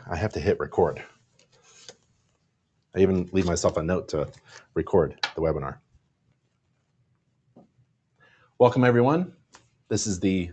I have to hit record. I even leave myself a note to record the webinar. Welcome, everyone. This is the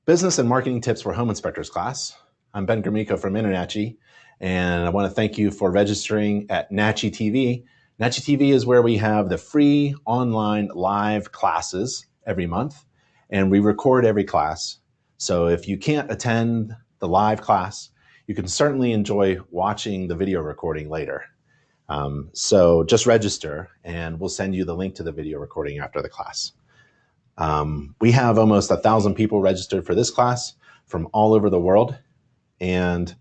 Business and Marketing Tips for Home Inspectors class. I'm Ben Gromyko from InterNACHI, and I want to thank you for registering at NACHI TV. NACHI TV is where we have the free online live classes every month, and we record every class. So if you can't attend the live class, you can certainly enjoy watching the video recording later. So just register, and we'll send you the link to the video recording after the class. We have almost 1,000 people registered for this class from all over the world. And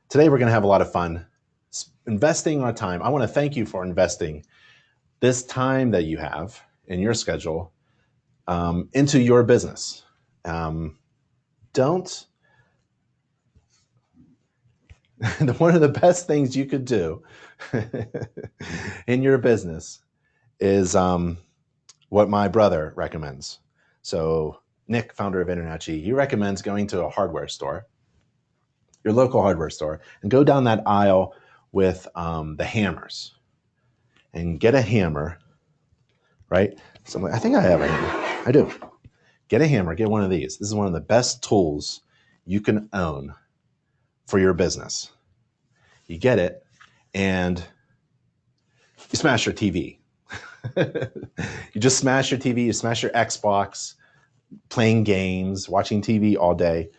today we're going to have a lot of fun investing our time. I want to thank you for investing this time that you have in your schedule into your business. One of the best things you could do in your business is what my brother recommends. So Nick, founder of InterNACHI, he recommends going to a hardware store, your local hardware store, and go down that aisle with the hammers and get a hammer, right? So I think I have a hammer. I do. Get a hammer, get one of these. This is one of the best tools you can own for your business. You get it and you smash your TV. You just smash your TV, you smash your Xbox, playing games, watching TV all day.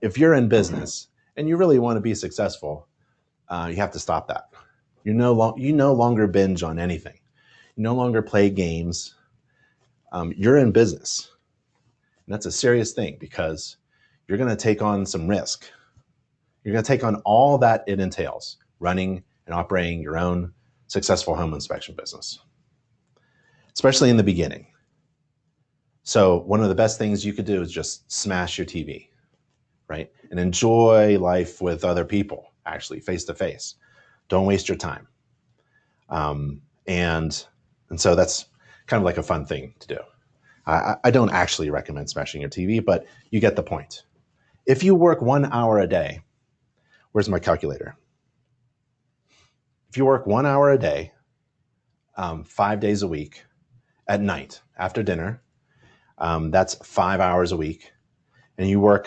If you're in business and you really want to be successful, you have to stop that. You no longer binge on anything. You no longer play games. You're in business. And that's a serious thing because you're going to take on some risk. You're going to take on all that it entails, running and operating your own successful home inspection business, especially in the beginning. So one of the best things you could do is just smash your TV, right? And enjoy life with other people, actually, face to face. Don't waste your time. And so that's kind of like a fun thing to do. I don't actually recommend smashing your TV, but you get the point. If you work 1 hour a day, where's my calculator? If you work 1 hour a day, 5 days a week, at night, after dinner, that's 5 hours a week. And you work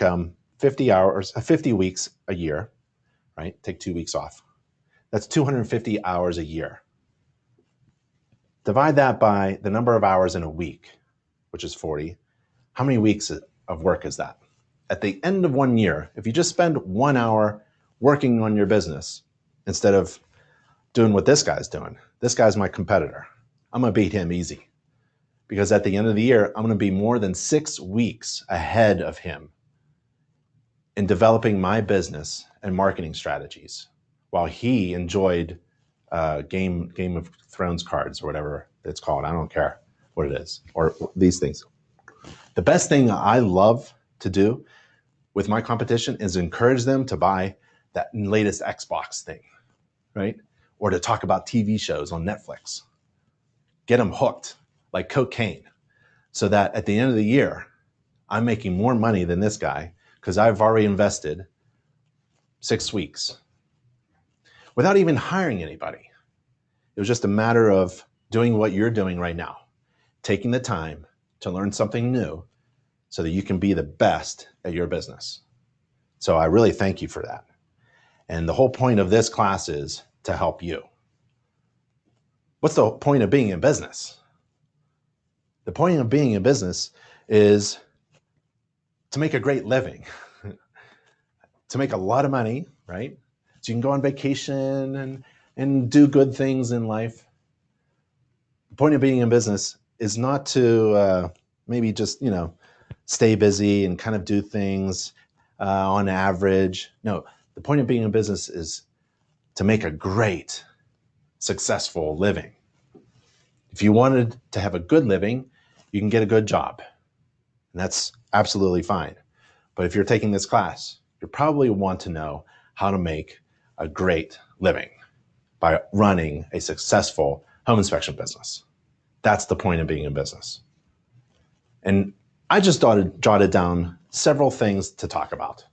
50 weeks a year, right? Take 2 weeks off. That's 250 hours a year. Divide that by the number of hours in a week, which is 40. How many weeks of work is that? At the end of 1 year, if you just spend 1 hour working on your business instead of doing what this guy's doing, this guy's my competitor. I'm going to beat him easy because at the end of the year, I'm going to be more than 6 weeks ahead of him in developing my business and marketing strategies while he enjoyed Game of Thrones cards or whatever it's called. I don't care what it is or these things. The best thing I love to do with my competition is encourage them to buy that latest Xbox thing, right? Or to talk about TV shows on Netflix. Get them hooked like cocaine so that at the end of the year, I'm making more money than this guy because I've already invested 6 weeks without even hiring anybody. It was just a matter of doing what you're doing right now, taking the time to learn something new so that you can be the best at your business. So I really thank you for that. And the whole point of this class is to help you. What's the point of being in business? The point of being in business is to make a great living, to make a lot of money, right? So you can go on vacation and do good things in life. The point of being in business is not to maybe just, stay busy and kind of do things on average. No, the point of being in business is to make a great, successful living. If you wanted to have a good living, you can get a good job. And that's absolutely fine. But if you're taking this class, you probably want to know how to make a great living by running a successful home inspection business. That's the point of being in business. And I just jotted down several things to talk about.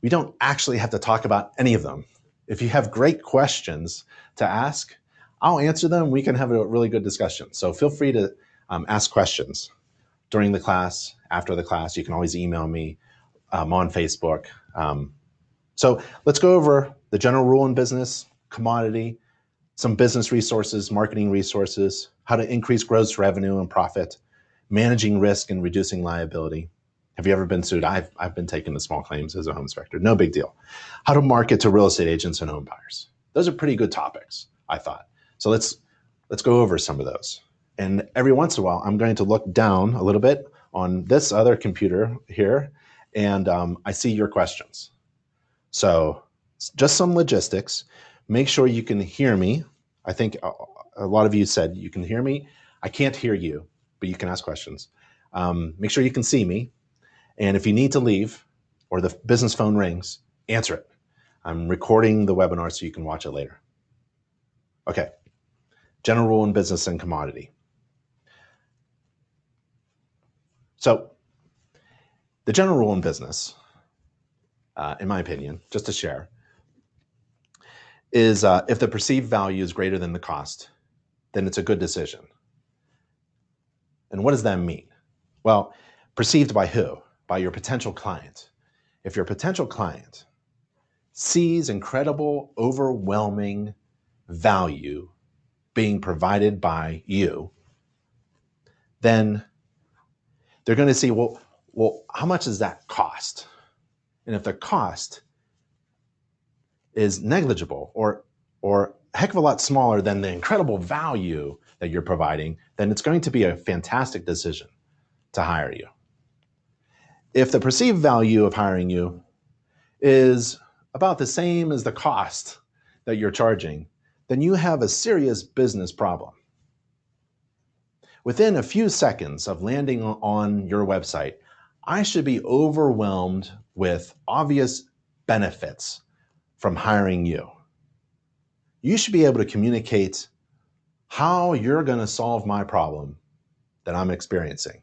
We don't actually have to talk about any of them If you have great questions to ask, I'll answer them. We can have a really good discussion. So feel free to ask questions during the class, after the class. You can always email me on Facebook. So let's go over the general rule in business, commodity, some business resources, marketing resources, how to increase gross revenue and profit, managing risk and reducing liability. Have you ever been sued? I've been taken to small claims as a home inspector. No big deal. How to market to real estate agents and home buyers. Those are pretty good topics, I thought. So let's go over some of those. And every once in a while, I'm going to look down a little bit on this other computer here, and I see your questions. So just some logistics. Make sure you can hear me. I think a lot of you said you can hear me. I can't hear you, but you can ask questions. Make sure you can see me. And if you need to leave or the business phone rings, answer it. I'm recording the webinar so you can watch it later. Okay, general rule in business and commodity. So the general rule in business, in my opinion, just to share, is if the perceived value is greater than the cost, then it's a good decision. And what does that mean? Well, perceived by who? By your potential client. If your potential client sees incredible, overwhelming value being provided by you, then they're going to see, well, how much does that cost? And if the cost is negligible or a heck of a lot smaller than the incredible value that you're providing, then it's going to be a fantastic decision to hire you. If the perceived value of hiring you is about the same as the cost that you're charging, then you have a serious business problem. Within a few seconds of landing on your website, I should be overwhelmed with obvious benefits from hiring you. You should be able to communicate how you're going to solve my problem that I'm experiencing.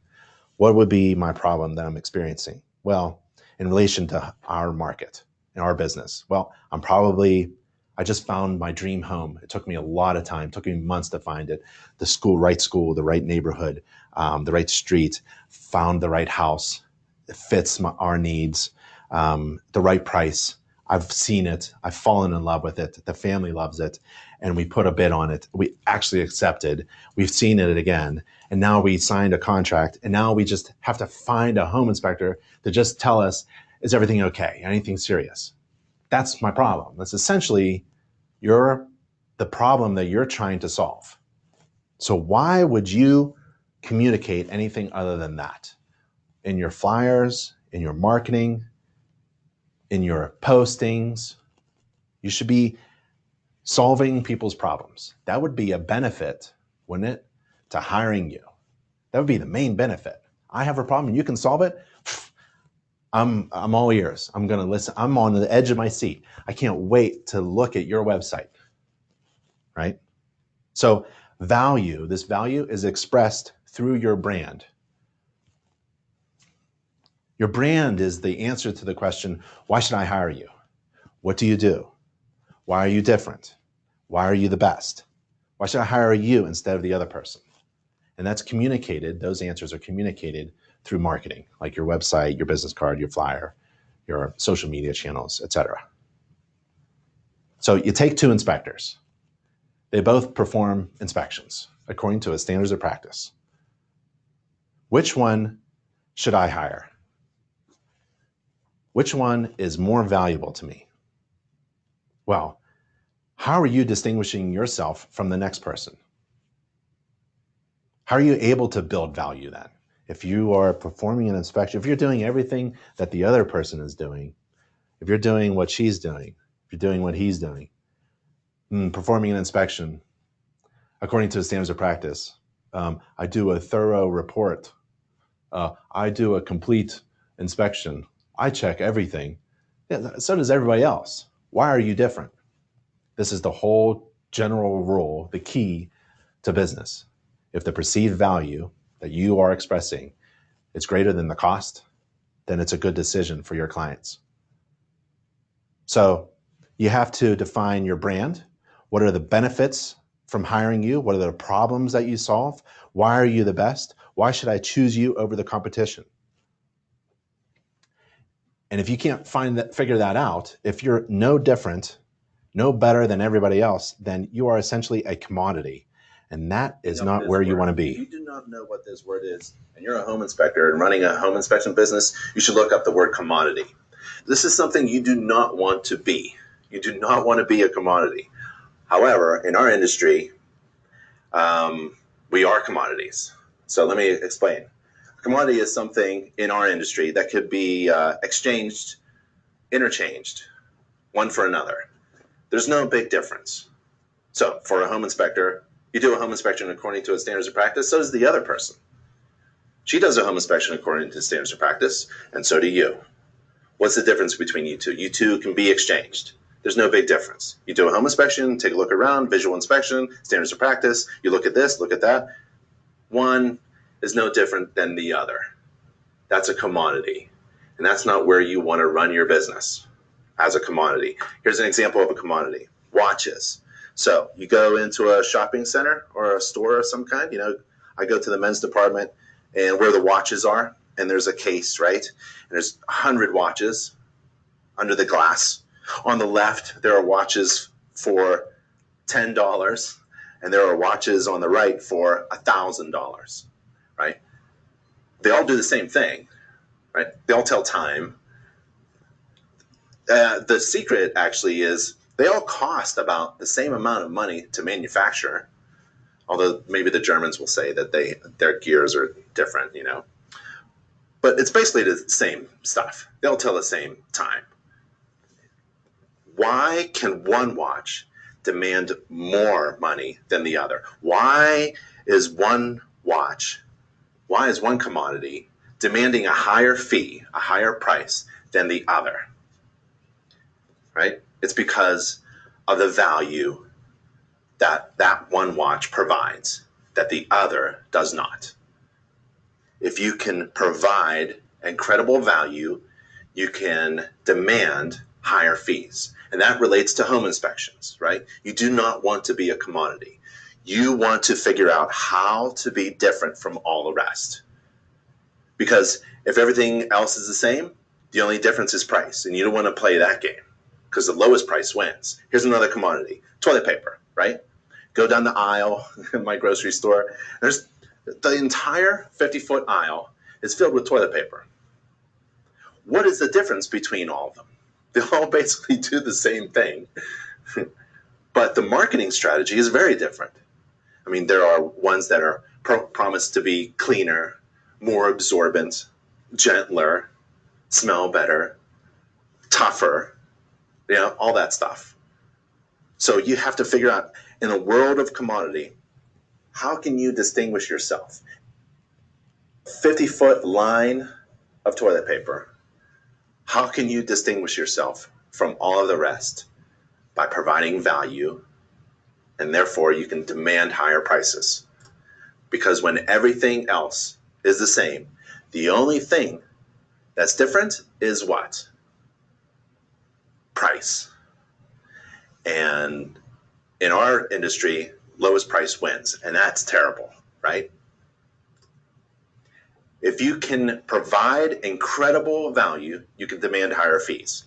What would be my problem that I'm experiencing? Well, in relation to our market and our business, well, I just found my dream home. It took me a lot of time, it took me months to find it. The right neighborhood, the right street, found the right house. It fits our needs, the right price. I've seen it. I've fallen in love with it. The family loves it. And we put a bid on it. We actually accepted. We've seen it again. And now we signed a contract. And now we just have to find a home inspector to just tell us, is everything okay? Anything serious? That's my problem. That's essentially the problem that you're trying to solve. So why would you communicate anything other than that? In your flyers, in your marketing, in your postings, you should be solving people's problems. That would be a benefit, wouldn't it, to hiring you? That would be the main benefit. I have a problem and you can solve it. I'm all ears. I'm going to listen. I'm on the edge of my seat. I can't wait to look at your website, right? So this value is expressed through your brand. Your brand is the answer to the question, why should I hire you? What do you do? Why are you different? Why are you the best? Why should I hire you instead of the other person? And that's communicated, those answers are communicated through marketing, like your website, your business card, your flyer, your social media channels, etc. So you take two inspectors. They both perform inspections according to a standards of practice. Which one should I hire? Which one is more valuable to me? Well, how are you distinguishing yourself from the next person? How are you able to build value then? If you are performing an inspection, if you're doing everything that the other person is doing, if you're doing what she's doing, if you're doing what he's doing, performing an inspection according to the standards of practice, I do a thorough report, I do a complete inspection, I check everything. Yeah, so does everybody else. Why are you different? This is the whole general rule, the key to business. If the perceived value that you are expressing is greater than the cost, then it's a good decision for your clients. So You have to define your brand. What are the benefits from hiring you? What are the problems that you solve? Why are you the best? Why should I choose you over the competition? And if you can't figure that out, if you're no different, no better than everybody else, then you are essentially a commodity. And that is not where you want to be. If you do not know what this word is, and you're a home inspector and running a home inspection business, you should look up the word commodity. This is something you do not want to be. You do not want to be a commodity. However, in our industry, we are commodities. So let me explain. A commodity is something in our industry that could be interchanged, one for another. There's no big difference. So for a home inspector, you do a home inspection according to its standards of practice, so does the other person. She does a home inspection according to standards of practice, and so do you. What's the difference between you two? You two can be exchanged. There's no big difference. You do a home inspection, take a look around, visual inspection, standards of practice, you look at this, look at that. One is no different than the other. That's a commodity. And that's not where you want to run your business, as a commodity. Here's an example of a commodity. Watches. So you go into a shopping center or a store of some kind. I go to the men's department and where the watches are, and there's a case, right? And there's 100 watches under the glass. On the left, there are watches for $10, and there are watches on the right for $1,000, right? They all do the same thing, right? They all tell time. The secret actually is they all cost about the same amount of money to manufacture, although maybe the Germans will say that their gears are different, But it's basically the same stuff. They all tell the same time. Why can one watch demand more money than the other? Why is one commodity demanding a higher fee, a higher price than the other? Right? It's because of the value that one watch provides that the other does not. If you can provide incredible value, you can demand higher fees. And that relates to home inspections, right? You do not want to be a commodity. You want to figure out how to be different from all the rest. Because if everything else is the same, the only difference is price. And you don't want to play that game because the lowest price wins. Here's another commodity, toilet paper, right? Go down the aisle in my grocery store. There's the entire 50-foot aisle is filled with toilet paper. What is the difference between all of them? They all basically do the same thing. But the marketing strategy is very different. I mean, there are ones that are promised to be cleaner, more absorbent, gentler, smell better, tougher, all that stuff. So you have to figure out, in a world of commodity, how can you distinguish yourself? 50-foot line of toilet paper. How can you distinguish yourself from all of the rest? By providing value, and therefore you can demand higher prices. Because when everything else is the same, the only thing that's different is what? Price. And in our industry, lowest price wins, and that's terrible, right? If you can provide incredible value, you can demand higher fees.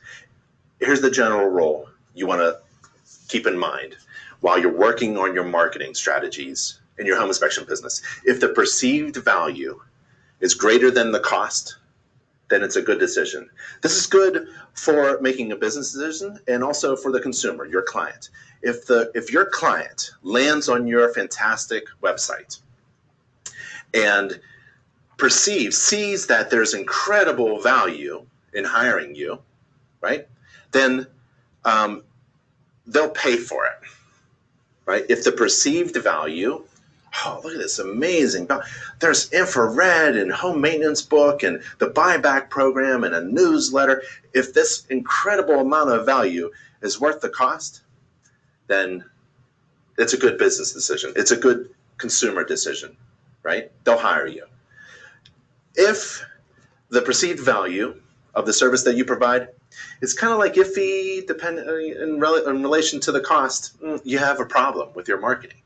Here's the general rule you want to keep in mind while you're working on your marketing strategies in your home inspection business. If the perceived value is greater than the cost, then it's a good decision. This is good for making a business decision and also for the consumer, your client. If your client lands on your fantastic website and sees that there's incredible value in hiring you, right? Then they'll pay for it, right? If the perceived value, oh, look at this amazing, there's infrared and home maintenance book and the buyback program and a newsletter. If this incredible amount of value is worth the cost, then it's a good business decision. It's a good consumer decision, right? They'll hire you. If the perceived value of the service that you provide, it's kind of like iffy in relation to the cost. You have a problem with your marketing.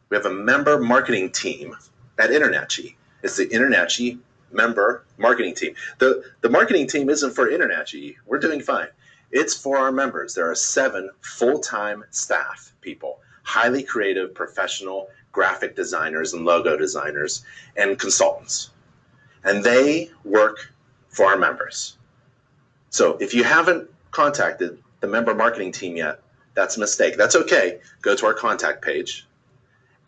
We have a member marketing team at InterNACHI. It's the InterNACHI member marketing team. The marketing team isn't for InterNACHI. We're doing fine. It's for our members. There are 7 full-time staff people, highly creative, professional graphic designers and logo designers and consultants. And they work for our members. So if you haven't contacted the member marketing team yet, that's a mistake. That's okay. Go to our contact page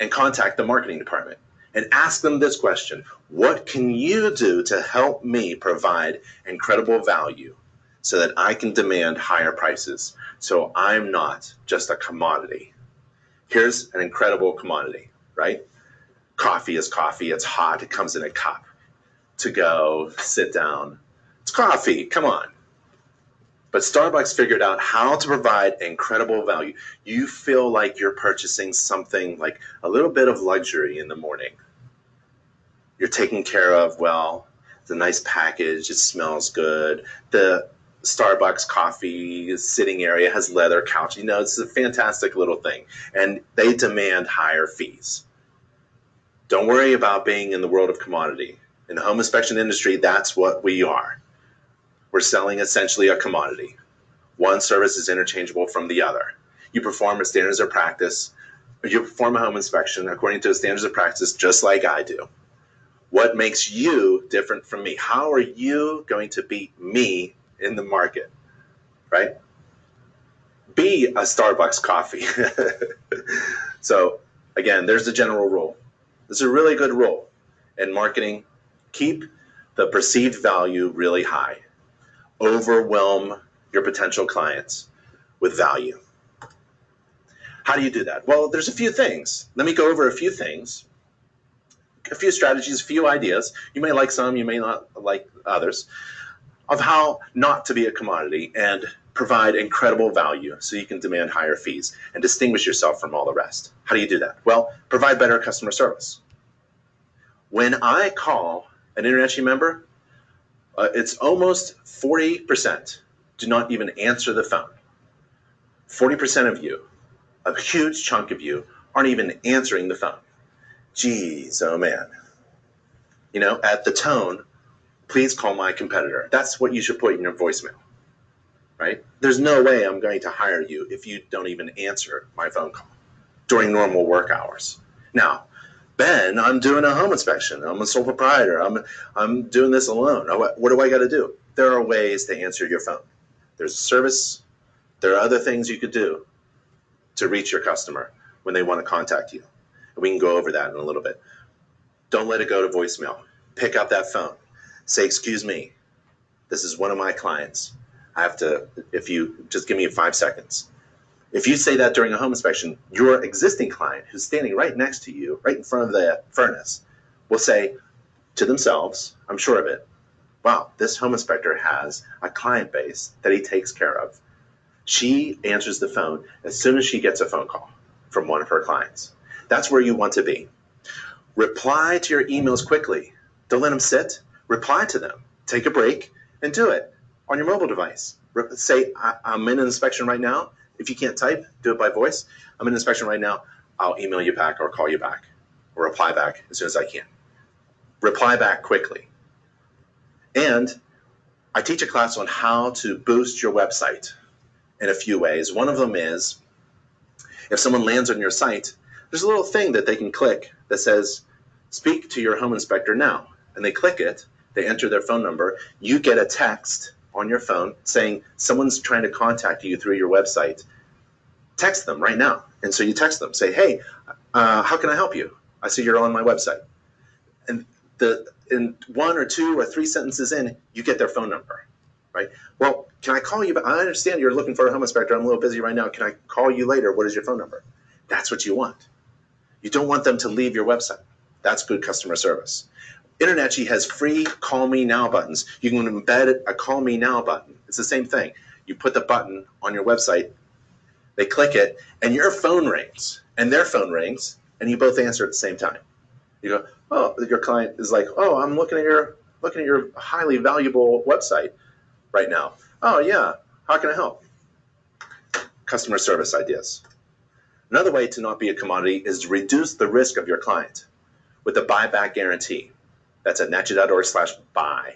and contact the marketing department and ask them this question: what can you do to help me provide incredible value so that I can demand higher prices, so I'm not just a commodity? Here's an incredible commodity, right? Coffee is coffee. It's hot. It comes in a cup. To go, sit down. It's coffee. Come on. But Starbucks figured out how to provide incredible value. You feel like you're purchasing something like a little bit of luxury in the morning. You're taken care of well. It's a nice package. It smells good. The Starbucks coffee sitting area has leather couch. You know, it's a fantastic little thing. And they demand higher fees. Don't worry about being in the world of commodity. In the home inspection industry, that's what we are. We're selling essentially a commodity. One service is interchangeable from the other. You perform a standards of practice, or you perform a home inspection according to the standards of practice, just like I do. What makes you different from me? How are you going to beat me in the market, right? Be a Starbucks coffee. So again, there's the general rule. This is a really good rule in marketing. Keep the perceived value really high. Overwhelm your potential clients with value. How do you do that? Well, there's a few things. Let me go over a few things, a few strategies, a few ideas. You may like some, you may not like others, of how not to be a commodity and provide incredible value so you can demand higher fees and distinguish yourself from all the rest. How do you do that? Well, provide better customer service. When I call an InterNACHI member, it's almost 40% do not even answer the phone. 40% of you, a huge chunk of you, aren't even answering the phone. Geez, oh man. You know, at the tone, please call my competitor. That's what you should put in your voicemail, right? There's no way I'm going to hire you if you don't even answer my phone call during normal work hours. Now, Ben, I'm doing a home inspection. I'm a sole proprietor. I'm doing this alone. What do I got to do? There are ways to answer your phone. There's a service. There are other things you could do to reach your customer when they want to contact you. And we can go over that in a little bit. Don't let it go to voicemail. Pick up that phone. Say, excuse me, this is one of my clients. I have to, if you just give me 5 seconds. If you say that during a home inspection, your existing client who's standing right next to you, right in front of the furnace, will say to themselves, I'm sure of it, wow, this home inspector has a client base that he takes care of. She answers the phone as soon as she gets a phone call from one of her clients. That's where you want to be. Reply to your emails quickly. Don't let them sit. Reply to them. Take a break and do it on your mobile device. Say, I'm in an inspection right now. If you can't type, do it by voice. I'm in an inspection right now. I'll email you back or call you back or reply back as soon as I can. Reply back quickly. And I teach a class on how to boost your website in a few ways. One of them is, if someone lands on your site, there's a little thing that they can click that says, speak to your home inspector now. And they click it, they enter their phone number, you get a text on your phone saying someone's trying to contact you through your website. Text them right now. And so you text them, say, hey, how can I help you? I see you're on my website. And in 1 or 2 or 3 sentences in, you get their phone number, right? Well, can I call you? I understand you're looking for a home inspector. I'm a little busy right now. Can I call you later? What is your phone number? That's what you want. You don't want them to leave your website. That's good customer service. InterNACHI has free Call Me Now buttons. You can embed a Call Me Now button. It's the same thing. You put the button on your website, they click it, and your phone rings, and their phone rings, and you both answer at the same time. You go, oh, your client is like, oh, I'm looking at your highly valuable website. right now. Oh yeah, how can I help? Customer service ideas. Another way to not be a commodity is to reduce the risk of your client with a buyback guarantee. That's at nachi.org/buy.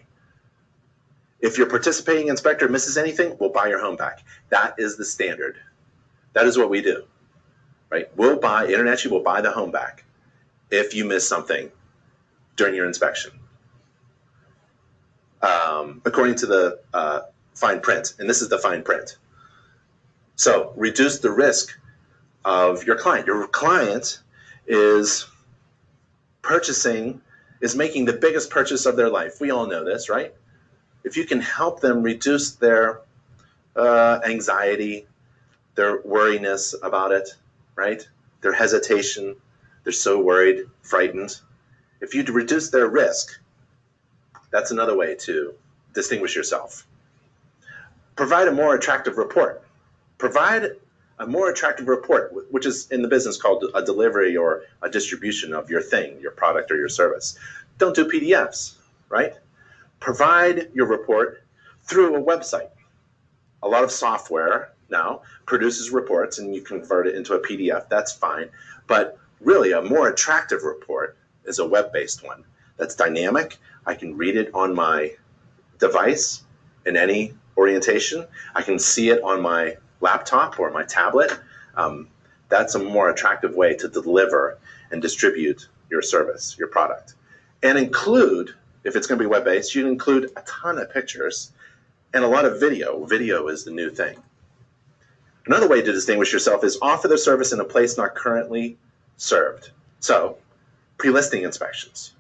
If your participating inspector misses anything, we'll buy your home back. That is the standard. That is what we do, right? InterNACHI will buy the home back if you miss something during your inspection. According to the fine print, and this is the fine print. So reduce the risk of your client. Your client is making the biggest purchase of their life. We all know this, right? If you can help them reduce their anxiety, their worriness about it, right? Their hesitation, they're so worried, frightened. If you reduce their risk, that's another way to distinguish yourself. Provide a more attractive report. Provide a more attractive report, which is in the business called a delivery or a distribution of your thing, your product or your service. Don't do PDFs, right? Provide your report through a website. A lot of software now produces reports and you convert it into a PDF. That's fine. But really, a more attractive report is a web-based one that's dynamic. I can read it on my device in any orientation. I can see it on my laptop or my tablet. That's a more attractive way to deliver and distribute your service, your product. And include, if it's going to be web-based, you include a ton of pictures and a lot of video. Video is the new thing. Another way to distinguish yourself is offer the service in a place not currently served. So, pre-listing inspections.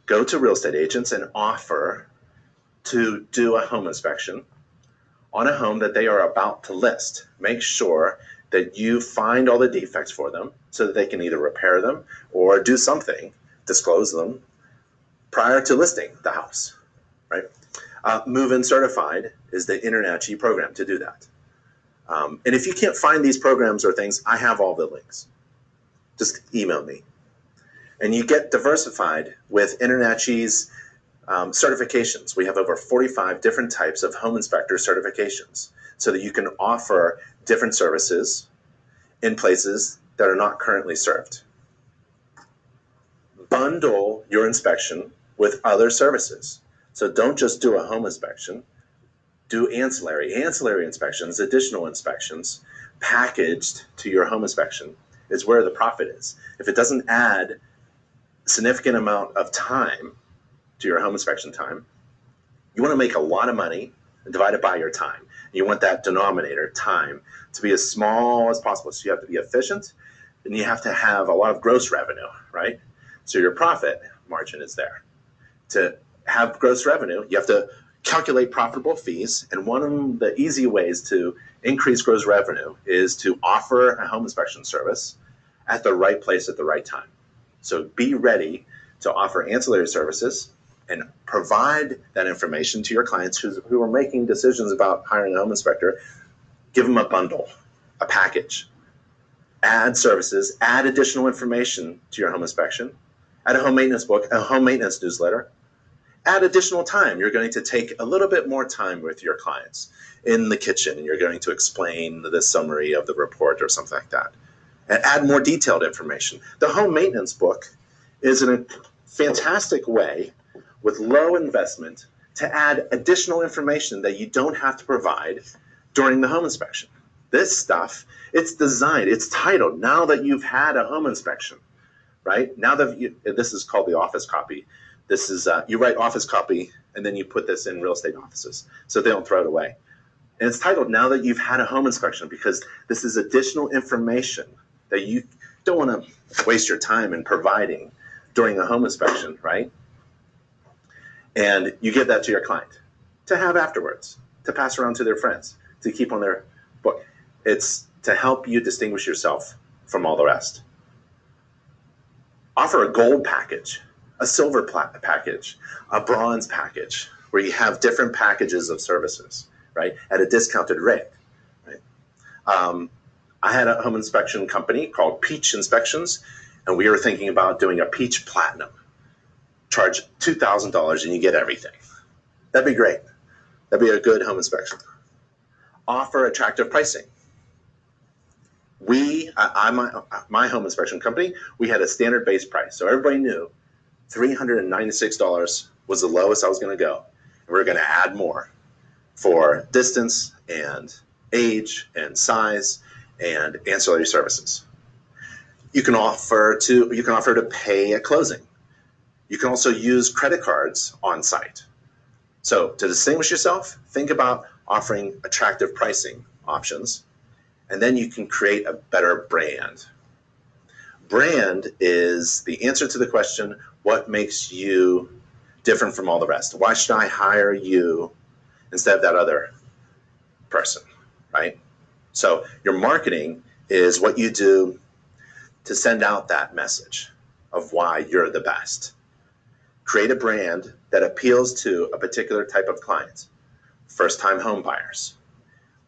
Go to real estate agents and offer to do a home inspection on a home that they are about to list. Make sure that you find all the defects for them so that they can either repair them or do something, disclose them, prior to listing the house, right? Move-in Certified is the InterNACHI program to do that. And if you can't find these programs or things, I have all the links. Just email me. And you get diversified with InterNACHI's certifications. We have over 45 different types of home inspector certifications so that you can offer different services in places that are not currently served. Bundle your inspection with other services. So don't just do a home inspection, do ancillary inspections, additional inspections, packaged to your home inspection is where the profit is. If it doesn't add a significant amount of time to your home inspection time, you want to make a lot of money and divide it by your time. You want that denominator, time, to be as small as possible. So you have to be efficient and you have to have a lot of gross revenue, right? So your profit margin is there. To have gross revenue, you have to calculate profitable fees. And one of the easy ways to increase gross revenue is to offer a home inspection service at the right place at the right time. So be ready to offer ancillary services and provide that information to your clients who are making decisions about hiring a home inspector. Give them a bundle, a package. Add services, add additional information to your home inspection. Add a home maintenance book, a home maintenance newsletter. Add additional time. You're going to take a little bit more time with your clients in the kitchen, and you're going to explain the summary of the report or something like that. And add more detailed information. The home maintenance book is a fantastic way with low investment to add additional information that you don't have to provide during the home inspection. This stuff, it's designed, it's titled, now that you've had a home inspection, right? Now that this is called the office copy. This is, you write office copy and then you put this in real estate offices so they don't throw it away. And it's titled, now that you've had a home inspection, because this is additional information that you don't want to waste your time in providing during a home inspection, right? And you give that to your client to have afterwards, to pass around to their friends, to keep on their book. It's to help you distinguish yourself from all the rest. Offer a gold package, a silver package, a bronze package, where you have different packages of services, right, at a discounted rate. Right? I had a home inspection company called Peach Inspections, and we were thinking about doing a Peach Platinum. Charge $2,000 and you get everything. That'd be great. That'd be a good home inspection. Offer attractive pricing. My home inspection company, we had a standard base price. So everybody knew $396 was the lowest I was going to go. And we were going to add more for distance and age and size and ancillary services. You can offer to pay at closing. You can also use credit cards on site. So to distinguish yourself, think about offering attractive pricing options, and then you can create a better brand. Brand is the answer to the question, what makes you different from all the rest? Why should I hire you instead of that other person, right? So your marketing is what you do to send out that message of why you're the best. Create a brand that appeals to a particular type of client. First-time home buyers.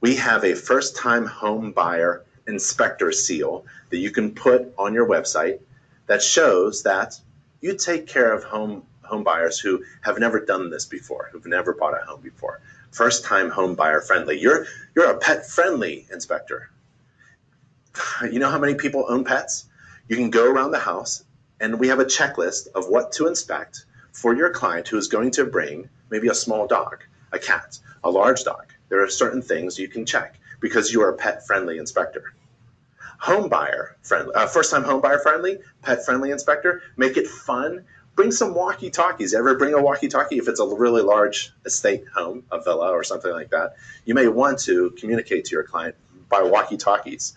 We have a first-time home buyer inspector seal that you can put on your website that shows that you take care of home buyers who have never done this before, who've never bought a home before. First-time home buyer friendly. You're a pet-friendly inspector. You know how many people own pets? You can go around the house, and we have a checklist of what to inspect for your client who is going to bring maybe a small dog, a cat, a large dog. There are certain things you can check because you are a pet-friendly inspector. Home buyer friendly, first-time home buyer friendly, pet-friendly inspector. Make it fun. Bring some walkie-talkies. Ever bring a walkie-talkie? If it's a really large estate home, a villa or something like that, you may want to communicate to your client by walkie-talkies.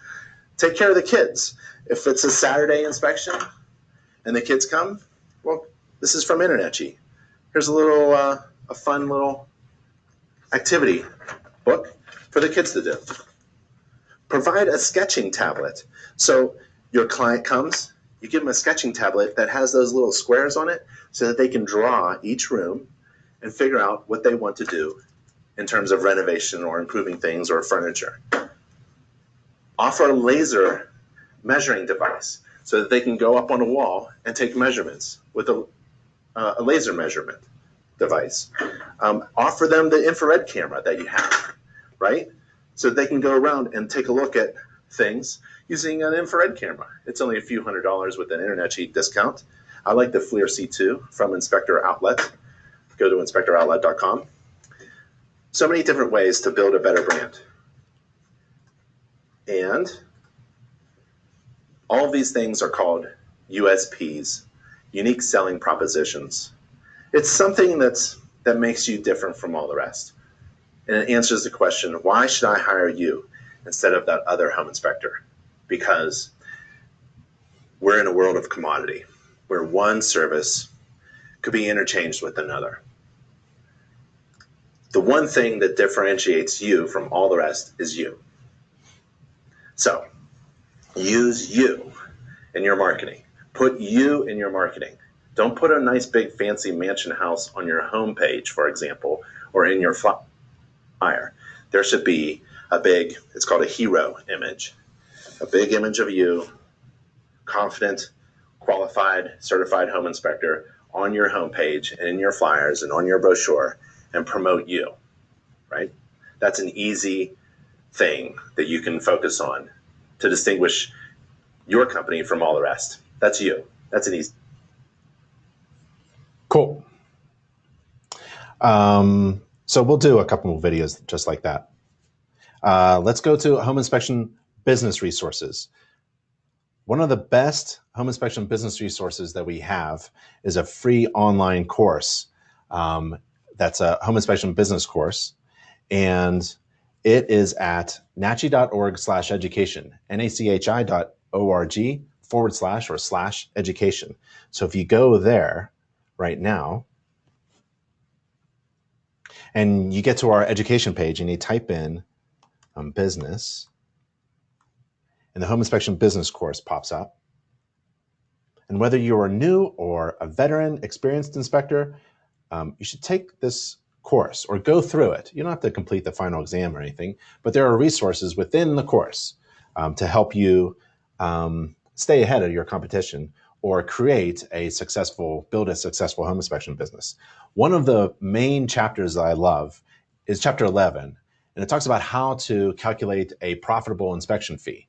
Take care of the kids. If it's a Saturday inspection and the kids come, well, this is from InterNACHI. Here's a fun little activity book for the kids to do. Provide a sketching tablet. So your client comes, you give them a sketching tablet that has those little squares on it so that they can draw each room and figure out what they want to do in terms of renovation or improving things or furniture. Offer a laser measuring device so that they can go up on a wall and take measurements with a laser measurement device. Offer them the infrared camera that you have, right? So they can go around and take a look at things using an infrared camera. It's only a few $100s with an InterNACHI discount. I like the FLIR C2 from Inspector Outlet. Go to inspectoroutlet.com. So many different ways to build a better brand. And all of these things are called USPs, unique selling propositions. It's something that makes you different from all the rest. And it answers the question, why should I hire you instead of that other home inspector? Because we're in a world of commodity where one service could be interchanged with another. The one thing that differentiates you from all the rest is you. So use you in your marketing. Put you in your marketing. Don't put a nice big fancy mansion house on your homepage, for example, or in your flyer. There should be it's called a hero image, a big image of you, confident, qualified, certified home inspector on your homepage and in your flyers and on your brochure, and promote you, right? That's an easy thing that you can focus on to distinguish your company from all the rest. That's you. That's an easy. Cool. So we'll do a couple more videos just like that. Let's go to home inspection business resources. One of the best home inspection business resources that we have is a free online course. That's a home inspection business course. And it is at nachi.org/education, nachi.org/education. So if you go there right now, and you get to our education page and you type in business, and the home inspection business course pops up. And whether you are new or a veteran, experienced inspector, you should take this course or go through it. You don't have to complete the final exam or anything, but there are resources within the course to help you stay ahead of your competition or build a successful home inspection business. One of the main chapters that I love is chapter 11, and it talks about how to calculate a profitable inspection fee.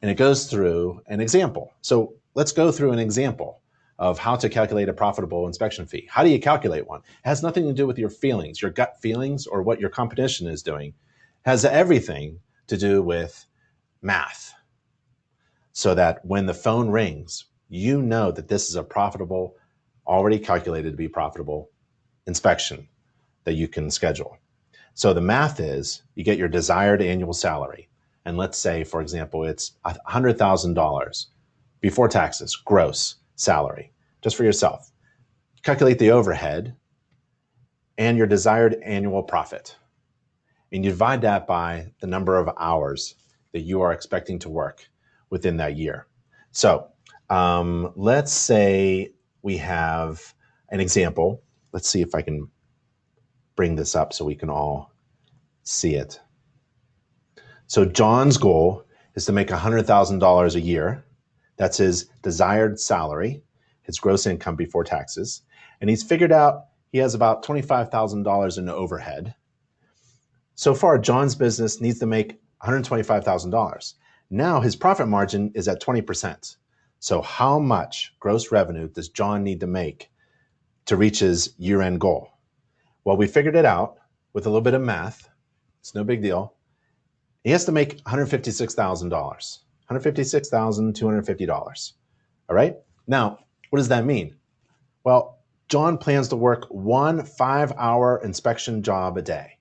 And it goes through an example. So let's go through an example of how to calculate a profitable inspection fee. How do you calculate one? It has nothing to do with your feelings, your gut feelings, or what your competition is doing. It has everything to do with math. So that when the phone rings, you know that this is a profitable, already calculated to be profitable inspection that you can schedule. So the math is you get your desired annual salary. And let's say, for example, it's $100,000 before taxes, gross salary, just for yourself. Calculate the overhead and your desired annual profit. And you divide that by the number of hours that you are expecting to work within that year. So let's say we have an example. Let's see if I can bring this up so we can all see it. So John's goal is to make $100,000 a year. That's his desired salary, his gross income before taxes. And he's figured out he has about $25,000 in overhead. So far, John's business needs to make $125,000. Now his profit margin is at 20%. So how much gross revenue does John need to make to reach his year-end goal? Well, we figured it out with a little bit of math. It's no big deal. He has to make $156,000, $156,250. All right? Now, what does that mean? Well, John plans to work one 5-hour inspection job a day.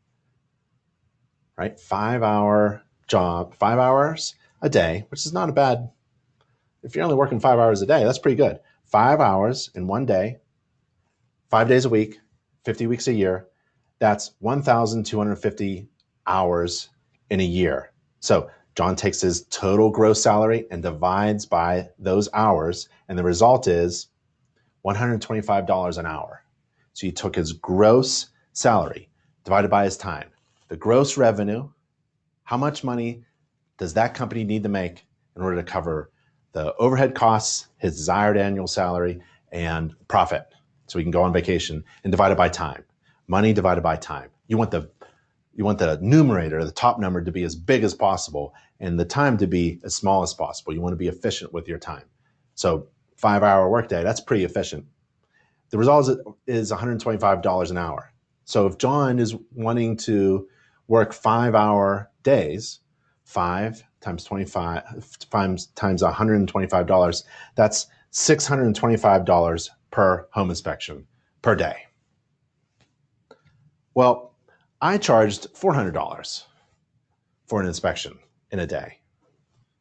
Right? 5-hour job, 5 hours a day, which is not a bad, if you're only working 5 hours a day, that's pretty good. 5 hours in one day, 5 days a week, 50 weeks a year, that's 1,250 hours in a year. So John takes his total gross salary and divides by those hours, and the result is $125 an hour. So he took his gross salary divided by his time. The gross revenue, how much money does that company need to make in order to cover the overhead costs, his desired annual salary, and profit, so he can go on vacation, and divide it by time. Money divided by time. You want the numerator, the top number, to be as big as possible and the time to be as small as possible. You want to be efficient with your time. So 5-hour workday, that's pretty efficient. The result is $125 an hour. So if John is wanting to work 5-hour days, 5 times 25 times $125, that's $625 per home inspection per day. Well, I charged $400 for an inspection in a day,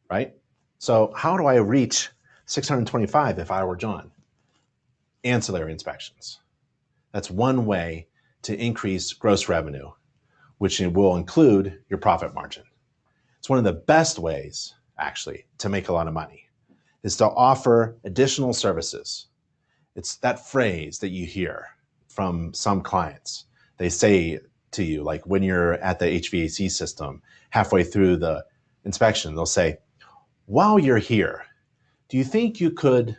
right? So how do I reach $625 if I were John? Ancillary inspections. That's one way to increase gross revenue, which will include your profit margin. It's one of the best ways, actually, to make a lot of money, is to offer additional services. It's that phrase that you hear from some clients. They say to you, like when you're at the HVAC system, halfway through the inspection, they'll say, while you're here, do you think you could,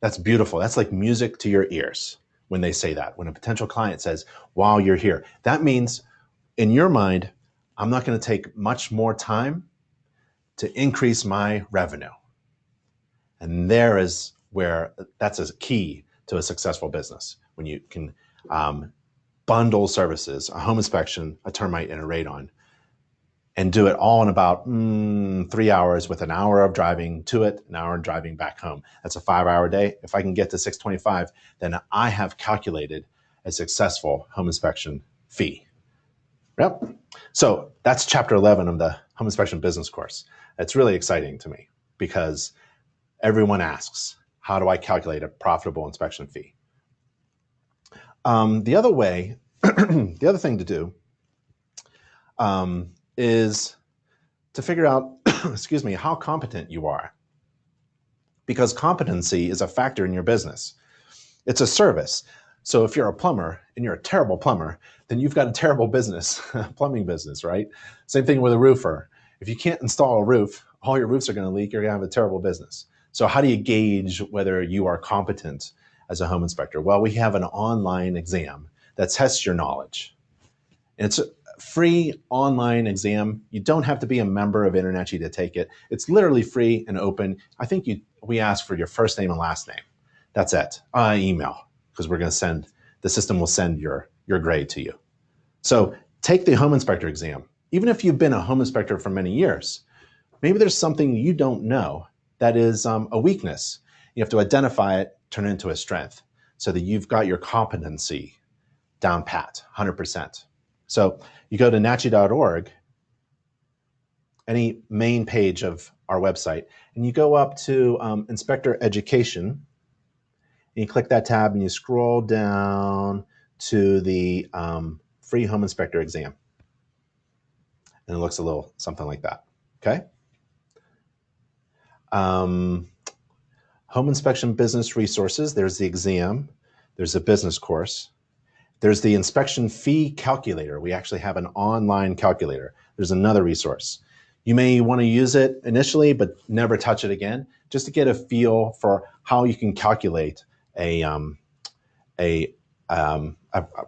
that's beautiful. That's like music to your ears when they say that. When a potential client says, while you're here, that means in your mind, I'm not going to take much more time to increase my revenue. And there is where that's a key to a successful business, when you can bundle services, a home inspection, a termite, and a radon, and do it all in about 3 hours with an hour of driving to it, an hour of driving back home. That's a 5-hour day. If I can get to $625, then I have calculated a successful home inspection fee. Yep. So that's chapter 11 of the home inspection business course. It's really exciting to me because everyone asks, how do I calculate a profitable inspection fee? The other way, the other thing to do is to figure out, excuse me, how competent you are. Because competency is a factor in your business. It's a service. So if you're a plumber and you're a terrible plumber, then you've got a terrible business, plumbing business, right? Same thing with a roofer. If you can't install a roof, all your roofs are going to leak, you're going to have a terrible business. So how do you gauge whether you are competent as a home inspector? Well, we have an online exam that tests your knowledge. And it's a free online exam. You don't have to be a member of InterNACHI to take it. It's literally free and open. I think we ask for your first name and last name. That's it. Email, because we're going to send, the system will send your grade to you. So take the home inspector exam. Even if you've been a home inspector for many years, maybe there's something you don't know that is a weakness. You have to identify it, turn it into a strength, so that you've got your competency down pat, 100%. So you go to nachi.org, any main page of our website, and you go up to Inspector Education, and you click that tab and you scroll down to the free home inspector exam. And it looks a little something like that, okay? Home inspection business resources, there's the exam, there's a business course, there's the inspection fee calculator. We actually have an online calculator. There's another resource. You may want to use it initially, but never touch it again, just to get a feel for how you can calculate a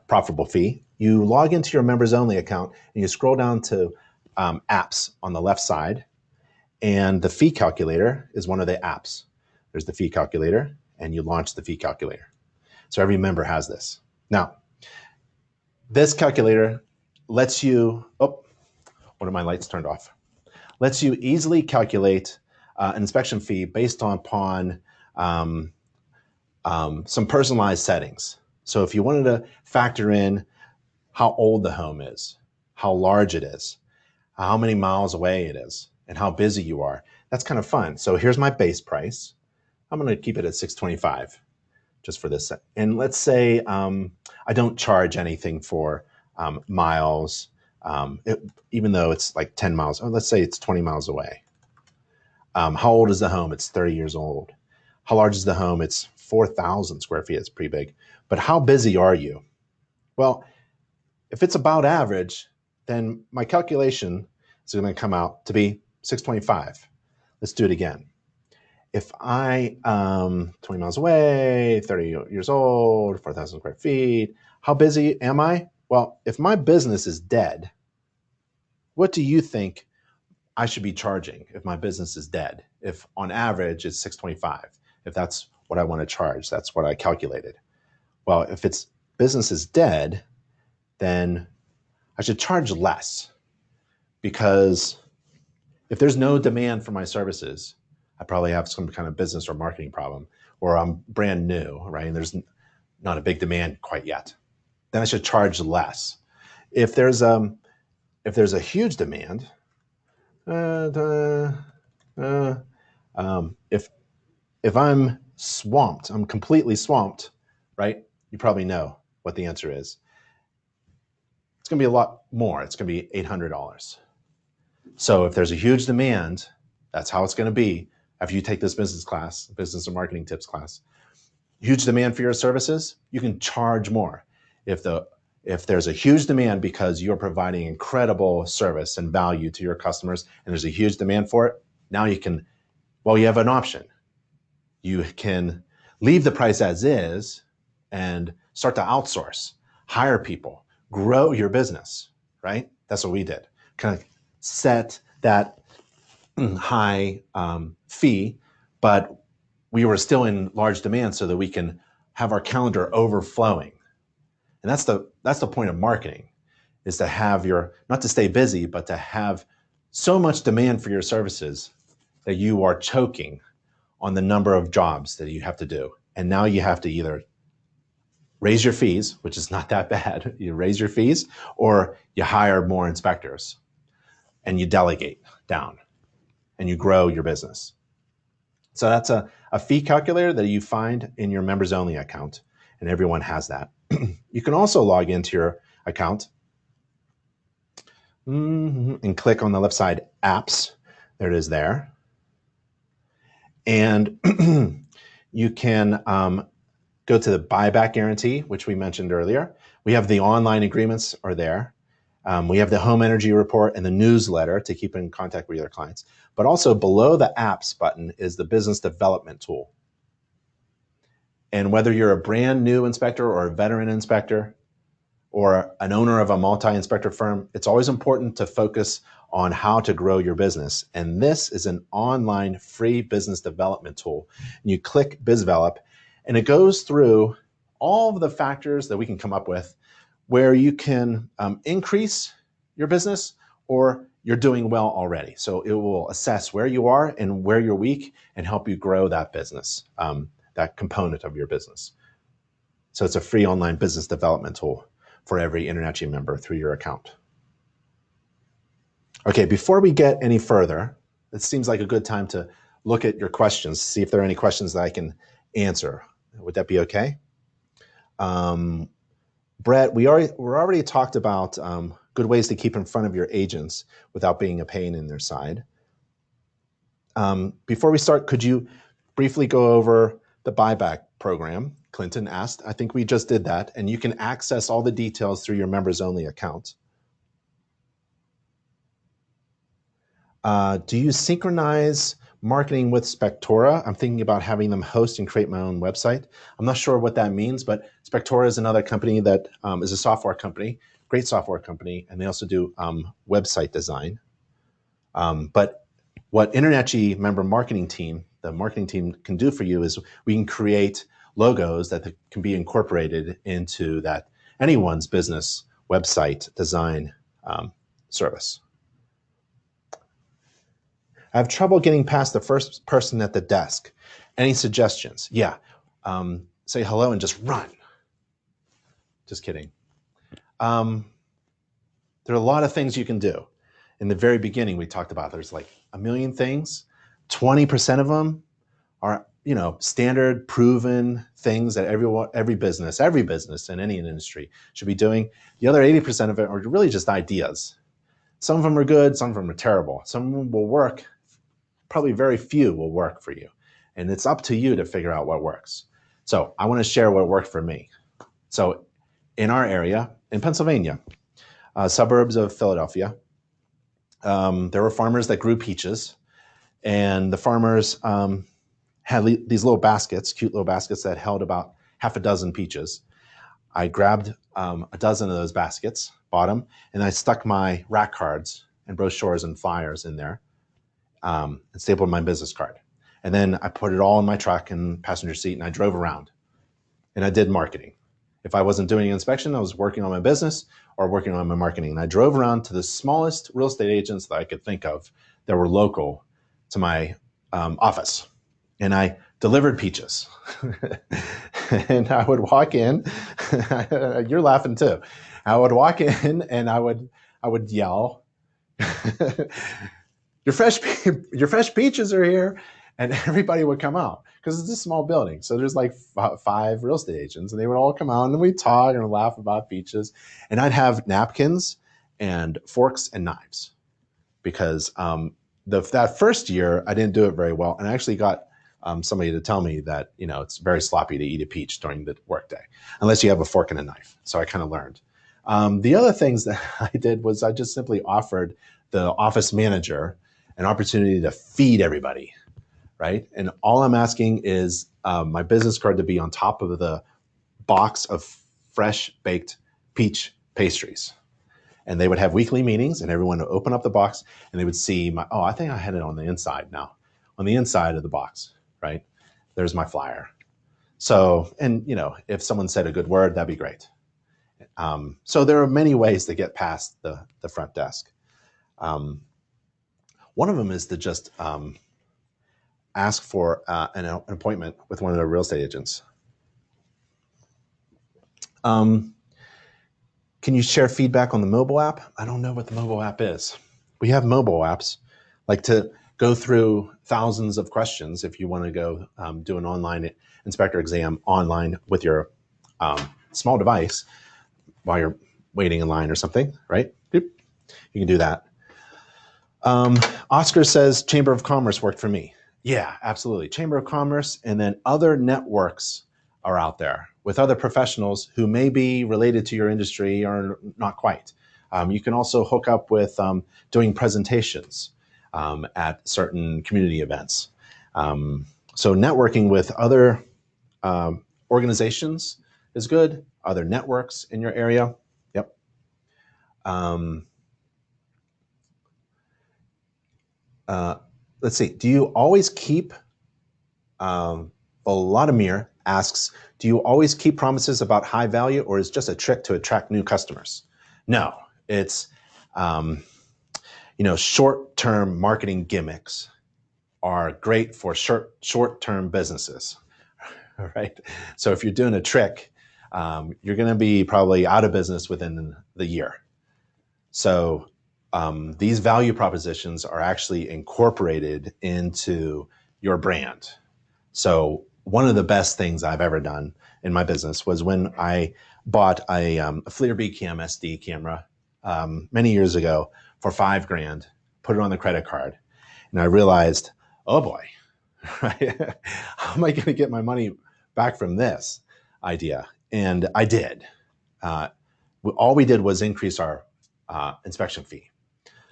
profitable fee. You log into your members only account and you scroll down to apps on the left side, and the fee calculator is one of the apps. There's the fee calculator, and you launch the fee calculator. So every member has this. Now, this calculator lets you, oh, one of my lights turned off, lets you easily calculate an inspection fee based upon some personalized settings. So if you wanted to factor in how old the home is, how large it is, how many miles away it is, and how busy you are, that's kind of fun. So here's my base price. I'm going to keep it at $625 just for this. And let's say I don't charge anything for miles, even though it's like 10 miles. Oh, let's say it's 20 miles away. How old is the home? It's 30 years old. How large is the home? It's 4,000 square feet. It's pretty big. But how busy are you? Well, if it's about average, then my calculation is going to come out to be $625. Let's do it again. If I 20 miles away, 30 years old, 4,000 square feet, how busy am I? Well, if my business is dead, what do you think I should be charging if my business is dead? If on average it's $625, if that's what I want to charge, that's what I calculated. Well, if it's business is dead, then I should charge less, because if there's no demand for my services, I probably have some kind of business or marketing problem, or I'm brand new, right? And there's not a big demand quite yet. Then I should charge less. If there's a huge demand, if I'm swamped, I'm completely swamped, right? You probably know what the answer is. It's going to be a lot more. It's going to be $800. So if there's a huge demand, that's how it's going to be after you take this business class, business and marketing tips class. Huge demand for your services, you can charge more. If there's a huge demand because you're providing incredible service and value to your customers, and there's a huge demand for it, now you can, well, you have an option. You can leave the price as is and start to outsource, hire people, grow your business, right? That's what we did. Kind of set that high fee, but we were still in large demand so that we can have our calendar overflowing. And that's the point of marketing, is to have not to stay busy, but to have so much demand for your services that you are choking on the number of jobs that you have to do. And now you have to either raise your fees, which is not that bad. You raise your fees, or you hire more inspectors and you delegate down and you grow your business. So that's a fee calculator that you find in your members only account, and everyone has that. You can also log into your account and click on the left side, apps. There it is there. And you can go to the buyback guarantee, which we mentioned earlier. We have the online agreements are there. We have the home energy report and the newsletter to keep in contact with your clients. But also below the apps button is the business development tool. And whether you're a brand new inspector or a veteran inspector, or an owner of a multi-inspector firm, it's always important to focus on how to grow your business. And this is an online free business development tool. And you click BizDevelop, and it goes through all of the factors that we can come up with where you can increase your business or you're doing well already. So it will assess where you are and where you're weak and help you grow that business, that component of your business. So it's a free online business development tool for every InterNACHI member through your account. Okay, before we get any further, it seems like a good time to look at your questions, see if there are any questions that I can answer. Would that be okay? Brett, we already talked about good ways to keep in front of your agents without being a pain in their side. Before we start, could you briefly go over the buyback program? Clinton asked. I think we just did that, and you can access all the details through your members-only account. Do you synchronize marketing with Spectora? I'm thinking about having them host and create my own website. I'm not sure what that means, but Spectora is another company that is a software company, great software company, and they also do website design. But what InterNACHI member marketing team, the marketing team can do for you is we can create logos that can be incorporated into that anyone's business website design service. I have trouble getting past the first person at the desk. Any suggestions? Yeah. Say hello and just run. Just kidding. There are a lot of things you can do. In the very beginning, we talked about there's like a million things. 20% of them are, standard, proven things that every business in any industry should be doing. The other 80% of it are really just ideas. Some of them are good, some of them are terrible. Some of them will work. Probably very few will work for you. And it's up to you to figure out what works. So I want to share what worked for me. So in our area, in Pennsylvania, suburbs of Philadelphia, there were farmers that grew peaches. And the farmers had these little baskets, cute little baskets that held about half a dozen peaches. I grabbed a dozen of those baskets, bought them, and I stuck my rack cards and brochures and flyers in there. And stapled my business card. And then I put it all in my truck and passenger seat and I drove around and I did marketing. If I wasn't doing an inspection, I was working on my business or working on my marketing. And I drove around to the smallest real estate agents that I could think of that were local to my office. And I delivered peaches. And I would walk in, you're laughing too. I would walk in and I would yell, your fresh peaches are here, and everybody would come out because it's a small building. So there's like 5 real estate agents, and they would all come out and we'd talk and laugh about peaches. And I'd have napkins and forks and knives because that first year I didn't do it very well, and I actually got somebody to tell me that it's very sloppy to eat a peach during the workday unless you have a fork and a knife. So I kind of learned. The other things that I did was I just simply offered the office manager an opportunity to feed everybody, right? And all I'm asking is my business card to be on top of the box of fresh baked peach pastries. And they would have weekly meetings and everyone would open up the box and they would see I think I had it on the inside now. On the inside of the box, right? There's my flyer. So, and if someone said a good word, that'd be great. So there are many ways to get past the front desk. One of them is to just ask for an appointment with one of the real estate agents. Can you share feedback on the mobile app? I don't know what the mobile app is. We have mobile apps, like to go through thousands of questions if you want to go do an online inspector exam online with your small device while you're waiting in line or something, right? Boop. You can do that. Oscar says Chamber of Commerce worked for me. Yeah, absolutely. Chamber of Commerce, and then other networks are out there with other professionals who may be related to your industry or not quite. You can also hook up with doing presentations at certain community events. So networking with other organizations is good, other networks in your area. Um, let's see. Do you always keep, Volodymyr asks, do you always keep promises about high value, or is it just a trick to attract new customers? No, it's, short-term marketing gimmicks are great for short-term businesses, right? So if you're doing a trick, you're going to be probably out of business within the year. So these value propositions are actually incorporated into your brand. So one of the best things I've ever done in my business was when I bought a FLIR Cam SD camera many years ago for $5,000, put it on the credit card, and I realized, oh boy, right? How am I going to get my money back from this idea? And I did. All we did was increase our inspection fee.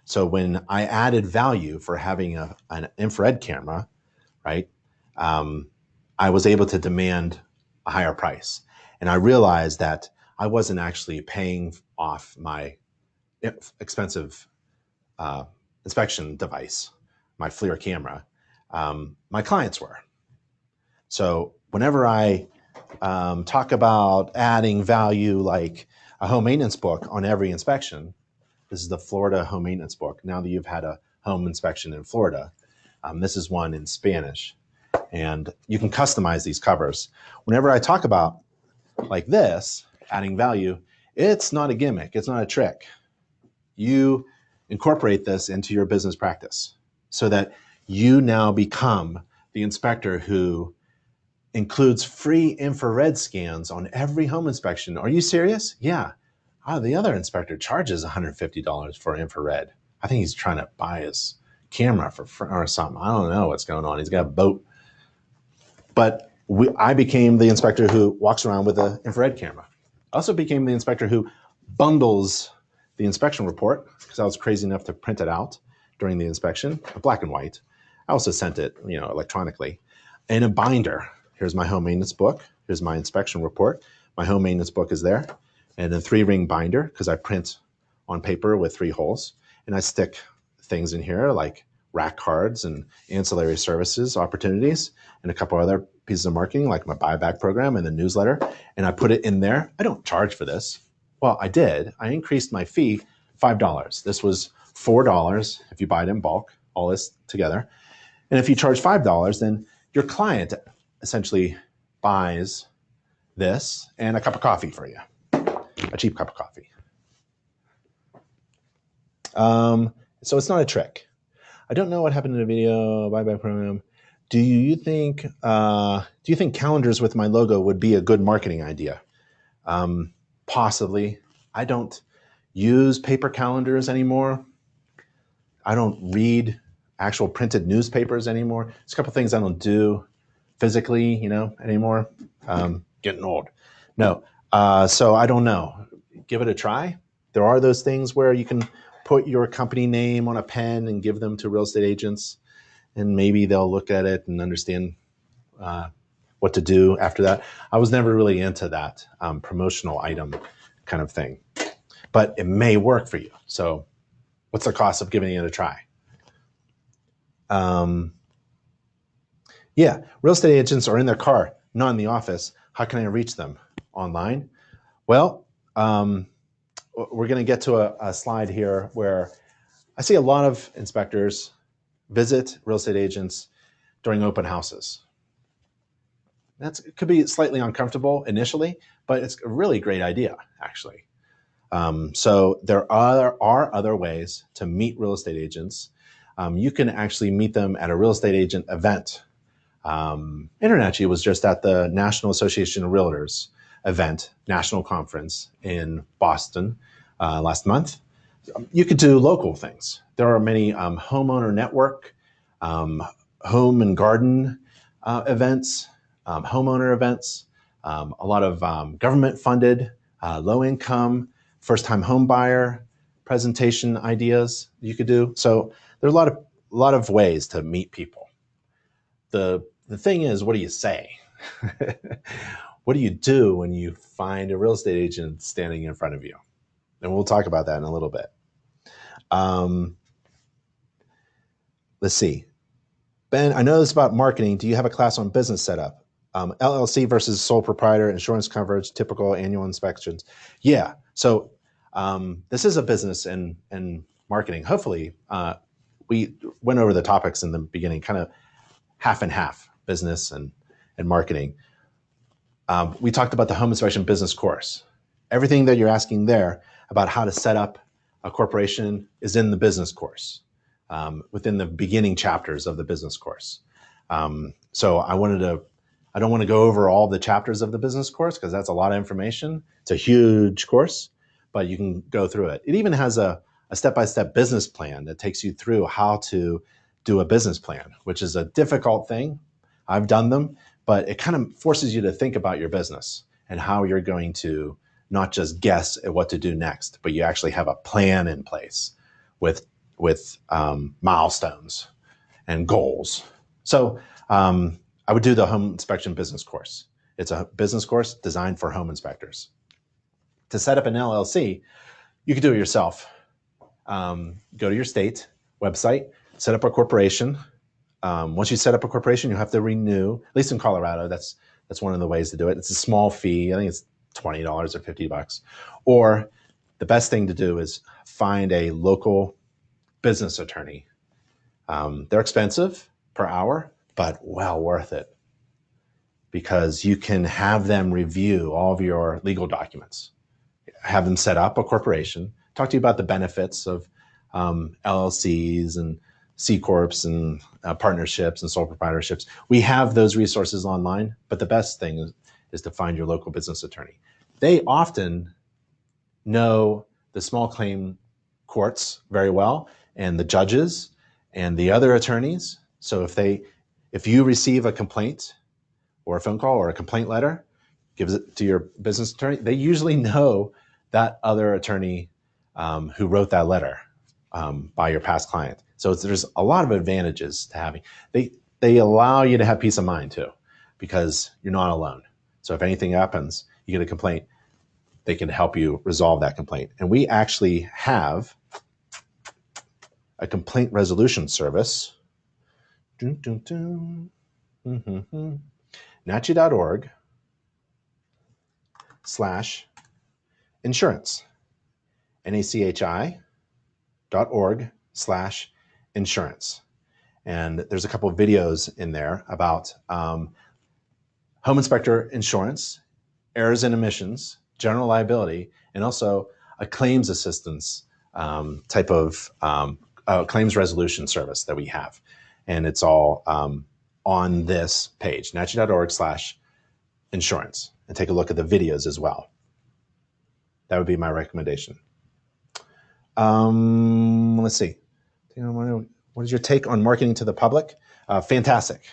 So when I added value for having an infrared camera, right, I was able to demand a higher price. And I realized that I wasn't actually paying off my expensive inspection device, my FLIR camera. My clients were. So whenever I talk about adding value like a home maintenance book on every inspection, this is the Florida home maintenance book. Now that you've had a home inspection in Florida, this is one in Spanish. And you can customize these covers. Whenever I talk about like this, adding value, it's not a gimmick. It's not a trick. You incorporate this into your business practice so that you now become the inspector who includes free infrared scans on every home inspection. Are you serious? Yeah. The other inspector charges $150 for infrared. I think he's trying to buy his camera or something. I don't know what's going on. He's got a boat. But I became the inspector who walks around with an infrared camera. I also became the inspector who bundles the inspection report, because I was crazy enough to print it out during the inspection, black and white. I also sent it, electronically, in a binder. Here's my home maintenance book. Here's my inspection report. My home maintenance book is there. And a 3-ring binder, because I print on paper with 3 holes. And I stick things in here like rack cards and ancillary services opportunities and a couple other pieces of marketing like my buyback program and the newsletter. And I put it in there. I don't charge for this. Well, I did. I increased my fee $5. This was $4 if you buy it in bulk, all this together. And if you charge $5, then your client essentially buys this and a cup of coffee for you, a cheap cup of coffee. So it's not a trick. I don't know what happened in the video buyback program. Do you think calendars with my logo would be a good marketing idea? Possibly. I don't use paper calendars anymore. I don't read actual printed newspapers anymore. There's a couple things I don't do physically, anymore. Getting old. No. So I don't know. Give it a try. There are those things where you can put your company name on a pen and give them to real estate agents, and maybe they'll look at it and understand what to do after that. I was never really into that promotional item kind of thing, but it may work for you. So what's the cost of giving it a try? Yeah, real estate agents are in their car, not in the office. How can I reach them? Online? Well, we're going to get to a slide here where I see a lot of inspectors visit real estate agents during open houses. It could be slightly uncomfortable initially, but it's a really great idea, actually. So there are other ways to meet real estate agents. You can actually meet them at a real estate agent event. InterNACHI was just at the National Association of Realtors event, national conference in Boston last month. You could do local things. There are many homeowner network, home and garden events, homeowner events, a lot of government-funded, low-income, first-time home buyer presentation ideas you could do. So there's a lot of ways to meet people. The thing is, what do you say? What do you do when you find a real estate agent standing in front of you? And we'll talk about that in a little bit. Let's see. Ben, I know this about marketing. Do you have a class on business setup? LLC versus sole proprietor, insurance coverage, typical annual inspections. Yeah. So this is a business and marketing. Hopefully, we went over the topics in the beginning, kind of half and half, business and marketing. We talked about the home inspection business course. Everything that you're asking there about how to set up a corporation is in the business course, within the beginning chapters of the business course. So I don't want to go over all the chapters of the business course because that's a lot of information. It's a huge course, but you can go through it. It even has a step-by-step business plan that takes you through how to do a business plan, which is a difficult thing. I've done them, but it kind of forces you to think about your business and how you're going to not just guess at what to do next, but you actually have a plan in place with milestones and goals. So I would do the home inspection business course. It's a business course designed for home inspectors. To set up an LLC, you can do it yourself. Go to your state website, set up a corporation. Once you set up a corporation, you have to renew, at least in Colorado, that's one of the ways to do it. It's a small fee. I think it's $20 or $50. Or the best thing to do is find a local business attorney. They're expensive per hour, but well worth it because you can have them review all of your legal documents, have them set up a corporation, talk to you about the benefits of LLCs and C Corps and partnerships and sole proprietorships. We have those resources online, but the best thing is to find your local business attorney. They often know the small claim courts very well and the judges and the other attorneys. So if you receive a complaint or a phone call or a complaint letter, gives it to your business attorney, they usually know that other attorney who wrote that letter by your past client. So there's a lot of advantages to having. They allow you to have peace of mind too, because you're not alone. So if anything happens, you get a complaint, they can help you resolve that complaint. And we actually have a complaint resolution service. NACHI.org/insurance. NACHI.org/insurance. And there's a couple of videos in there about home inspector insurance, errors and omissions, general liability, and also a claims assistance type of claims resolution service that we have. And it's all on this page, NACHI.org/insurance. And take a look at the videos as well. That would be my recommendation. Let's see. What is your take on marketing to the public? Fantastic.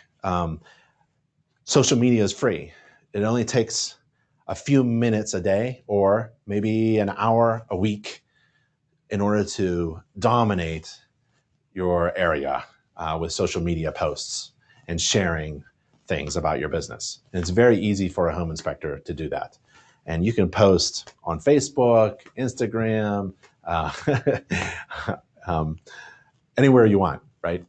Social media is free. It only takes a few minutes a day or maybe an hour a week in order to dominate your area with social media posts and sharing things about your business. And it's very easy for a home inspector to do that. And you can post on Facebook, Instagram, anywhere you want, right?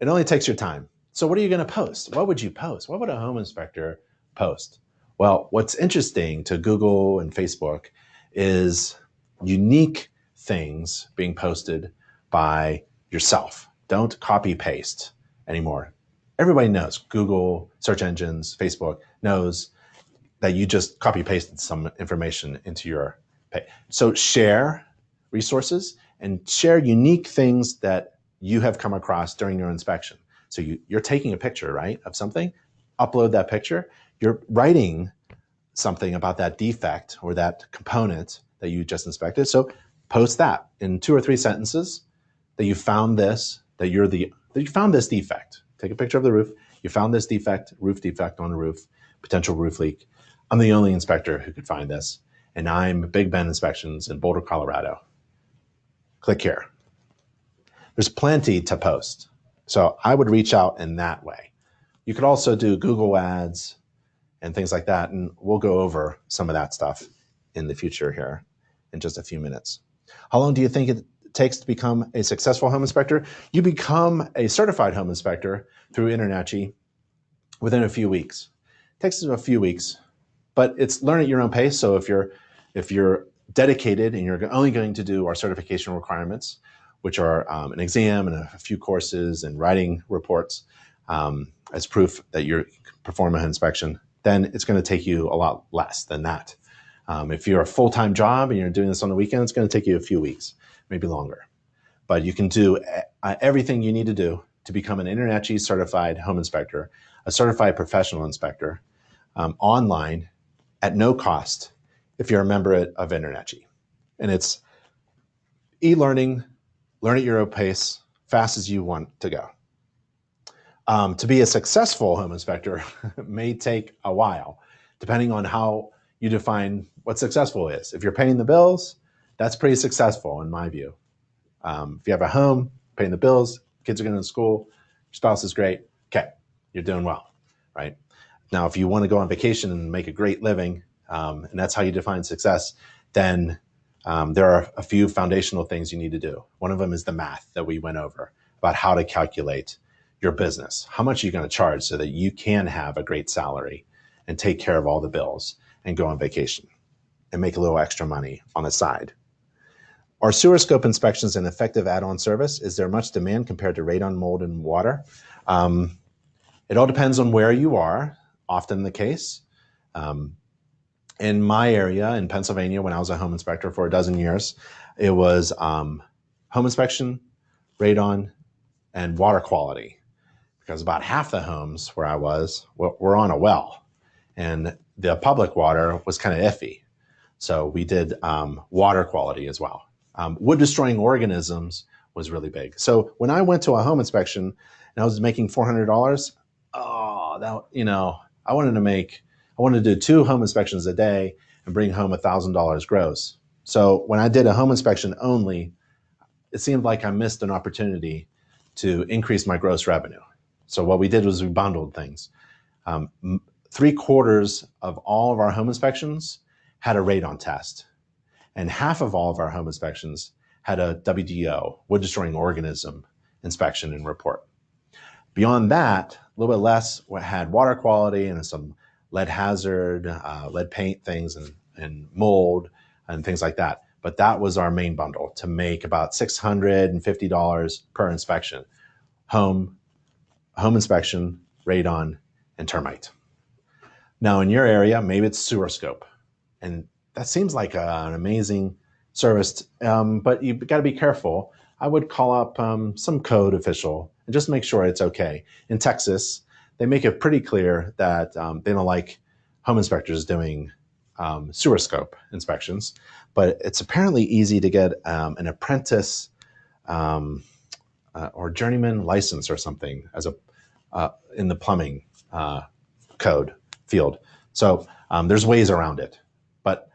It only takes your time. So what are you going to post? What would you post? What would a home inspector post? Well, what's interesting to Google and Facebook is unique things being posted by yourself. Don't copy paste anymore. Everybody knows, Google, search engines, Facebook knows that you just copy pasted some information into your page. So share resources and share unique things that you have come across during your inspection. So you're taking a picture, right, of something, upload that picture. You're writing something about that defect or that component that you just inspected. So post that in 2 or 3 sentences that you found this, that you found this defect. Take a picture of the roof. You found this defect, roof defect on the roof, potential roof leak. I'm the only inspector who could find this. And I'm Big Ben Inspections in Boulder, Colorado. Click here. There's plenty to post. So I would reach out in that way. You could also do Google ads and things like that. And we'll go over some of that stuff in the future here. in just a few minutes. How long do you think it takes to become a successful home inspector? You become a certified home inspector through InterNACHI within a few weeks. It takes a few weeks, but it's learn at your own pace. So if you're dedicated and you're only going to do our certification requirements, which are an exam and a few courses and writing reports as proof that you perform an inspection, then it's going to take you a lot less than that. If you're a full-time job and you're doing this on the weekend, it's going to take you a few weeks, maybe longer. But you can do everything you need to do to become an InterNACHI certified home inspector, a certified professional inspector, online at no cost if you're a member of InterNACHI. And it's e-learning, learn at your own pace, fast as you want to go. To be a successful home inspector may take a while, depending on how you define what successful is. If you're paying the bills, that's pretty successful in my view. If you have a home, paying the bills, kids are going to school, your spouse is great, okay, you're doing well, right? Now, if you want to go on vacation and make a great living, and that's how you define success, then there are a few foundational things you need to do. One of them is the math that we went over about how to calculate your business. How much are you going to charge so that you can have a great salary and take care of all the bills and go on vacation and make a little extra money on the side? Are sewer scope inspections an effective add-on service? Is there much demand compared to radon, mold, and water? It all depends on where you are, often the case. In my area in Pennsylvania, when I was a home inspector for a dozen years, it was home inspection, radon, and water quality. Because about half the homes where I was were on a well, and the public water was kind of iffy. So we did water quality as well. Wood-destroying organisms was really big. So when I went to a home inspection and I was making $400, I wanted to do 2 home inspections a day and bring home $1,000 gross. So when I did a home inspection only, it seemed like I missed an opportunity to increase my gross revenue. So what we did was we bundled things. 3/4 of all of our home inspections had a radon test, and half of all of our home inspections had a WDO, wood destroying organism inspection and report. Beyond that, a little bit less had water quality and some lead hazard, lead paint things, and mold and things like that. But that was our main bundle to make about $650 per inspection. Home inspection, radon, and termite. Now in your area, maybe it's sewer scope. And that seems like an amazing service, but you've got to be careful. I would call up some code official and just make sure it's okay. In Texas, they make it pretty clear that they don't like home inspectors doing sewer scope inspections, but it's apparently easy to get an apprentice or journeyman license or something as in the plumbing code field. So there's ways around it. But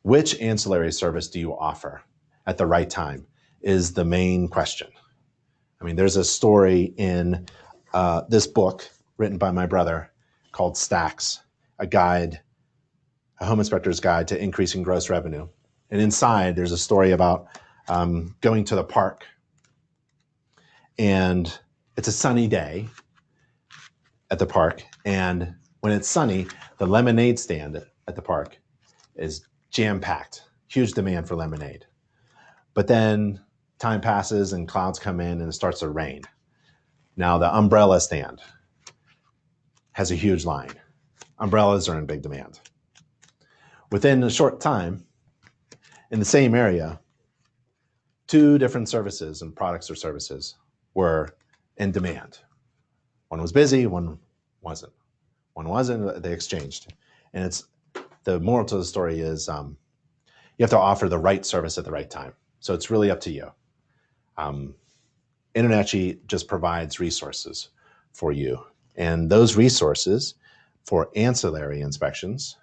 which ancillary service do you offer at the right time is the main question. I mean, there's a story in this book written by my brother called Stacks, a home inspector's guide to increasing gross revenue. And inside, there's a story about going to the park. And it's a sunny day at the park. And when it's sunny, the lemonade stand at the park is jam-packed, huge demand for lemonade. But then time passes and clouds come in and it starts to rain. Now the umbrella stand has a huge line. Umbrellas are in big demand. Within a short time, in the same area, 2 different services and products or services were in demand. One was busy, one wasn't. One wasn't, they exchanged. And the moral to the story is you have to offer the right service at the right time. So it's really up to you. InterNACHI just provides resources for you. And those resources for ancillary inspections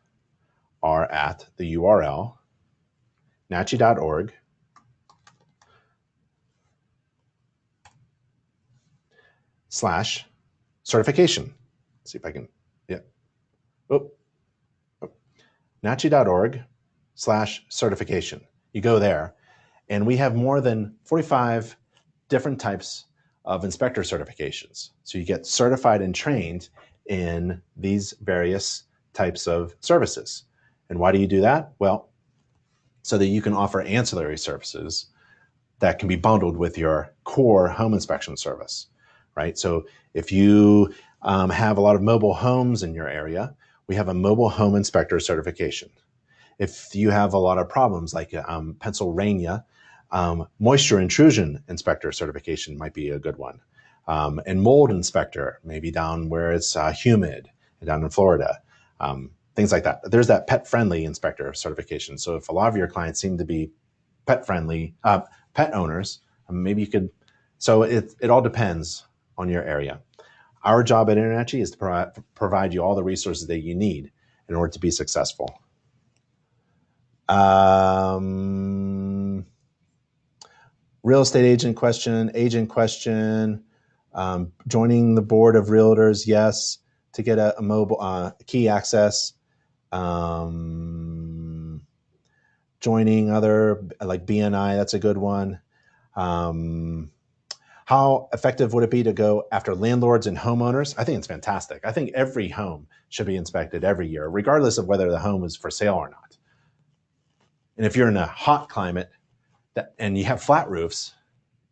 are at the URL nachi.org/certification. See if I can, yeah. nachi.org/certification. You go there, and we have more than 45 different types of inspector certifications. So you get certified and trained in these various types of services. And why do you do that? Well, so that you can offer ancillary services that can be bundled with your core home inspection service, right? So if you have a lot of mobile homes in your area, we have a mobile home inspector certification. If you have a lot of problems like Pennsylvania, moisture intrusion inspector certification might be a good one. And mold inspector, maybe down where it's humid, down in Florida, things like that. There's that pet friendly inspector certification. So if a lot of your clients seem to be pet friendly, pet owners, maybe you could, so it all depends on your area. Our job at InterNACHI is to provide you all the resources that you need in order to be successful. Real estate agent question, joining the board of realtors, yes, to get a mobile key access. Joining other like BNI, that's a good one. How effective would it be to go after landlords and homeowners? I think it's fantastic. I think every home should be inspected every year, regardless of whether the home is for sale or not. And if you're in a hot climate and you have flat roofs,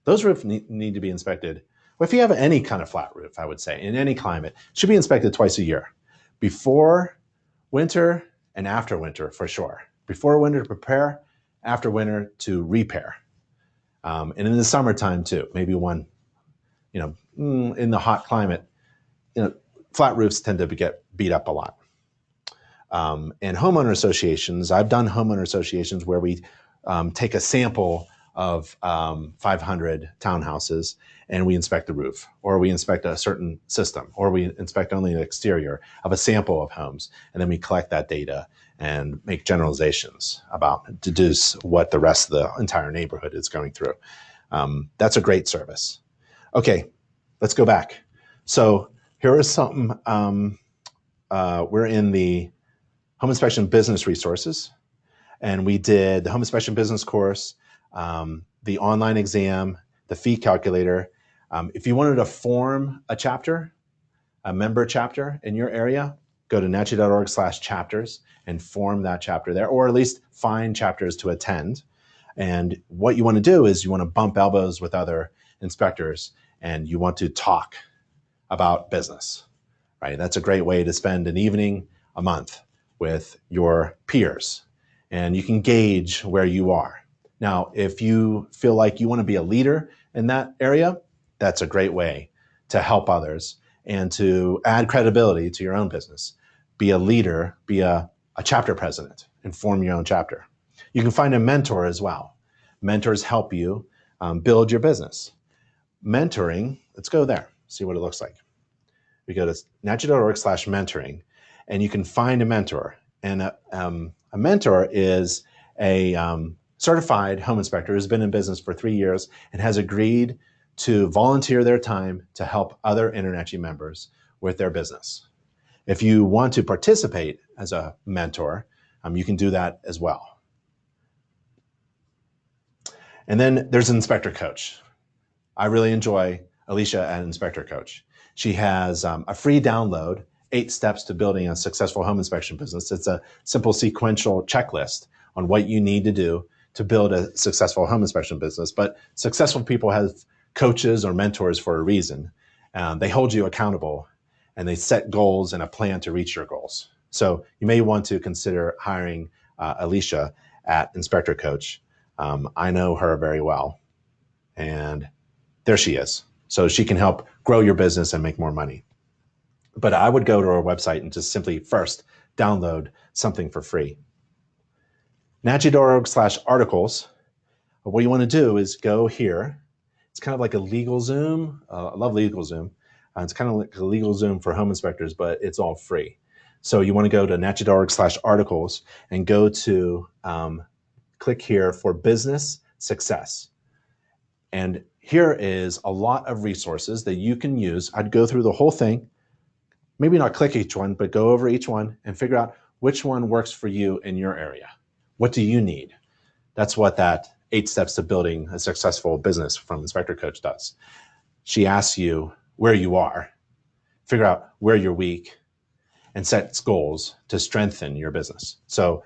those roofs need to be inspected. Well, if you have any kind of flat roof, I would say, in any climate, it should be inspected twice a year. Before winter and after winter, for sure. Before winter to prepare, after winter to repair. And in the summertime too, maybe one, in the hot climate, flat roofs tend to get beat up a lot. And homeowner associations, I've done homeowner associations where we take a sample of 500 townhouses and we inspect the roof, or we inspect a certain system, or we inspect only the exterior of a sample of homes. And then we collect that data and make generalizations about, deduce what the rest of the entire neighborhood is going through. That's a great service. Okay, let's go back. So here is something, we're in the Home Inspection Business Resources, and we did the Home Inspection Business course, the online exam, the fee calculator. If you wanted to form a chapter, a member chapter in your area, go to nachi.org/chapters and form that chapter there, or at least find chapters to attend. And what you want to do is you want to bump elbows with other inspectors and you want to talk about business, right? That's a great way to spend an evening a month with your peers, and you can gauge where you are. Now, if you feel like you want to be a leader in that area, that's a great way to help others and to add credibility to your own business. Be a leader, be a chapter president, and form your own chapter. You can find a mentor as well. Mentors help you build your business. Mentoring, let's go there, see what it looks like. We go to nachi.org/mentoring, and you can find a mentor. And a mentor is a certified home inspector who's been in business for 3 years and has agreed to volunteer their time to help other InterNACHI members with their business. If you want to participate as a mentor, you can do that as well. And then there's an inspector coach. I really enjoy Alicia at Inspector Coach. She has a free download, 8 steps to building a successful home inspection business. It's a simple sequential checklist on what you need to do to build a successful home inspection business. But successful people have coaches or mentors for a reason. They hold you accountable and they set goals and a plan to reach your goals. So you may want to consider hiring Alicia at Inspector Coach. I know her very well, and there she is. So she can help grow your business and make more money. But I would go to our website and just simply first download something for free. nachi.org/articles. What you want to do is go here. It's kind of like a LegalZoom. I love LegalZoom. It's kind of like a LegalZoom for home inspectors, but it's all free. So you want to go to nachi.org/articles and go to click here for business success. And here is a lot of resources that you can use. I'd go through the whole thing, maybe not click each one, but go over each one and figure out which one works for you in your area. What do you need? That's what that 8 steps to building a successful business from Inspector Coach does. She asks you where you are, figure out where you're weak, and sets goals to strengthen your business. So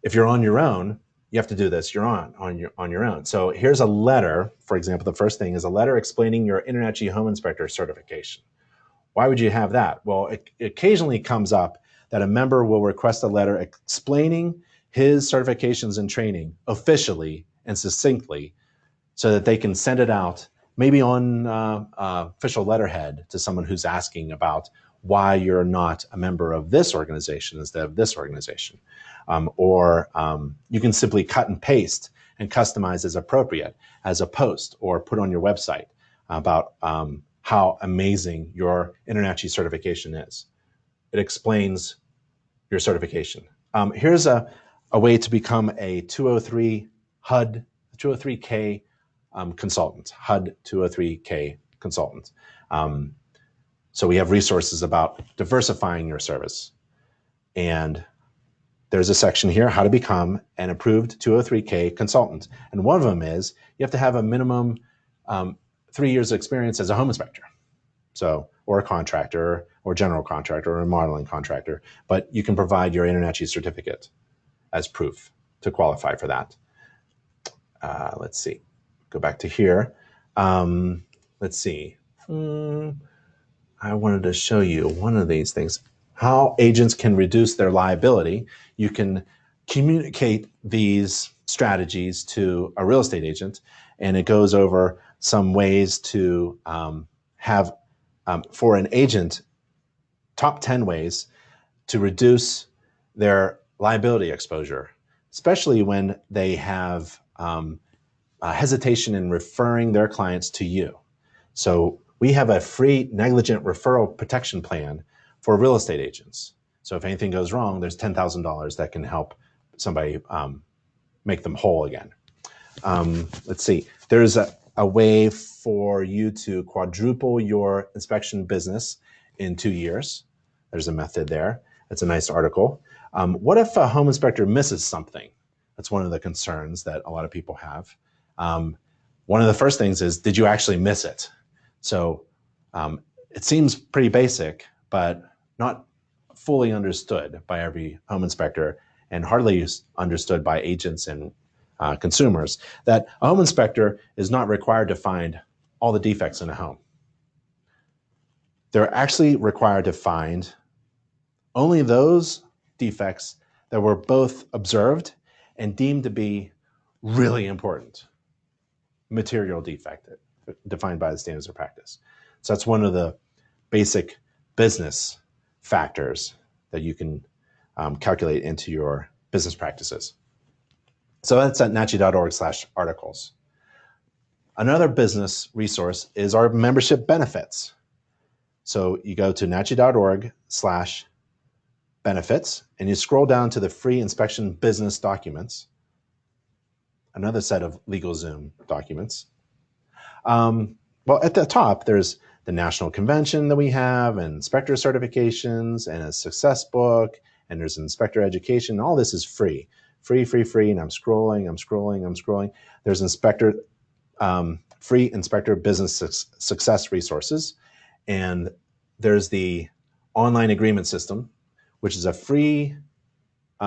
if you're on your own, you have to do this. You're on your own. So here's a letter. For example, the first thing is a letter explaining your InterNACHI Home Inspector certification. Why would you have that? Well, it occasionally comes up that a member will request a letter explaining his certifications and training officially and succinctly so that they can send it out maybe on official letterhead to someone who's asking about why you're not a member of this organization instead of this organization. Or you can simply cut and paste and customize as appropriate as a post or put on your website about how amazing your InterNACHI certification is. It explains your certification. Here's a way to become a 203 HUD, 203K consultant, HUD 203K consultant. So we have resources about diversifying your service. And there's a section here, how to become an approved 203K consultant. And one of them is you have to have a minimum 3 years of experience as a home inspector. So, or a contractor, or general contractor, or a modeling contractor. But you can provide your InterNACHI certificate as proof to qualify for that. Let's see. Go back to here. Let's see. I wanted to show you one of these things. How agents can reduce their liability. You can communicate these strategies to a real estate agent, and it goes over some ways to have, for an agent, top 10 ways to reduce their liability exposure, especially when they have hesitation in referring their clients to you. So we have a free negligent referral protection plan for real estate agents. So if anything goes wrong, there's $10,000 that can help somebody make them whole again. Let's see. There's a way for you to quadruple your inspection business in 2 years. There's a method there. It's a nice article. What if a home inspector misses something? That's one of the concerns that a lot of people have. One of the first things is, did you actually miss it? So it seems pretty basic, but not fully understood by every home inspector and hardly understood by agents and consumers, that a home inspector is not required to find all the defects in a home. They're actually required to find only those defects that were both observed and deemed to be really important. Material defect, defined by the standards of practice. So that's one of the basic business factors that you can calculate into your business practices. So that's at nachi.org/articles. Another business resource is our membership benefits. So you go to nachi.org/benefits and you scroll down to the free inspection business documents, another set of LegalZoom documents. Well, at the top, there's the national convention that we have, and inspector certifications, and a success book, and there's inspector education. All this is free, free, and I'm scrolling. There's free inspector business success resources, and there's the online agreement system, which is a free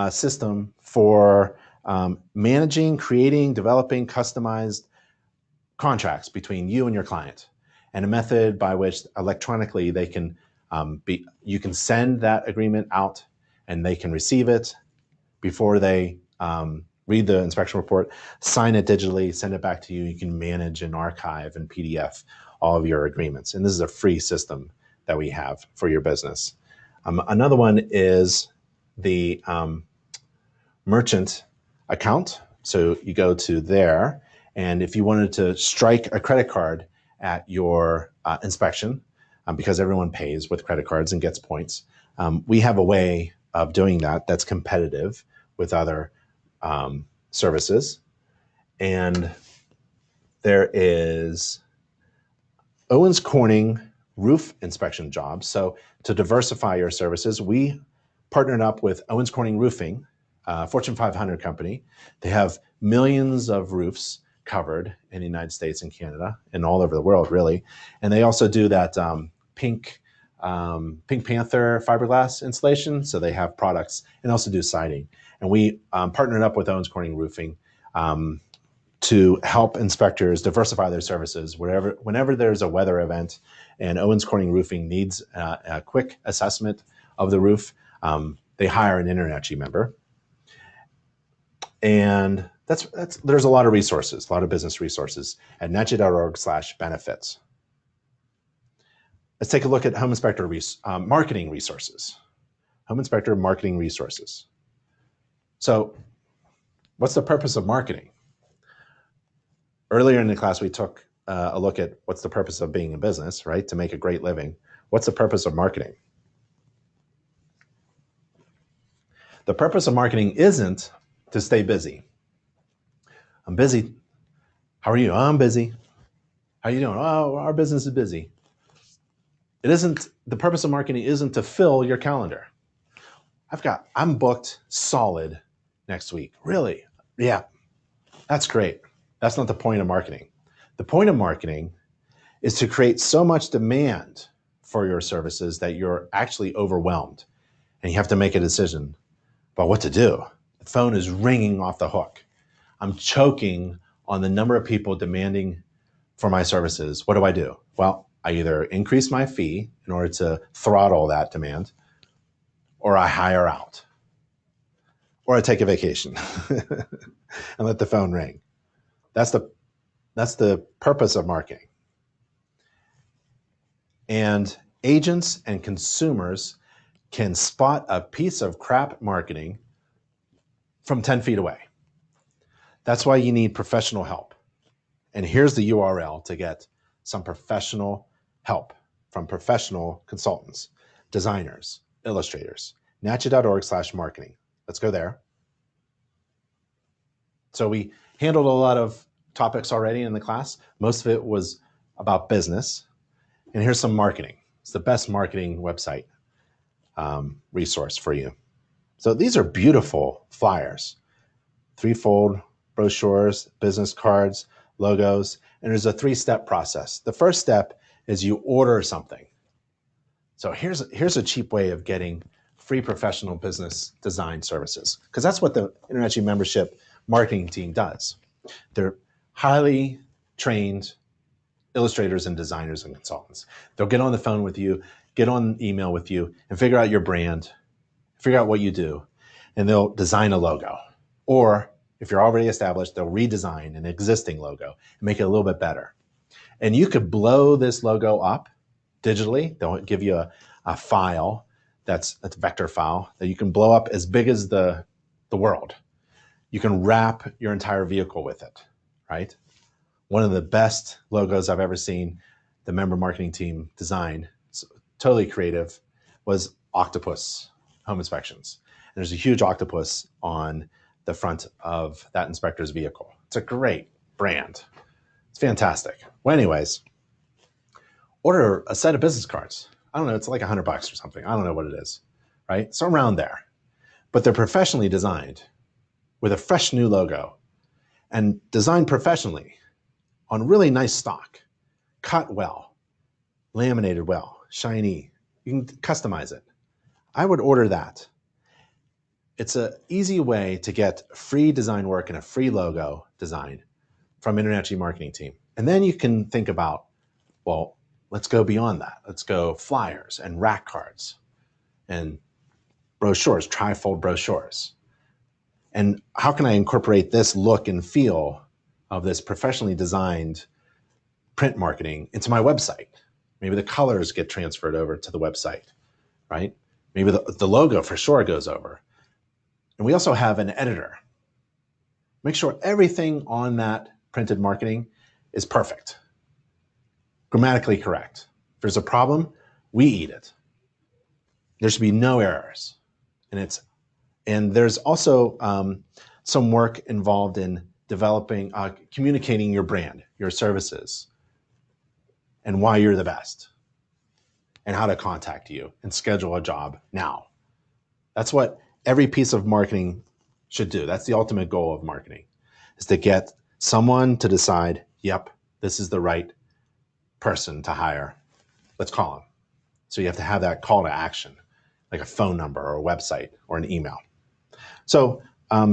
system for managing, creating, developing customized contracts between you and your client, and a method by which electronically they can you can send that agreement out and they can receive it before they read the inspection report, sign it digitally, send it back to you. You can manage and archive and PDF all of your agreements. And this is a free system that we have for your business. Another one is the merchant account. So you go to there, and if you wanted to strike a credit card at your inspection, because everyone pays with credit cards and gets points, we have a way of doing that that's competitive with other services. And there is Owens Corning roof inspection jobs. So to diversify your services, we partnered up with Owens Corning Roofing, Fortune 500 company. They have millions of roofs covered in the United States and Canada and all over the world, really. And they also do that Pink Panther fiberglass installation. So they have products and also do siding. And we partnered up with Owens Corning Roofing to help inspectors diversify their services whenever there's a weather event and Owens Corning Roofing needs a quick assessment of the roof. They hire an InterNACHI member. And there's a lot of resources, a lot of business resources at nachi.org/benefits. Let's take a look at home inspector marketing resources. Home inspector marketing resources. So what's the purpose of marketing? Earlier in the class, we took a look at what's the purpose of being in business, right? To make a great living. What's the purpose of marketing? The purpose of marketing isn't to stay busy. I'm busy. How are you? Oh, I'm busy. How are you doing? Oh, our business is busy. The purpose of marketing isn't to fill your calendar. I'm booked solid next week. Really? Yeah, that's great. That's not the point of marketing. The point of marketing is to create so much demand for your services that you're actually overwhelmed and you have to make a decision about what to do. The phone is ringing off the hook. I'm choking on the number of people demanding for my services. What do I do? Well, I either increase my fee in order to throttle that demand, or I hire out, or I take a vacation and let the phone ring. That's the purpose of marketing. And agents and consumers can spot a piece of crap marketing from 10 feet away. That's why you need professional help. And here's the URL to get some professional help from professional consultants, designers, illustrators, nachi.org/marketing. Let's go there. So we handled a lot of topics already in the class. Most of it was about business. And here's some marketing. It's the best marketing website resource for you. So these are beautiful flyers, 3-fold brochures, business cards, logos, and there's a 3-step process. The first step is you order something. So here's a cheap way of getting free professional business design services, because that's what the InterNACHI membership marketing team does. They're highly trained illustrators and designers and consultants. They'll get on the phone with you, get on email with you, and figure out your brand, figure out what you do, and they'll design a logo. Or if you're already established, they'll redesign an existing logo and make it a little bit better. And you could blow this logo up digitally. They'll give you a file that's a vector file that you can blow up as big as the world. You can wrap your entire vehicle with it, right? One of the best logos I've ever seen the member marketing team design, totally creative, was Octopus Home Inspections. And there's a huge octopus on the front of that inspector's vehicle. It's a great brand. It's fantastic. Well, anyways, order a set of business cards. I don't know, it's like $100 or something. I don't know what it is, right? So around there. But they're professionally designed with a fresh new logo and designed professionally on really nice stock, cut well, laminated well, shiny. You can customize it. I would order that. It's an easy way to get free design work and a free logo design from InterNACHI marketing team. And then you can think about, well, let's go beyond that. Let's go flyers and rack cards and brochures, tri-fold brochures. And how can I incorporate this look and feel of this professionally designed print marketing into my website? Maybe the colors get transferred over to the website, right? Maybe the logo for sure goes over. And we also have an editor. Make sure everything on that printed marketing is perfect, grammatically correct. If there's a problem, we eat it. There should be no errors. And there's also some work involved in developing, communicating your brand, your services, and why you're the best, and how to contact you and schedule a job now. That's what every piece of marketing should do. That's the ultimate goal of marketing. is to get someone to decide, yep, this is the right person to hire. Let's call them. So you have to have that call to action, like a phone number or a website or an email. So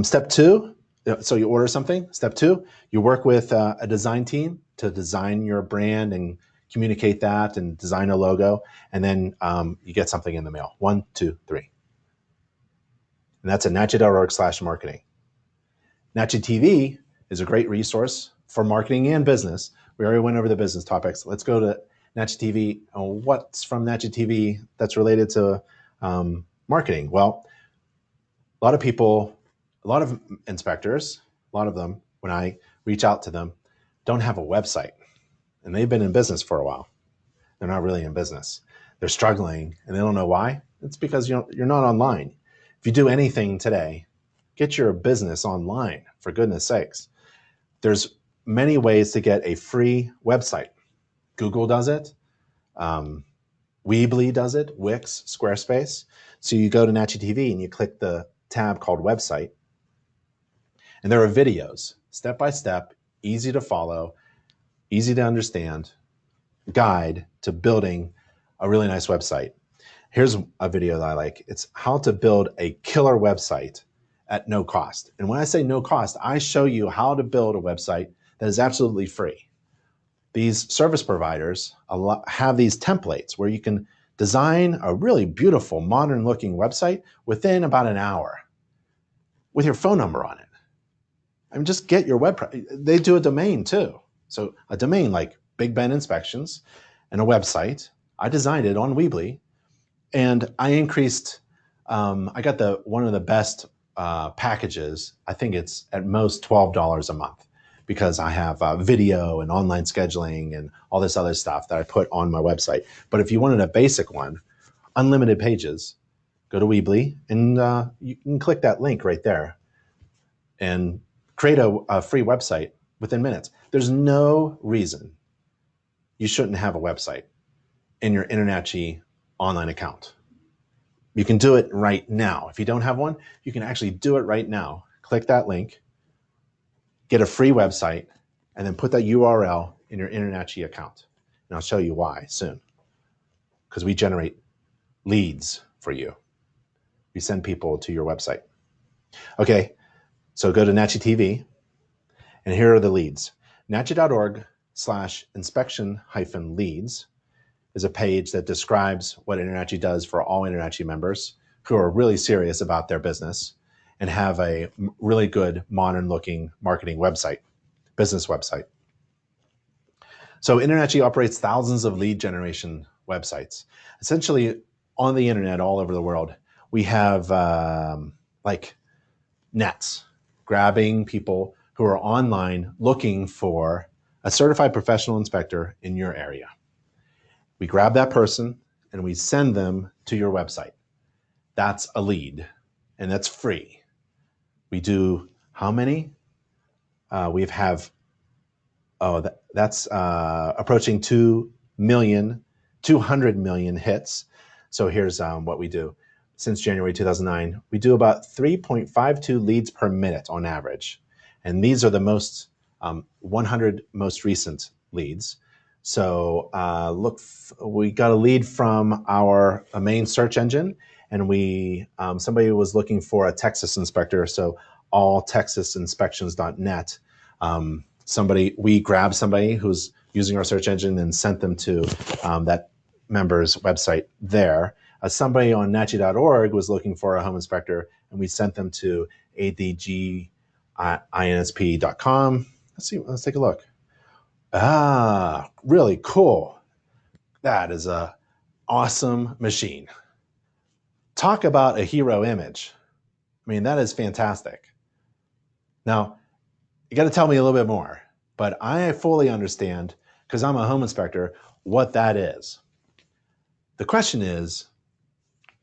step two, so you order something. Step two, you work with a design team to design your brand and communicate that and design a logo. And then you get something in the mail. 1, 2, 3. And that's at nachi.org/marketing. NACHI TV is a great resource for marketing and business. We already went over the business topics. Let's go to NACHI TV. What's from NACHI TV that's related to marketing? Well, a lot of people, a lot of inspectors, a lot of them, when I reach out to them, don't have a website. And they've been in business for a while. They're not really in business. They're struggling, and they don't know why. It's because you're not online. If you do anything today, get your business online, for goodness sakes. There's many ways to get a free website. Google does it. Weebly does it. Wix, Squarespace. So you go to NACHI TV and you click the tab called website. And there are videos, step by step, easy to follow, easy to understand, guide to building a really nice website. Here's a video that I like. It's how to build a killer website at no cost. And when I say no cost, I show you how to build a website that is absolutely free. These service providers have these templates where you can design a really beautiful, modern looking website within about an hour with your phone number on it. I mean, just get your they do a domain too. So a domain like Big Ben Inspections and a website. I designed it on Weebly, and I increased, I got one of the best packages. I think it's at most $12 a month because I have video and online scheduling and all this other stuff that I put on my website. But if you wanted a basic one, unlimited pages, go to Weebly and you can click that link right there and create a free website within minutes. There's no reason you shouldn't have a website in your InterNACHI online account. You can do it right now. If you don't have one, you can actually do it right now. Click that link, get a free website, and then put that URL in your InterNACHI account. And I'll show you why soon. Because we generate leads for you. We send people to your website. Okay, so go to NACHI TV, and here are the leads. NACHI.org/inspection-leads is a page that describes what InterNACHI does for all InterNACHI members who are really serious about their business and have a really good, modern-looking marketing website, business website. So InterNACHI operates thousands of lead generation websites. Essentially, on the internet all over the world, we have like nets, grabbing people who are online looking for a certified professional inspector in your area. We grab that person and we send them to your website. That's a lead, and that's free. We do how many? That's approaching 200 million hits. So here's what we do. Since January 2009, we do about 3.52 leads per minute on average. And these are the most 100 most recent leads. So we got a lead from our main search engine, and somebody was looking for a Texas inspector. So alltexasinspections.net. We grabbed somebody who's using our search engine and sent them to that member's website there. Somebody on nachi.org was looking for a home inspector, and we sent them to adginsp.com. Let's take a look. Really cool. That is a awesome machine. Talk about a hero image. I mean, that is fantastic. Now, you got to tell me a little bit more, but I fully understand, because I'm a home inspector, what that is. The question is,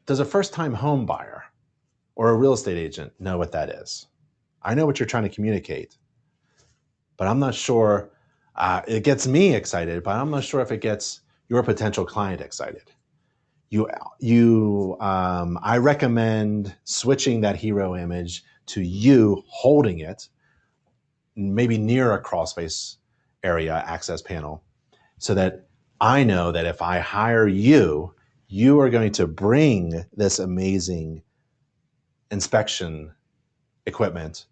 does a first-time home buyer or a real estate agent know what that is? I know what you're trying to communicate, but I'm not sure. It gets me excited, but I'm not sure if it gets your potential client excited. I recommend switching that hero image to you holding it maybe near a crawl space area access panel, so that I know that if I hire you, you are going to bring this amazing inspection equipment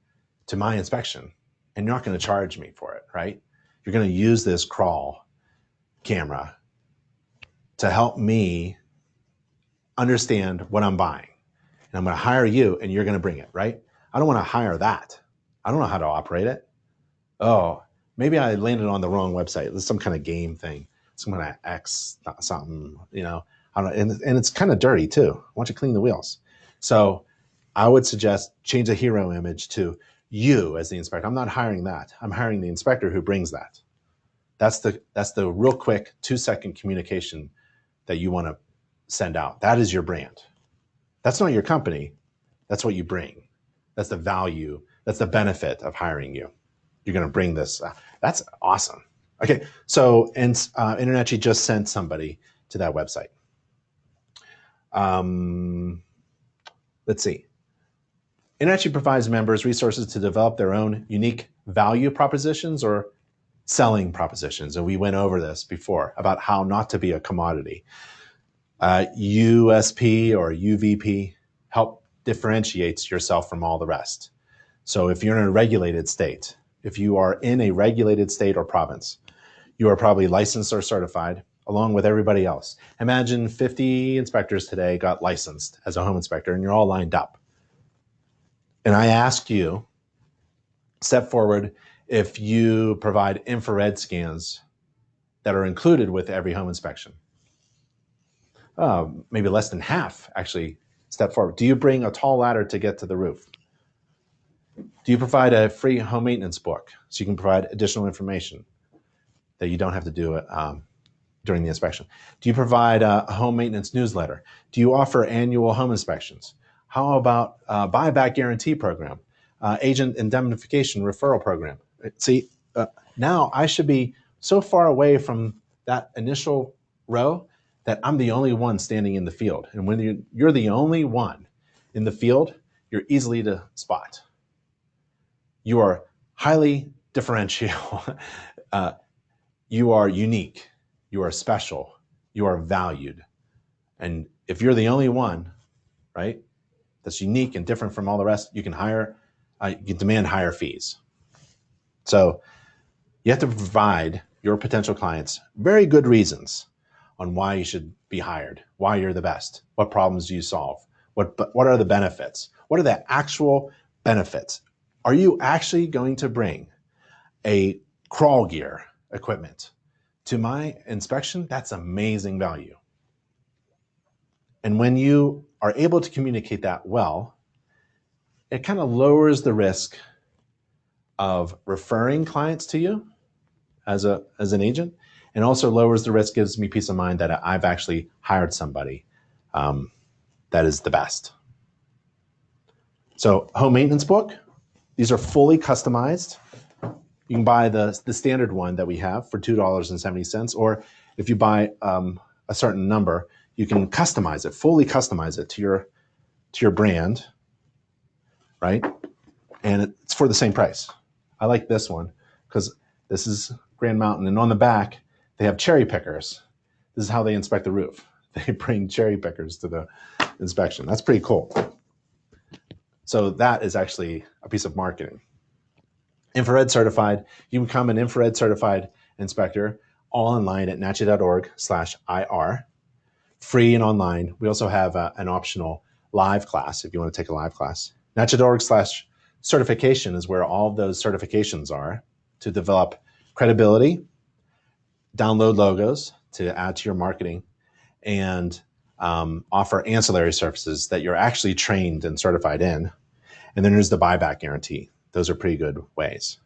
to my inspection, and you're not going to charge me for it, right? You're going to use this crawl camera to help me understand what I'm buying. And I'm going to hire you, and you're going to bring it, right? I don't want to hire that. I don't know how to operate it. Oh, maybe I landed on the wrong website. There's some kind of game thing, some kind of X something, you know. I don't know, and it's kind of dirty too. I want you to clean the wheels. So I would suggest change the hero image to you as the inspector. I'm not hiring that. I'm hiring the inspector who brings that. That's the real quick 2-second communication that you want to send out. That is your brand. That's not your company. That's what you bring. That's the value. That's the benefit of hiring you. You're going to bring this. That's awesome. Okay, so InterNACHI just sent somebody to that website. Let's see. InterNACHI provides members resources to develop their own unique value propositions or selling propositions. And we went over this before about how not to be a commodity. USP or UVP help differentiates yourself from all the rest. So if you're in a regulated state, if you are in a regulated state or province, you are probably licensed or certified along with everybody else. Imagine 50 inspectors today got licensed as a home inspector and you're all lined up. And I ask you, step forward if you provide infrared scans that are included with every home inspection. Maybe less than half actually step forward. Do you bring a tall ladder to get to the roof? Do you provide a free home maintenance book so you can provide additional information that you don't have to do during the inspection? Do you provide a home maintenance newsletter? Do you offer annual home inspections? How about buyback guarantee program, agent indemnification referral program? See, now I should be so far away from that initial row that I'm the only one standing in the field. And when you're the only one in the field, you're easily to spot. You are highly differential. You are unique. You are special. You are valued. And if you're the only one, right, that's unique and different from all the rest, you can demand higher fees. So you have to provide your potential clients very good reasons on why you should be hired, why you're the best, what problems do you solve, what are the benefits, what are the actual benefits. Are you actually going to bring a crawl gear equipment to my inspection? That's amazing value. And when you are able to communicate that well, it kind of lowers the risk of referring clients to you as an agent, and also lowers the risk, gives me peace of mind that I've actually hired somebody that is the best. So home maintenance book, these are fully customized. You can buy the standard one that we have for $2.70, or if you buy a certain number, you can customize it, fully customize it to your brand, right? And it's for the same price. I like this one because this is Grand Mountain, and on the back they have cherry pickers. This is how they inspect the roof. They bring cherry pickers to the inspection. That's pretty cool. So that is actually a piece of marketing. Infrared certified. You can become an infrared certified inspector all online at nachi.org/IR. Free and online. We also have an optional live class if you want to take a live class. nachi.org/certification is where all of those certifications are to develop credibility, download logos to add to your marketing, and offer ancillary services that you're actually trained and certified in. And then there's the buyback guarantee. Those are pretty good ways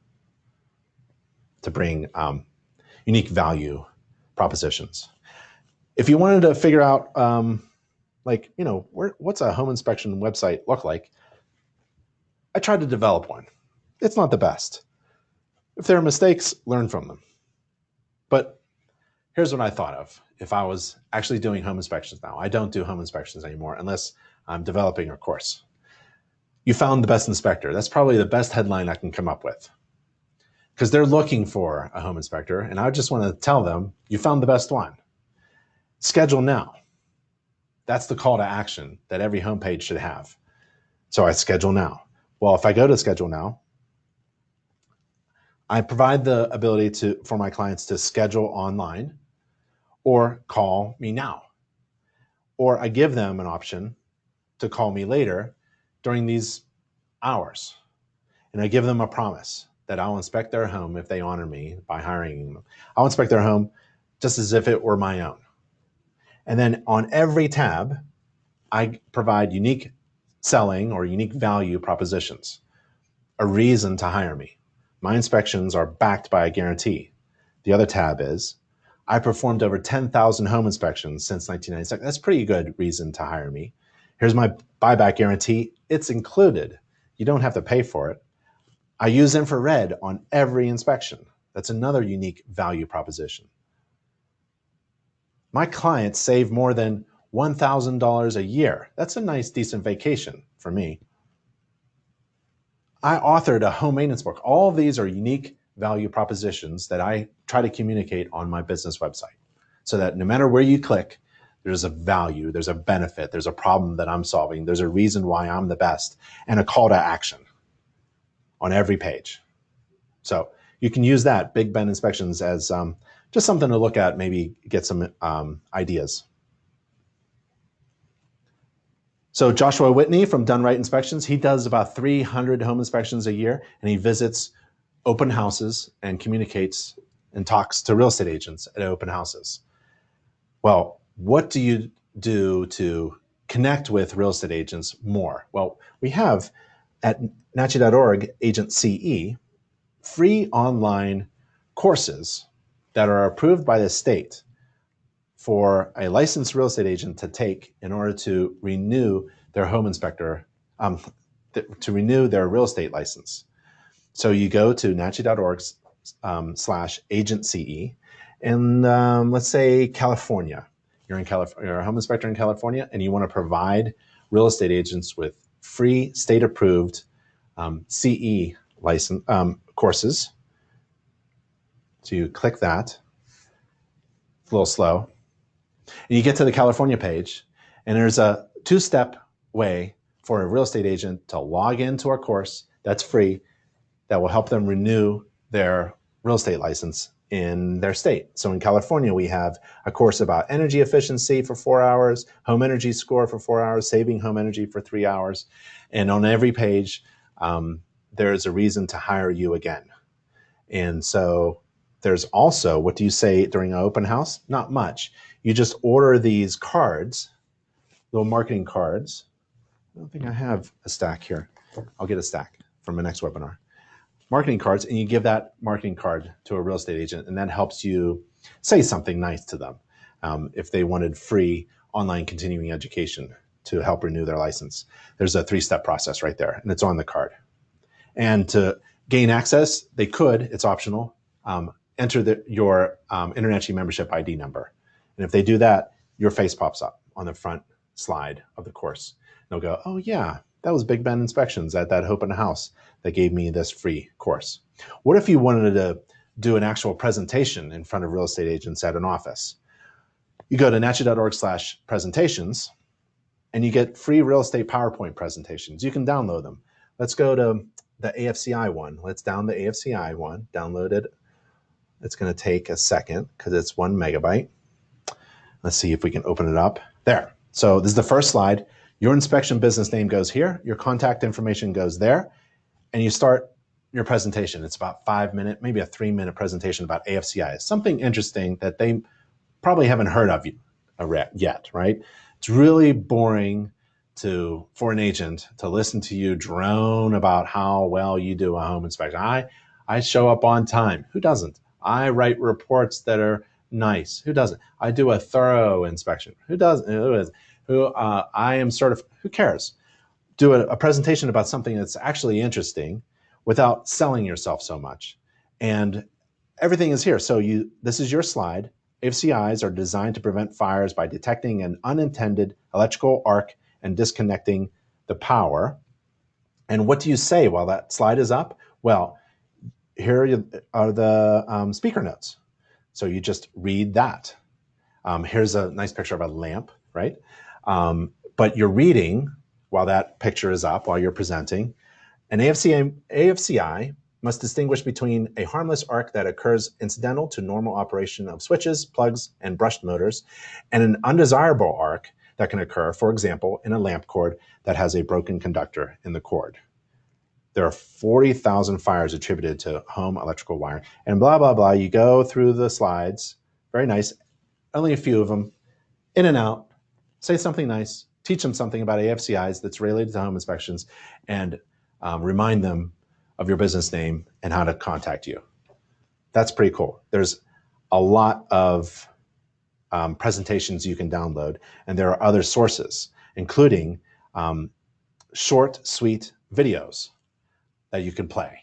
to bring unique value propositions. If you wanted to figure out, what's a home inspection website look like, I tried to develop one. It's not the best. If there are mistakes, learn from them. But here's what I thought of if I was actually doing home inspections now. I don't do home inspections anymore unless I'm developing a course. You found the best inspector. That's probably the best headline I can come up with. because they're looking for a home inspector. And I just want to tell them, you found the best one. Schedule now. That's the call to action that every homepage should have. So I schedule now. Well, if I go to schedule now, I provide the ability for my clients to schedule online or call me now. Or I give them an option to call me later during these hours. And I give them a promise that I'll inspect their home if they honor me by hiring them. I'll inspect their home just as if it were my own. And then on every tab, I provide unique selling or unique value propositions, a reason to hire me. My inspections are backed by a guarantee. The other tab is, I performed over 10,000 home inspections since 1996. That's a pretty good reason to hire me. Here's my buyback guarantee. It's included. You don't have to pay for it. I use infrared on every inspection. That's another unique value proposition. My clients save more than $1,000 a year. That's a nice, decent vacation for me. I authored a home maintenance book. All of these are unique value propositions that I try to communicate on my business website so that no matter where you click, there's a value, there's a benefit, there's a problem that I'm solving, there's a reason why I'm the best, and a call to action on every page. So you can use that, Big Ben Inspections, as just something to look at, maybe get some ideas. So Joshua Whitney from Done Right Inspections, he does about 300 home inspections a year, and he visits open houses and communicates and talks to real estate agents at open houses. Well, what do you do to connect with real estate agents more? Well, we have at NACHI.org Agent CE free online courses that are approved by the state for a licensed real estate agent to take in order to renew their home inspector, to renew their real estate license. So you go to NACHI.org /agentCE, and let's say California. You're a home inspector in California, and you want to provide real estate agents with free state-approved CE license courses. So you click that. It's a little slow. And you get to the California page, and there's a two-step way for a real estate agent to log into our course that's free that will help them renew their real estate license in their state. So in California, we have a course about energy efficiency for 4 hours, home energy score for 4 hours, saving home energy for 3 hours. And on every page, there's a reason to hire you again. And so there's also, what do you say during an open house? Not much. You just order these cards, little marketing cards. I don't think I have a stack here. I'll get a stack from my next webinar. Marketing cards, and you give that marketing card to a real estate agent, and that helps you say something nice to them if they wanted free online continuing education to help renew their license. There's a 3-step process right there, and it's on the card. And to gain access, they could, it's optional, enter your InterNACHI membership ID number. And if they do that, your face pops up on the front slide of the course. And they'll go, oh yeah, that was Big Ben Inspections at that open house that gave me this free course. What if you wanted to do an actual presentation in front of real estate agents at an office? You go to NACHI.org /presentations, and you get free real estate PowerPoint presentations. You can download them. Let's go to the AFCI one. Let's down the AFCI one, download it. It's going to take a second because it's 1 megabyte. Let's see if we can open it up. There. So this is the first slide. Your inspection business name goes here. Your contact information goes there. And you start your presentation. It's about 5 minute, maybe a 3-minute presentation about AFCI. It's something interesting that they probably haven't heard of yet, right? It's really boring for an agent to listen to you drone about how well you do a home inspection. I show up on time. Who doesn't? I write reports that are nice. Who doesn't? I do a thorough inspection. Who doesn't? I am certified. Who cares? Do a presentation about something that's actually interesting without selling yourself so much. And everything is here. So this is your slide. AFCIs are designed to prevent fires by detecting an unintended electrical arc and disconnecting the power. And what do you say while that slide is up? Well, here are the speaker notes. So you just read that. Here's a nice picture of a lamp, right? But you're reading while that picture is up, while you're presenting. An AFCI must distinguish between a harmless arc that occurs incidental to normal operation of switches, plugs, and brushed motors, and an undesirable arc that can occur, for example, in a lamp cord that has a broken conductor in the cord. There are 40,000 fires attributed to home electrical wiring, and blah, blah, blah. You go through the slides, very nice, only a few of them, in and out, say something nice, teach them something about AFCIs that's related to home inspections, and remind them of your business name and how to contact you. That's pretty cool. There's a lot of presentations you can download, and there are other sources, including short, sweet videos that you can play.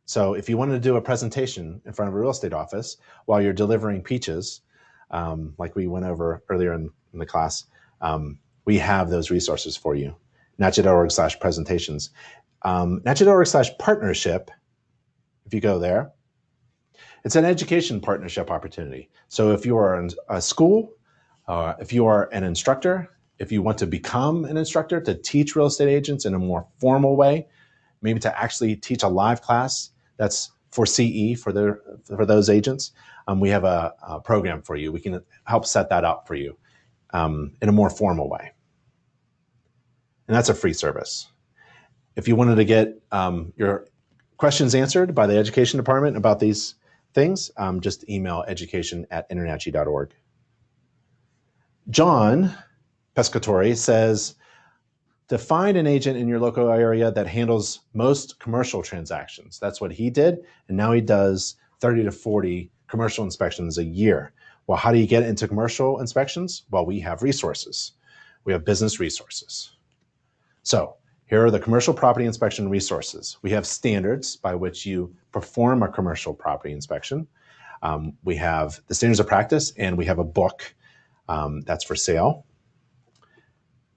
So if you want to do a presentation in front of a real estate office while you're delivering peaches, like we went over earlier in the class, we have those resources for you. NACHI.org/presentations. NACHI.org/partnership, if you go there, it's an education partnership opportunity. So if you are in a school, if you are an instructor, if you want to become an instructor to teach real estate agents in a more formal way, maybe to actually teach a live class that's for CE, for those agents, we have a program for you. We can help set that up for you in a more formal way. And that's a free service. If you wanted to get your questions answered by the education department about these things, just email education@internachi.org. John Pescatori says, to find an agent in your local area that handles most commercial transactions. That's what he did, and now he does 30 to 40 commercial inspections a year. Well, how do you get into commercial inspections? Well, we have resources. We have business resources. So here are the commercial property inspection resources. We have standards by which you perform a commercial property inspection. We have the standards of practice, and we have a book that's for sale.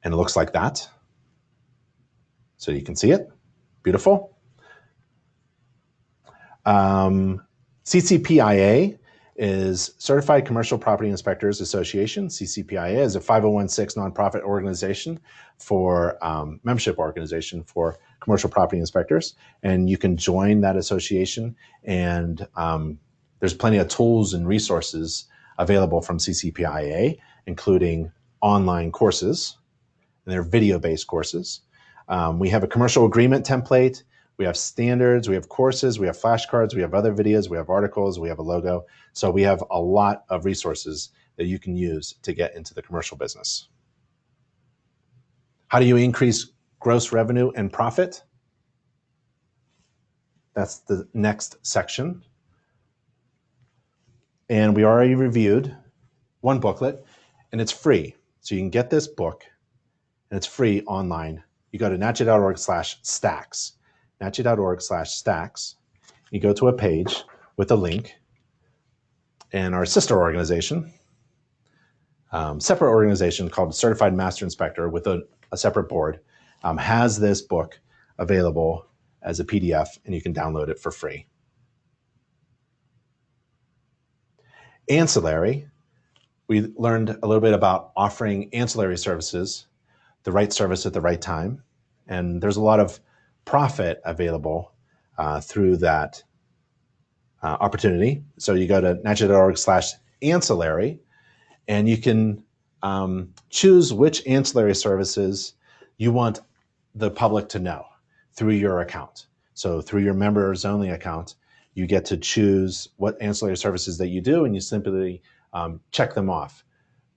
And it looks like that. So you can see it. Beautiful. CCPIA is Certified Commercial Property Inspectors Association. CCPIA is a 501(c) nonprofit organization for membership organization for commercial property inspectors. And you can join that association. And there's plenty of tools and resources available from CCPIA, including online courses. And they're video-based courses. We have a commercial agreement template. We have standards, we have courses, we have flashcards, we have other videos, we have articles, we have a logo. So we have a lot of resources that you can use to get into the commercial business. How do you increase gross revenue and profit? That's the next section. And we already reviewed one booklet, and it's free. So you can get this book, and it's free online. You go to nachi.org/stacks. nachi.org/stacks. You go to a page with a link, and our sister organization, separate organization called Certified Master Inspector with a separate board, has this book available as a PDF, and you can download it for free. Ancillary, we learned a little bit about offering ancillary services, the right service at the right time, and there's a lot of profit available through that opportunity. So you go to nachi.org/ancillary, and you can choose which ancillary services you want the public to know through your account. So through your members only account, you get to choose what ancillary services that you do, and you simply check them off.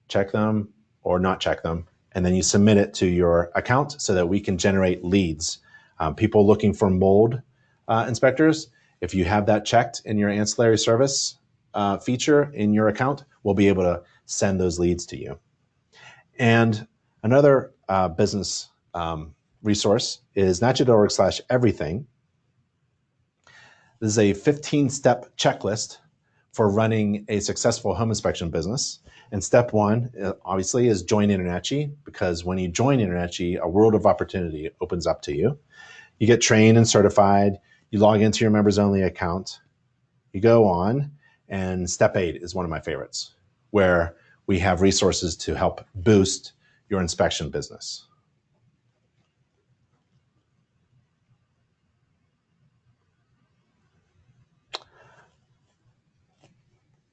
Check them or not check them, and then you submit it to your account so that we can generate leads. People looking for mold inspectors, if you have that checked in your ancillary service feature in your account, we'll be able to send those leads to you. And another business resource is nachi.org/everything. This is a 15-step checklist for running a successful home inspection business. And step one, obviously, is join InterNACHI, because when you join InterNACHI, a world of opportunity opens up to you. You get trained and certified. You log into your members only account, you go on, and step 8 is one of my favorites, where we have resources to help boost your inspection business.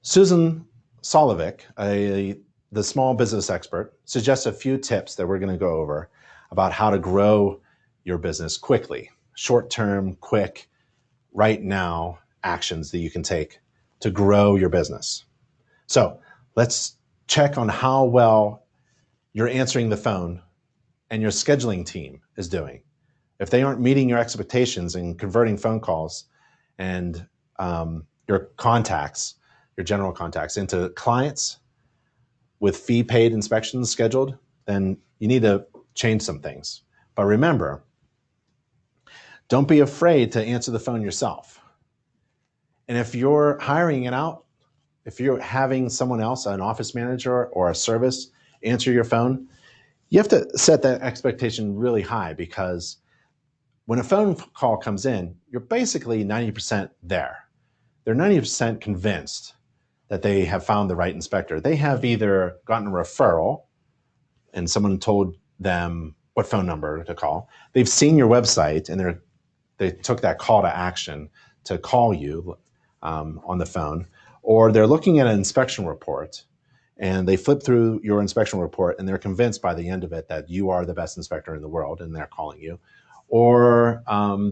Susan Solovic, the small business expert, suggests a few tips that we're going to go over about how to grow your business quickly. Short-term, quick, right now actions that you can take to grow your business. So let's check on how well you're answering the phone and your scheduling team is doing. If they aren't meeting your expectations and converting phone calls and your contacts, your general contacts, into clients with fee-paid inspections scheduled, then you need to change some things. But remember, don't be afraid to answer the phone yourself. And if you're hiring it out, if you're having someone else, an office manager or a service, answer your phone, you have to set that expectation really high, because when a phone call comes in, you're basically 90% there. They're 90% convinced that they have found the right inspector. They have either gotten a referral and someone told them what phone number to call. They've seen your website and they took that call to action to call you on the phone, or they're looking at an inspection report and they flip through your inspection report and they're convinced by the end of it that you are the best inspector in the world and they're calling you. Or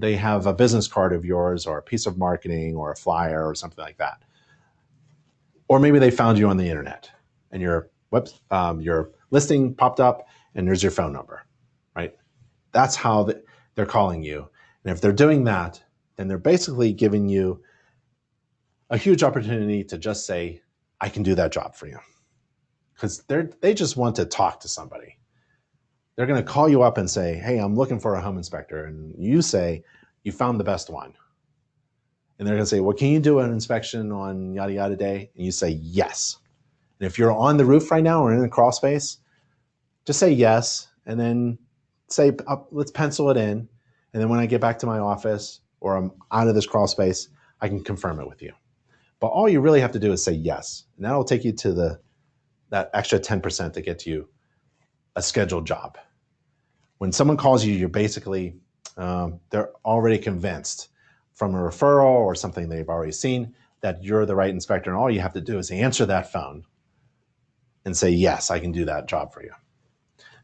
they have a business card of yours or a piece of marketing or a flyer or something like that. Or maybe they found you on the internet and your listing popped up and there's your phone number, right? That's how they're calling you. And if they're doing that, then they're basically giving you a huge opportunity to just say, I can do that job for you. Because they just want to talk to somebody. They're going to call you up and say, hey, I'm looking for a home inspector. And you say, you found the best one. And they're going to say, well, can you do an inspection on yada yada day? And you say, yes. And if you're on the roof right now or in a crawl space, just say yes. And then say, let's pencil it in. And then when I get back to my office or I'm out of this crawl space, I can confirm it with you. But all you really have to do is say yes. And that'll take you to that extra 10% to get you a scheduled job. When someone calls you, you're basically, they're already convinced from a referral or something they've already seen that you're the right inspector. And all you have to do is answer that phone and say, yes, I can do that job for you.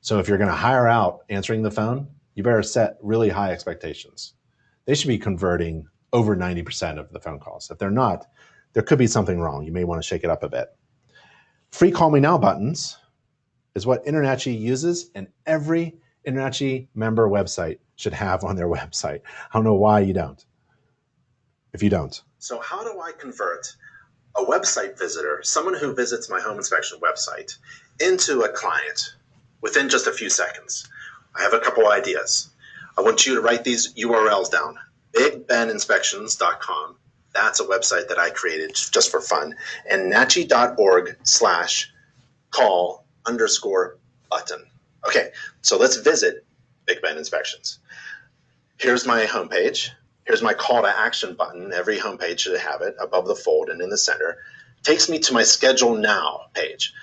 So if you're going to hire out answering the phone, you better set really high expectations. They should be converting over 90% of the phone calls. If they're not, there could be something wrong. You may want to shake it up a bit. Free Call Me Now buttons is what InterNACHI uses, and every InterNACHI member website should have on their website. I don't know why you don't, if you don't. So how do I convert a website visitor, someone who visits my home inspection website, into a client within just a few seconds? I have a couple ideas. I want you to write these URLs down. BigBenInspections.com. That's a website that I created just for fun. And nachi.org/call_button. Okay, so let's visit Big Ben Inspections. Here's my homepage. Here's my call to action button. Every homepage should have it above the fold and in the center. Takes me to my Schedule Now page.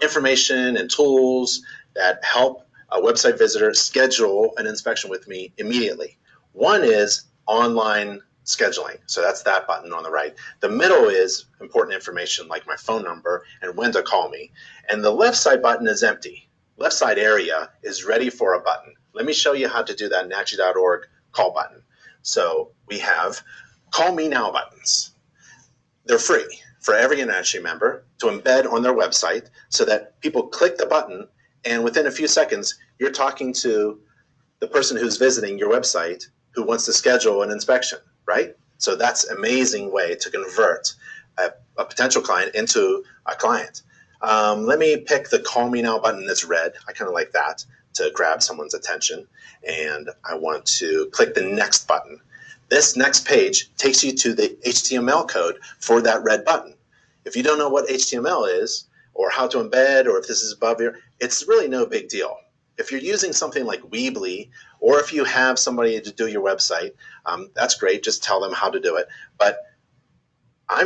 Information and tools that help a website visitor schedule an inspection with me immediately. One is online scheduling. So that's that button on the right. The middle is important information like my phone number and when to call me. And the left side button is empty. Left side area is ready for a button. Let me show you how to do that. nachi.org call button. So we have Call Me Now buttons. They're free for every InterNACHI member to embed on their website so that people click the button and within a few seconds, you're talking to the person who's visiting your website who wants to schedule an inspection, right? So that's an amazing way to convert a potential client into a client. Let me pick the Call Me Now button that's red. I kind of like that to grab someone's attention. And I want to click the next button. This next page takes you to the HTML code for that red button. If you don't know what HTML is or how to embed or if this is above here, it's really no big deal. If you're using something like Weebly, or if you have somebody to do your website, that's great. Just tell them how to do it. But I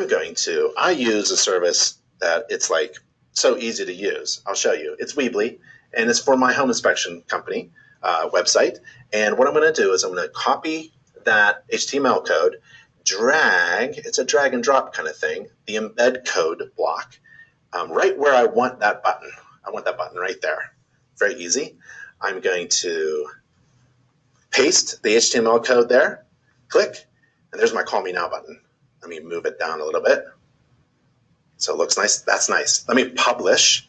use a service that it's like so easy to use. I'll show you. It's Weebly, and it's for my home inspection company website. And what I'm going to do is I'm going to copy that HTML code, it's a drag and drop kind of thing, the embed code block, right where I want that button. I want that button right there. Very easy. I'm going to paste the HTML code there, click, and there's my Call Me Now button. Let me move it down a little bit so it looks nice. That's nice. Let me publish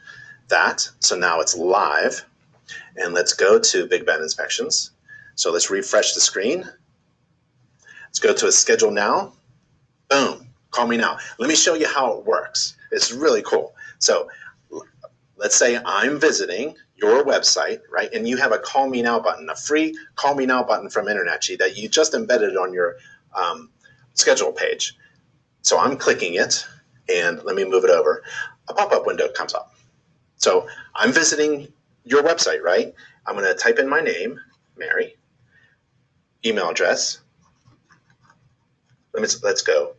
that. So now it's live. And let's go to Big Ben Inspections. So let's refresh the screen. Let's go to a Schedule Now. Boom. Call Me Now. Let me show you how it works. It's really cool. So let's say I'm visiting your website, right? And you have a Call Me Now button, a free Call Me Now button from InterNACHI that you just embedded on your schedule page. So I'm clicking it, and let me move it over. A pop-up window comes up. So I'm visiting your website, right? I'm going to type in my name, Mary, email address. Let's go.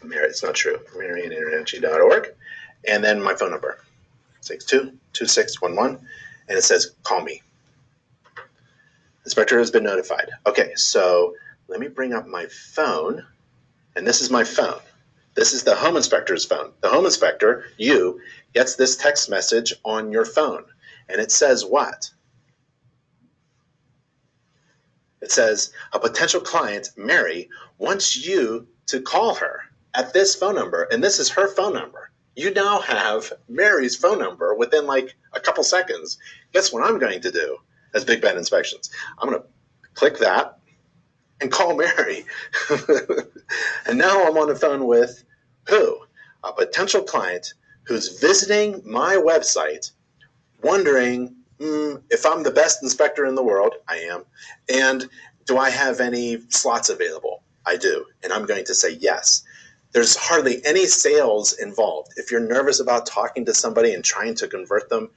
Mary, it's not true. Mary@internachi.org. And then my phone number, 622611. And it says, call me. Inspector has been notified. Okay, so let me bring up my phone. And this is my phone. This is the home inspector's phone. The home inspector, you, gets this text message on your phone. And it says what? It says, a potential client, Mary, wants you to call her at this phone number. And this is her phone number. You now have Mary's phone number within like a couple seconds. Guess what I'm going to do as Big Ben Inspections? I'm going to click that and call Mary. And now I'm on the phone with who? A potential client who's visiting my website wondering if I'm the best inspector in the world. I am. And do I have any slots available? I do. And I'm going to say yes. There's hardly any sales involved. If you're nervous about talking to somebody and trying to convert them,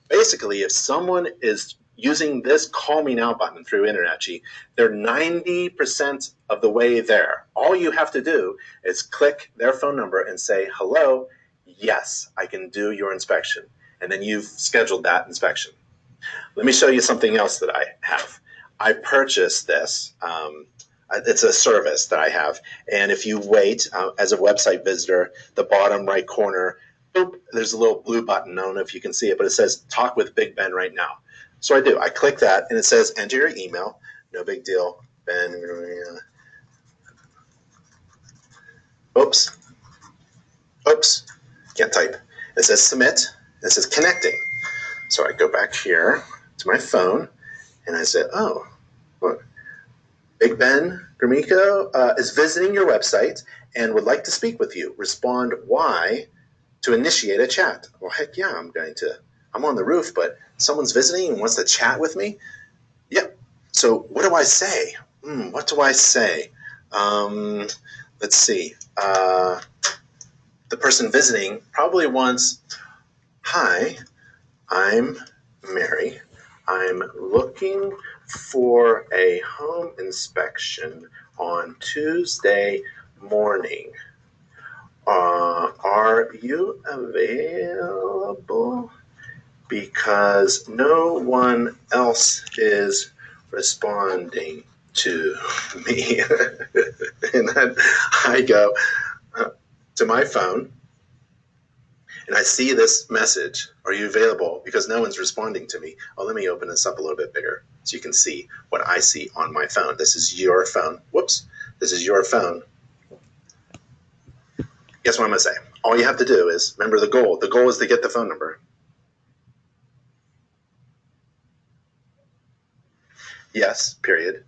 basically, if someone is using this Call Me Now button through InterNACHI, they're 90% of the way there. All you have to do is click their phone number and say, hello, yes, I can do your inspection. And then you've scheduled that inspection. Let me show you something else that I have. I purchased this. It's a service that I have. And if you wait, as a website visitor, the bottom right corner, boop, there's a little blue button. I don't know if you can see it, but it says Talk with Big Ben right now. So I do. I click that, and it says enter your email. No big deal. Ben. Oops. Can't type. It says submit. It says connecting. So I go back here to my phone, and I said, oh, look. Big Ben Gromyko is visiting your website and would like to speak with you. Respond Y to initiate a chat. Well, heck yeah, I'm on the roof, but someone's visiting and wants to chat with me? Yep. So what do I say? What do I say? Let's see. The person visiting probably wants, hi, I'm Mary. I'm looking for a home inspection on Tuesday morning. Are you available? Because no one else is responding to me. And then I go to my phone and I see this message. Are you available? Because no one's responding to me. Oh, let me open this up a little bit bigger so you can see what I see on my phone. This is your phone. Whoops. This is your phone. Guess what I'm going to say? All you have to do is remember the goal. The goal is to get the phone number. Yes, period.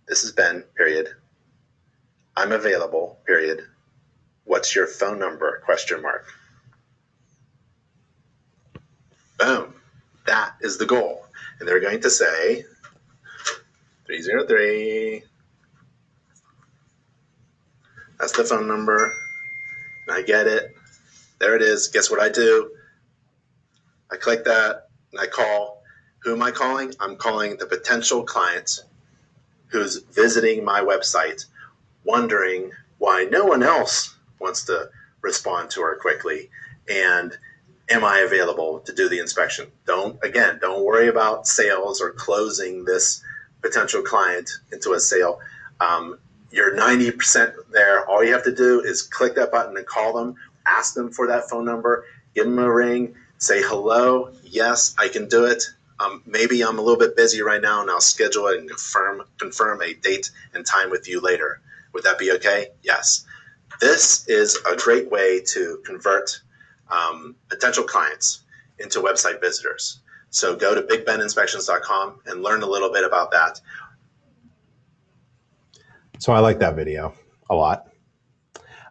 This is Ben, period. I'm available, period. What's your phone number? Question mark. Boom. That is the goal. And they're going to say 303. That's the phone number. And I get it. There it is. Guess what I do? I click that and I call. Who am I calling? I'm calling the potential client who's visiting my website, wondering why no one else wants to respond to her quickly, and am I available to do the inspection? Don't worry about sales or closing this potential client into a sale. You're 90% there. All you have to do is click that button and call them, ask them for that phone number, give them a ring, say hello. Yes, I can do it. Maybe I'm a little bit busy right now, and I'll schedule it and confirm a date and time with you later. Would that be okay? Yes. This is a great way to convert potential clients into website visitors. So go to bigbeninspections.com and learn a little bit about that. So I like that video a lot.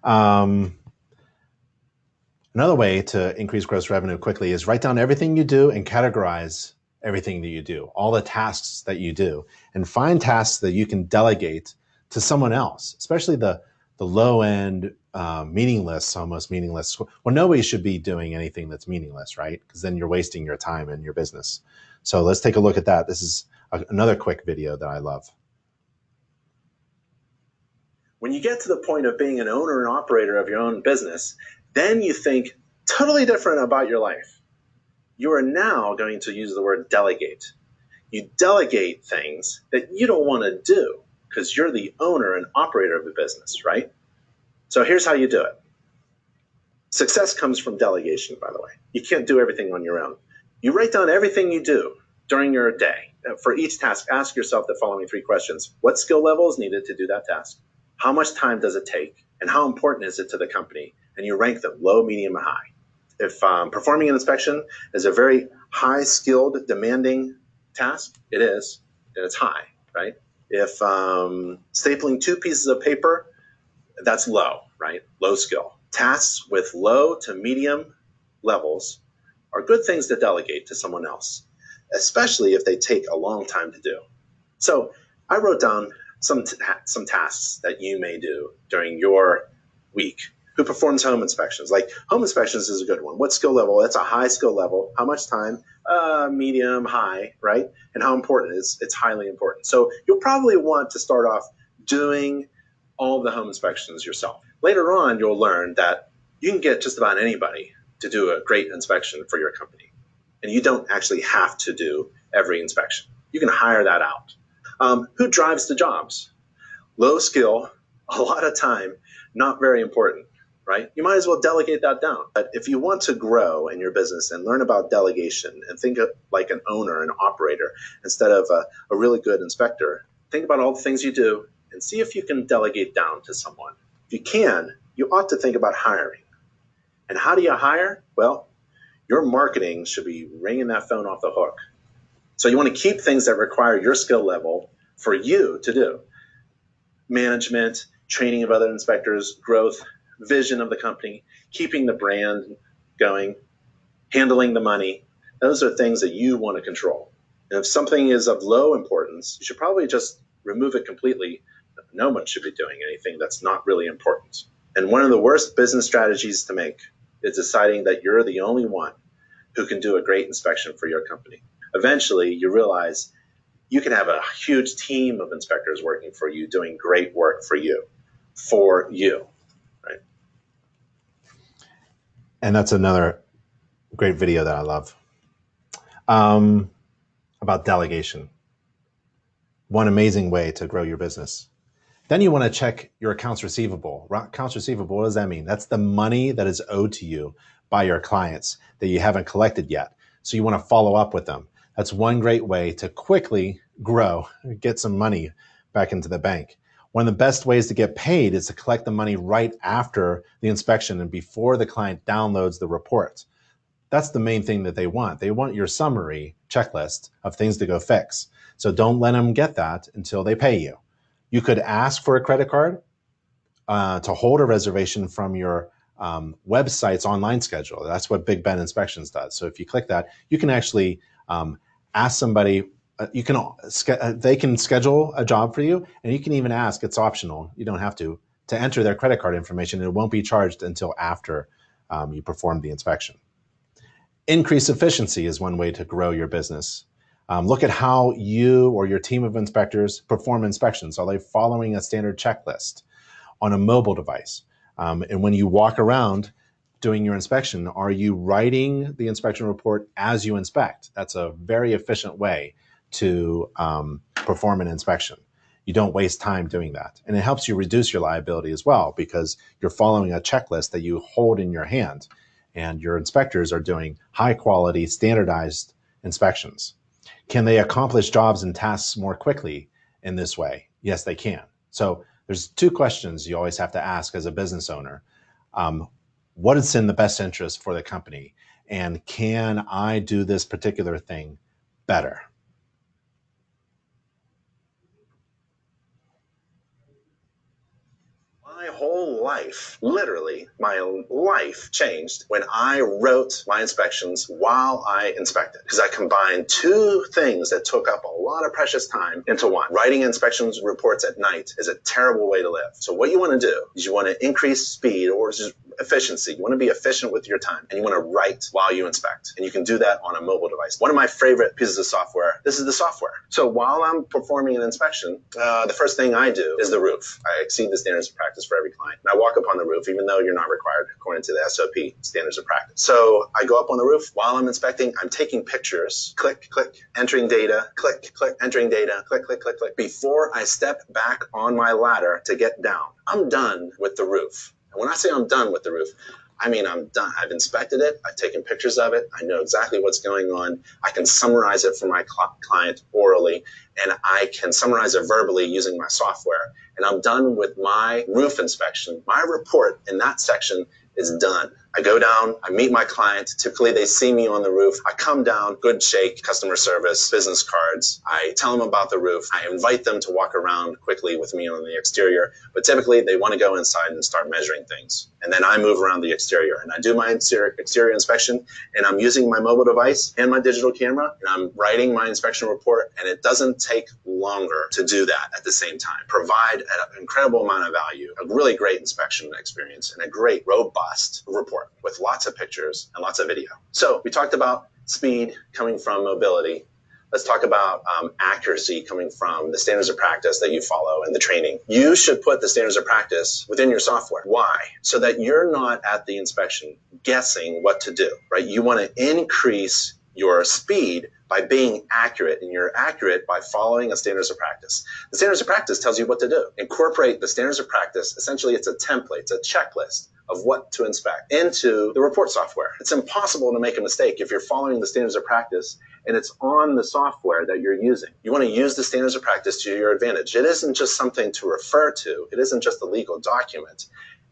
Another way to increase gross revenue quickly is write down everything you do and categorize everything that you do, all the tasks that you do, and find tasks that you can delegate to someone else, especially the low end, meaningless, almost meaningless. Well, nobody should be doing anything that's meaningless, right? Because then you're wasting your time and your business. So let's take a look at that. This is another quick video that I love. When you get to the point of being an owner and operator of your own business, then you think totally different about your life. You are now going to use the word delegate. You delegate things that you don't want to do because you're the owner and operator of the business, right? So here's how you do it. Success comes from delegation, by the way. You can't do everything on your own. You write down everything you do during your day. For each task, ask yourself the following 3 questions. What skill level is needed to do that task? How much time does it take? And how important is it to the company? And you rank them low, medium, and high. If performing an inspection is a very high-skilled, demanding task, it is, and it's high, right? If stapling 2 pieces of paper, that's low, right? Low skill. Tasks with low to medium levels are good things to delegate to someone else, especially if they take a long time to do. So I wrote down some tasks that you may do during your week. Who performs home inspections? Like home inspections is a good one. What skill level? That's a high skill level. How much time? Medium, high, right? And how important is it's highly important. So you'll probably want to start off doing all the home inspections yourself. Later on, you'll learn that you can get just about anybody to do a great inspection for your company. And you don't actually have to do every inspection. You can hire that out. Who drives the jobs? Low skill, a lot of time, not very important, right? You might as well delegate that down. But if you want to grow in your business and learn about delegation and think of like an owner and operator instead of a really good inspector, think about all the things you do and see if you can delegate down to someone. If you can, you ought to think about hiring. And how do you hire? Well, your marketing should be ringing that phone off the hook. So you want to keep things that require your skill level for you to do. Management, training of other inspectors, growth, vision of the company, keeping the brand going, handling the money. Those are things that you want to control. And if something is of low importance, you should probably just remove it completely. No one should be doing anything that's not really important. And one of the worst business strategies to make is deciding that you're the only one who can do a great inspection for your company. Eventually, you realize you can have a huge team of inspectors working for you, doing great work for you, right? And that's another great video that I love about delegation. One amazing way to grow your business. Then you want to check your accounts receivable. Accounts receivable, what does that mean? That's the money that is owed to you by your clients that you haven't collected yet. So you want to follow up with them. That's one great way to quickly grow, get some money back into the bank. One of the best ways to get paid is to collect the money right after the inspection and before the client downloads the report. That's the main thing that they want. They want your summary checklist of things to go fix. So don't let them get that until they pay you. You could ask for a credit card to hold a reservation from your website's online schedule. That's what Big Ben Inspections does. So if you click that, you can actually ask somebody. They can schedule a job for you, and you can even ask. It's optional. You don't have to enter their credit card information. It won't be charged until after you perform the inspection. Increase efficiency is one way to grow your business. Look at how you or your team of inspectors perform inspections. Are they following a standard checklist on a mobile device? And when you walk around doing your inspection, are you writing the inspection report as you inspect? That's a very efficient way to perform an inspection. You don't waste time doing that. And it helps you reduce your liability as well, because you're following a checklist that you hold in your hand, and your inspectors are doing high quality, standardized inspections. Can they accomplish jobs and tasks more quickly in this way? Yes, they can. So there's two questions you always have to ask as a business owner. What is in the best interest for the company? And can I do this particular thing better? My whole life, literally, my life changed when I wrote my inspections while I inspected. Because I combined two things that took up a lot of precious time into one. Writing inspections reports at night is a terrible way to live. So what you want to do is you want to increase speed or just efficiency. You want to be efficient with your time, and you want to write while you inspect. And you can do that on a mobile device. One of my favorite pieces of software, this is the software. So while I'm performing an inspection, the first thing I do is the roof. I exceed the standards of practice for every client. And I walk up on the roof, even though you're not required according to the SOP, standards of practice. So I go up on the roof. While I'm inspecting, I'm taking pictures. Click, click, entering data. Click, click, entering data. Click, click, click, click. Before I step back on my ladder to get down, I'm done with the roof. And when I say I'm done with the roof, I mean I'm done. I've inspected it. I've taken pictures of it. I know exactly what's going on. I can summarize it for my client orally, and I can summarize it verbally using my software. And I'm done with my roof inspection. My report in that section is done. I go down, I meet my client. Typically, they see me on the roof. I come down, good shake, customer service, business cards. I tell them about the roof. I invite them to walk around quickly with me on the exterior. But typically, they want to go inside and start measuring things. And then I move around the exterior. And I do my exterior inspection. And I'm using my mobile device and my digital camera. And I'm writing my inspection report. And it doesn't take longer to do that at the same time. Provide an incredible amount of value, a really great inspection experience, and a great, robust report with lots of pictures and lots of video. So we talked about speed coming from mobility. Let's talk about accuracy coming from the standards of practice that you follow and the training. You should put the standards of practice within your software. Why? So that you're not at the inspection guessing what to do, right? You want to increase your speed by being accurate, and you're accurate by following a standards of practice. The standards of practice tells you what to do. Incorporate the standards of practice. Essentially, it's a template, it's a checklist of what to inspect into the report software. It's impossible to make a mistake if you're following the standards of practice and it's on the software that you're using. You want to use the standards of practice to your advantage. It isn't just something to refer to. It isn't just a legal document.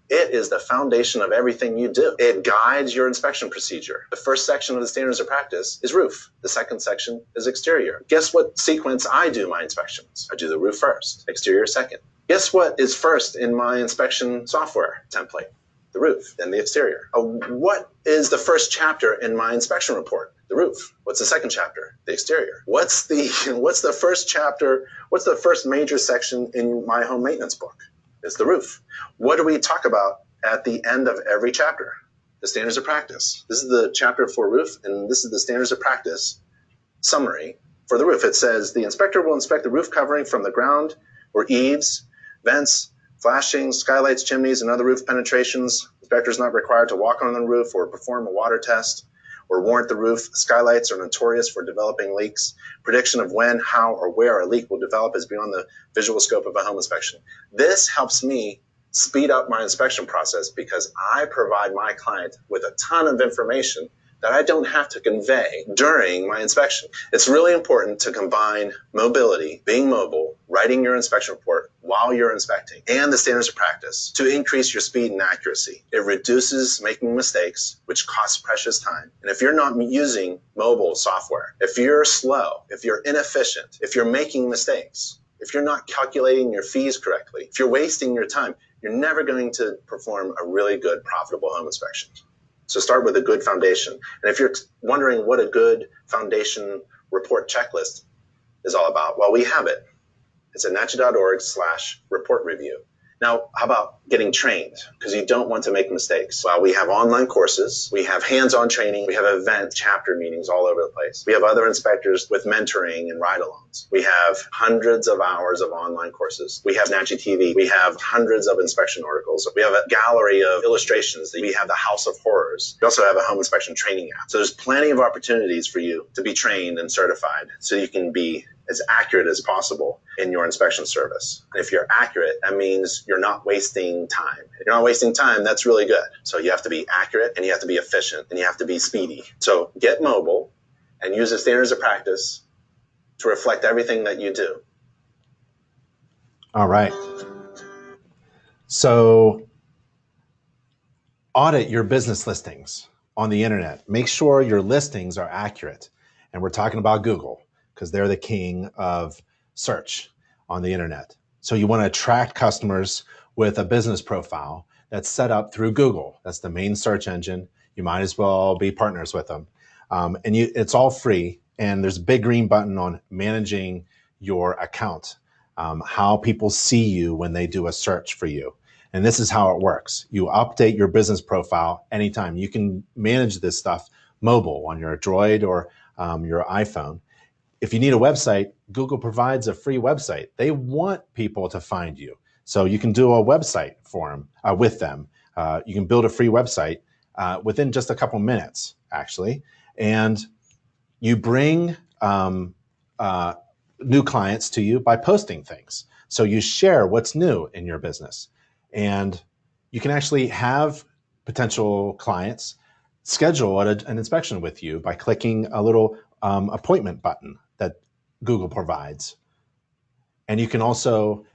It is the foundation of everything you do. It guides your inspection procedure. The first section of the standards of practice is roof. The second section is exterior. Guess what sequence I do my inspections? I do the roof first, exterior second. Guess what is first in my inspection software template? The roof, then the exterior. What is the first chapter in my inspection report? The roof. What's the second chapter? The exterior. What's the first chapter? What's the first major section in my home maintenance book? It's the roof. What do we talk about at the end of every chapter? The standards of practice. This is the chapter for roof, and this is the standards of practice summary for the roof. It says the inspector will inspect the roof covering from the ground or eaves, vents, flashings, skylights, chimneys, and other roof penetrations. Inspector is not required to walk on the roof or perform a water test or warrant the roof. Skylights are notorious for developing leaks. Prediction of when, how, or where a leak will develop is beyond the visual scope of a home inspection. This helps me speed up my inspection process because I provide my client with a ton of information that I don't have to convey during my inspection. It's really important to combine mobility, being mobile, writing your inspection report while you're inspecting, and the standards of practice to increase your speed and accuracy. It reduces making mistakes, which costs precious time. And if you're not using mobile software, if you're slow, if you're inefficient, if you're making mistakes, if you're not calculating your fees correctly, if you're wasting your time, you're never going to perform a really good, profitable home inspection. So start with a good foundation. And if you're wondering what a good foundation report checklist is all about, well, we have it. It's at InterNACHI.org/report review. Now, how about getting trained? Because you don't want to make mistakes. Well, we have online courses, we have hands-on training, we have event chapter meetings all over the place. We have other inspectors with mentoring and ride-alongs. We have hundreds of hours of online courses. We have NACHI TV. We have hundreds of inspection articles. We have a gallery of illustrations. We have the House of Horrors. We also have a home inspection training app. So there's plenty of opportunities for you to be trained and certified so you can be as accurate as possible in your inspection service. And if you're accurate, that means you're not wasting time. If you're not wasting time, that's really good. So you have to be accurate and you have to be efficient and you have to be speedy. So get mobile and use the standards of practice to reflect everything that you do. All right. So audit your business listings on the internet. Make sure your listings are accurate. And we're talking about Google, because they're the king of search on the internet. So you want to attract customers with a business profile that's set up through Google. That's the main search engine. You might as well be partners with them. It's all free. And there's a big green button on managing your account, how people see you when they do a search for you. And this is how it works. You update your business profile anytime. You can manage this stuff mobile on your Droid or your iPhone. If you need a website, Google provides a free website. They want people to find you. So you can do a website for them, with them. You can build a free website within just a couple minutes, actually. And you bring new clients to you by posting things. So you share what's new in your business. And you can actually have potential clients schedule an inspection with you by clicking a little appointment button that Google provides. And you can also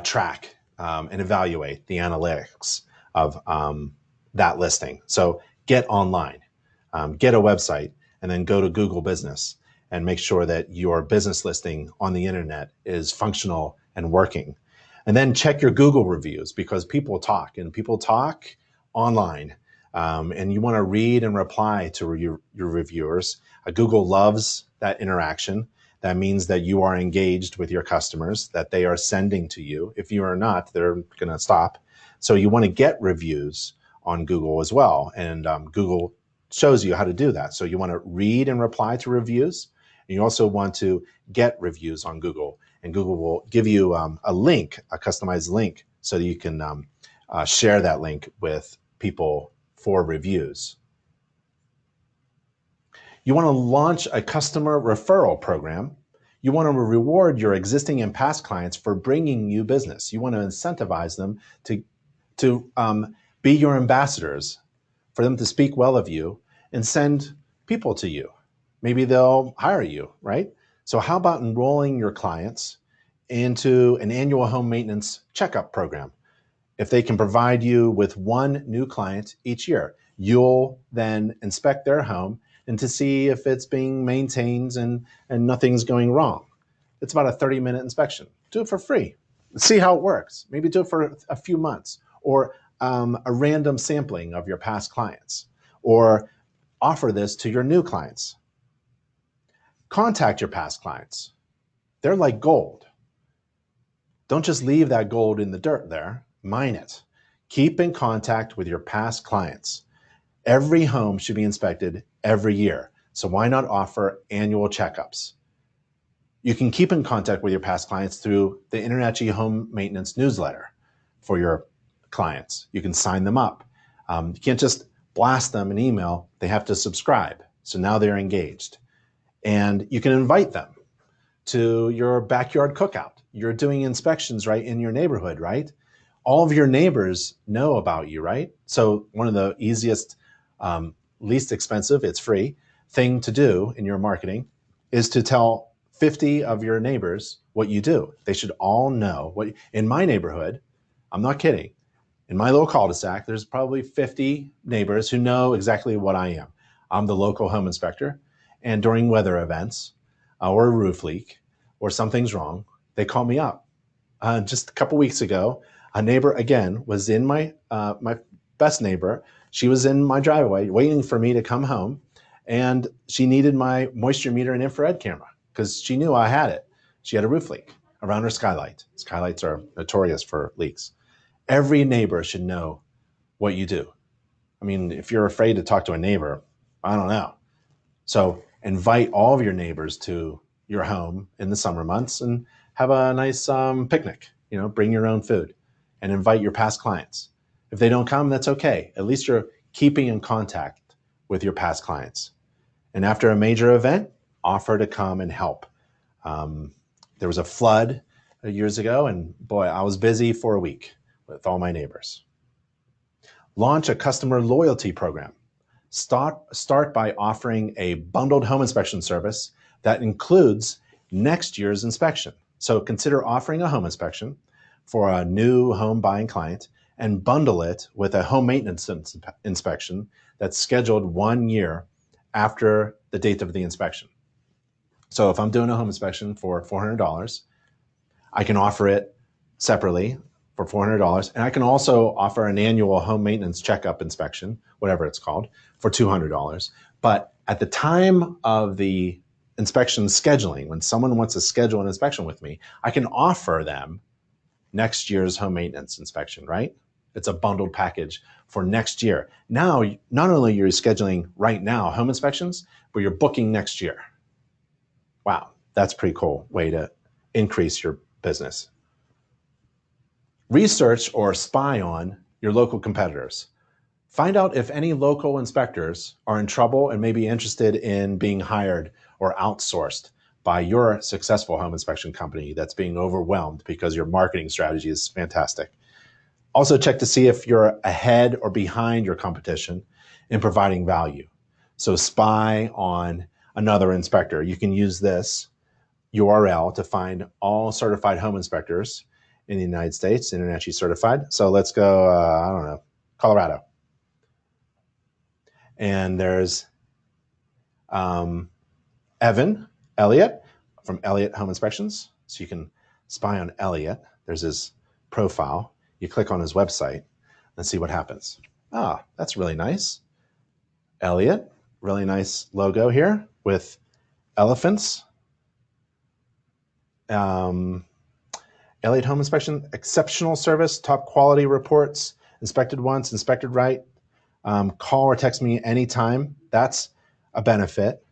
track and evaluate the analytics of that listing. So get online, get a website, and then go to Google Business and make sure that your business listing on the internet is functional and working. And then check your Google reviews, because people talk, and people talk online. And you want to read and reply to your reviewers. Google loves that interaction. That means that you are engaged with your customers, that they are sending to you. If you are not, they're going to stop. So you want to get reviews on Google as well. And Google shows you how to do that. So you want to read and reply to reviews. And you also want to get reviews on Google. And Google will give you a link, a customized link, so that you can share that link with people for reviews. You want to launch a customer referral program. You want to reward your existing and past clients for bringing you business. You want to incentivize them to be your ambassadors, for them to speak well of you and send people to you. Maybe they'll hire you, right? So how about enrolling your clients into an annual home maintenance checkup program? If they can provide you with one new client each year, you'll then inspect their home and to see if it's being maintained and nothing's going wrong. It's about a 30-minute inspection. Do it for free. See how it works. Maybe do it for a few months, or a random sampling of your past clients, or offer this to your new clients. Contact your past clients. They're like gold. Don't just leave that gold in the dirt there. Mine it. Keep in contact with your past clients. Every home should be inspected every year. So why not offer annual checkups? You can keep in contact with your past clients through the InterNACHI Home Maintenance newsletter for your clients. You can sign them up. You can't just blast them an email. They have to subscribe. So now they're engaged. And you can invite them to your backyard cookout. You're doing inspections right in your neighborhood, right? All of your neighbors know about you, right? So one of the easiest, least expensive, it's free thing to do in your marketing is to tell 50 of your neighbors what you do. They should all know what, in my neighborhood, I'm not kidding, in my little cul-de-sac, there's probably 50 neighbors who know exactly what I am. I'm the local home inspector, and during weather events or a roof leak or something's wrong, they call me up. Just a couple weeks ago, a neighbor, again, was in my best neighbor. She was in my driveway waiting for me to come home, and she needed my moisture meter and infrared camera because she knew I had it. She had a roof leak around her skylight. Skylights are notorious for leaks. Every neighbor should know what you do. I mean, if you're afraid to talk to a neighbor, I don't know. So invite all of your neighbors to your home in the summer months and have a nice picnic. You know, bring your own food and invite your past clients. If they don't come, that's okay. At least you're keeping in contact with your past clients. And after a major event, offer to come and help. There was a flood years ago, and boy, I was busy for a week with all my neighbors. Launch a customer loyalty program. Start by offering a bundled home inspection service that includes next year's inspection. So consider offering a home inspection for a new home buying client and bundle it with a home maintenance inspection that's scheduled 1 year after the date of the inspection. So if I'm doing a home inspection for $400, I can offer it separately for $400. And I can also offer an annual home maintenance checkup inspection, whatever it's called, for $200. But at the time of the inspection scheduling, when someone wants to schedule an inspection with me, I can offer them next year's home maintenance inspection, right? It's a bundled package for next year. Now, not only are you scheduling right now home inspections, but you're booking next year. Wow, that's a pretty cool way to increase your business. Research or spy on your local competitors. Find out if any local inspectors are in trouble and may be interested in being hired or outsourced by your successful home inspection company that's being overwhelmed because your marketing strategy is fantastic. Also check to see if you're ahead or behind your competition in providing value. So spy on another inspector. You can use this URL to find all certified home inspectors in the United States, InterNACHI certified. So let's go, I don't know, Colorado. And there's Elliot from Elliot Home Inspections. So you can spy on Elliot. There's his profile. You click on his website and see what happens. Ah, that's really nice. Elliot, really nice logo here with elephants. Elliot Home Inspection, exceptional service, top quality reports, inspected once, inspected right. Call or text me anytime. That's a benefit.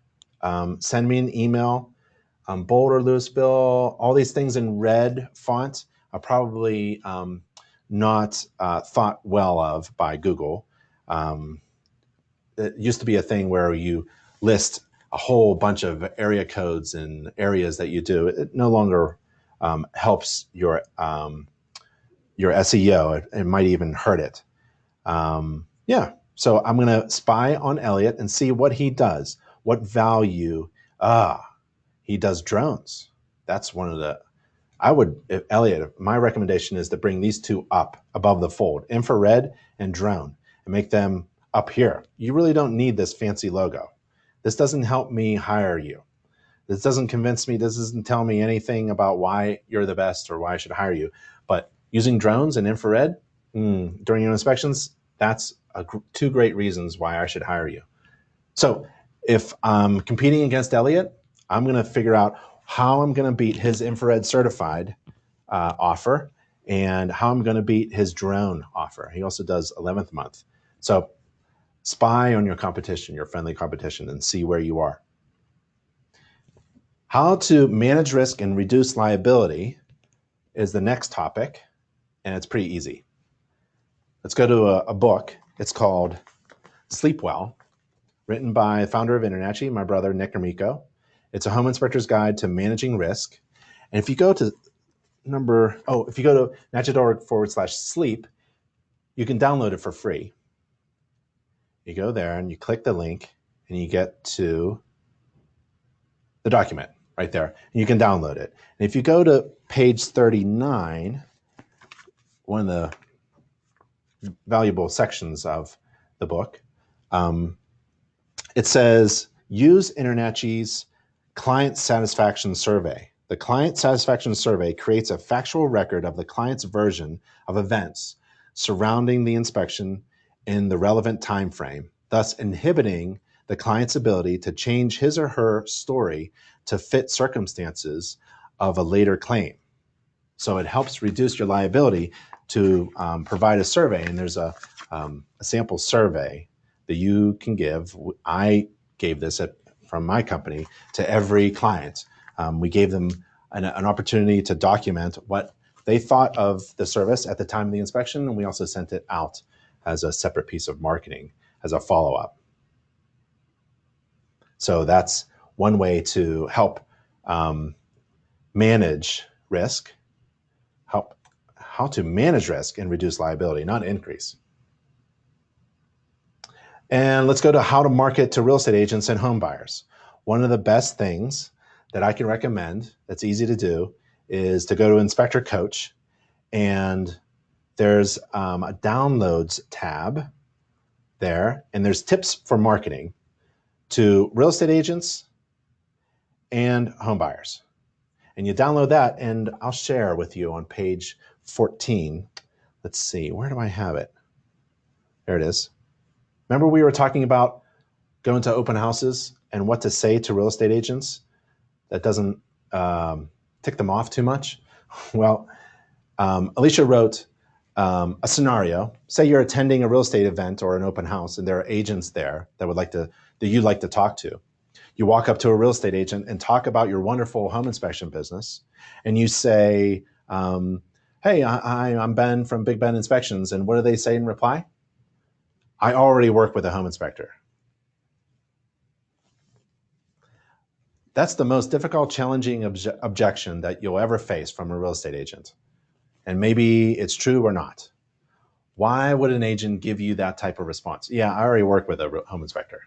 Send me an email. Bold or loose bill, all these things in red font are probably not thought well of by Google. It used to be a thing where you list a whole bunch of area codes and areas that you do. It no longer helps your SEO. It might even hurt it. Yeah. So I'm going to spy on Elliot and see what he does. What value? He does drones. That's one of the. Elliot, my recommendation is to bring these two up above the fold, infrared and drone, and make them up here. You really don't need this fancy logo. This doesn't help me hire you. This doesn't convince me. This doesn't tell me anything about why you're the best or why I should hire you. But using drones and infrared during your inspections, that's two great reasons why I should hire you. So if I'm competing against Elliot, I'm going to figure out how I'm going to beat his infrared certified offer and how I'm going to beat his drone offer. He also does 11th month. So spy on your competition, your friendly competition, and see where you are. How to manage risk and reduce liability is the next topic, and it's pretty easy. Let's go to a book. It's called Sleep Well, written by the founder of InterNACHI, my brother, Nick Amico. It's a home inspector's guide to managing risk. And if you go to nachi.org/sleep, you can download it for free. You go there and you click the link and you get to the document right there. And you can download it. And if you go to page 39, one of the valuable sections of the book, it says, use InterNACHI's Client Satisfaction Survey. The Client Satisfaction Survey creates a factual record of the client's version of events surrounding the inspection in the relevant time frame, thus inhibiting the client's ability to change his or her story to fit circumstances of a later claim. So it helps reduce your liability to provide a survey. And there's a sample survey that you can give. I gave this from my company to every client. We gave them an opportunity to document what they thought of the service at the time of the inspection, and we also sent it out as a separate piece of marketing as a follow-up. So that's one way to help manage risk, how to manage risk and reduce liability, not increase. And let's go to how to market to real estate agents and home buyers. One of the best things that I can recommend that's easy to do is to go to Inspector Coach, and there's a downloads tab there, and there's tips for marketing to real estate agents and home buyers. And you download that, and I'll share with you on page 14. Let's see, where do I have it? There it is. Remember we were talking about going to open houses and what to say to real estate agents that doesn't tick them off too much? Well, Alicia wrote a scenario. Say you're attending a real estate event or an open house, and there are agents there that you'd like to talk to. You walk up to a real estate agent and talk about your wonderful home inspection business, and you say, "Hey, I'm Ben from Big Ben Inspections," and what do they say in reply? "I already work with a home inspector." That's the most difficult, challenging objection that you'll ever face from a real estate agent. And maybe it's true or not. Why would an agent give you that type of response? "Yeah, I already work with a home inspector."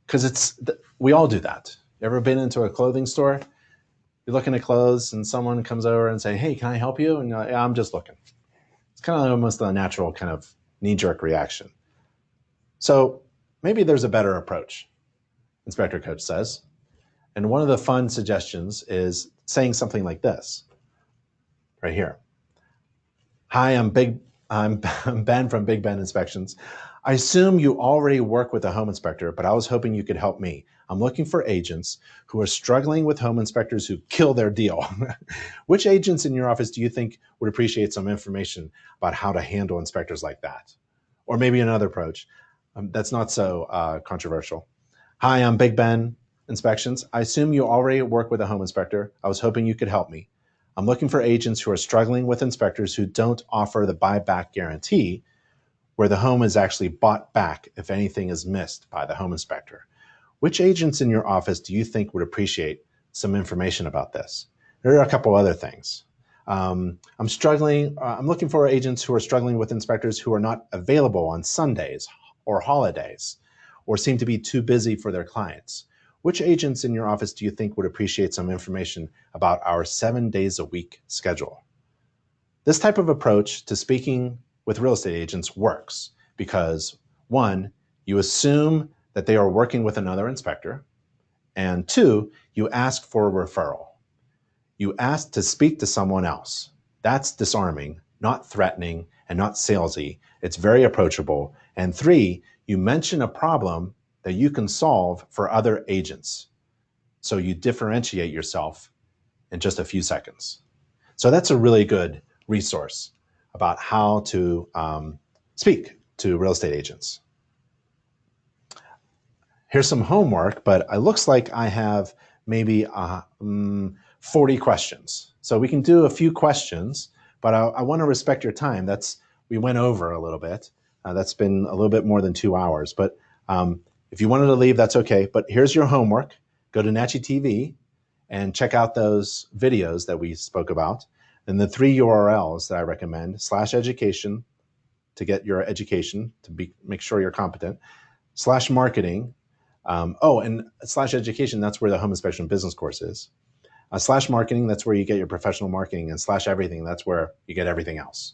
Because we all do that. You ever been into a clothing store? You're looking at clothes and someone comes over and say, "Hey, can I help you?" And you're like, "Yeah, I'm just looking." It's kind of almost a natural kind of knee-jerk reaction. So maybe there's a better approach, Inspector Coach says. And one of the fun suggestions is saying something like this, right here. "Hi, I'm Ben from Big Ben Inspections. I assume you already work with a home inspector, but I was hoping you could help me. I'm looking for agents who are struggling with home inspectors who kill their deal. Which agents in your office do you think would appreciate some information about how to handle inspectors like that?" Or maybe another approach that's not so controversial. "Hi, I'm Big Ben Inspections. I assume you already work with a home inspector. I was hoping you could help me. I'm looking for agents who are struggling with inspectors who don't offer the buyback guarantee, where the home is actually bought back if anything is missed by the home inspector. Which agents in your office do you think would appreciate some information about this?" There are a couple other things. I'm looking for agents who are struggling with inspectors who are not available on Sundays or holidays, or seem to be too busy for their clients. Which agents in your office do you think would appreciate some information about our 7 days a week schedule? This type of approach to speaking with real estate agents works because, one, you assume that they are working with another inspector, and two, you ask for a referral. You ask to speak to someone else. That's disarming, not threatening, and not salesy. It's very approachable. And three, you mention a problem that you can solve for other agents. So you differentiate yourself in just a few seconds. So that's a really good resource about how to speak to real estate agents. Here's some homework, but it looks like I have maybe 40 questions. So we can do a few questions, but I want to respect your time. We went over a little bit. That's been a little bit more than 2 hours, but if you wanted to leave, that's okay. But here's your homework. Go to NACHI TV and check out those videos that we spoke about. And the 3 URLs that I recommend: /education to get your education, make sure you're competent, /marketing. And /education, that's where the home inspection business course is. /marketing, that's where you get your professional marketing, and /everything, that's where you get everything else.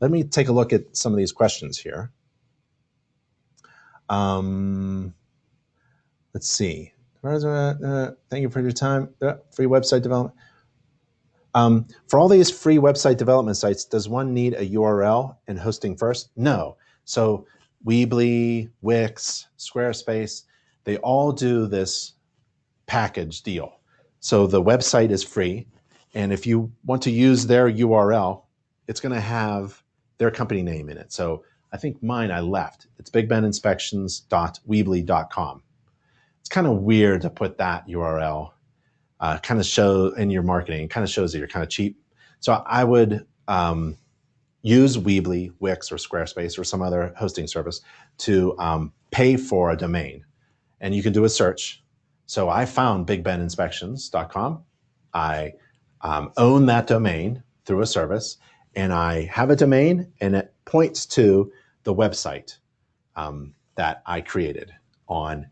Let me take a look at some of these questions here. Let's see. Thank you for your time. Free website development. For all these free website development sites, does one need a URL and hosting first? No. So Weebly, Wix, Squarespace, they all do this package deal. So the website is free. And if you want to use their URL, it's going to have their company name in it. So I think mine I left. It's bigbeninspections.weebly.com. It's kind of weird to put that URL, kind of show in your marketing, kind of shows that you're kind of cheap. So I would use Weebly, Wix, or Squarespace, or some other hosting service to pay for a domain. And you can do a search. So I found bigbeninspections.com. I own that domain through a service, and I have a domain, and it points to the website that I created on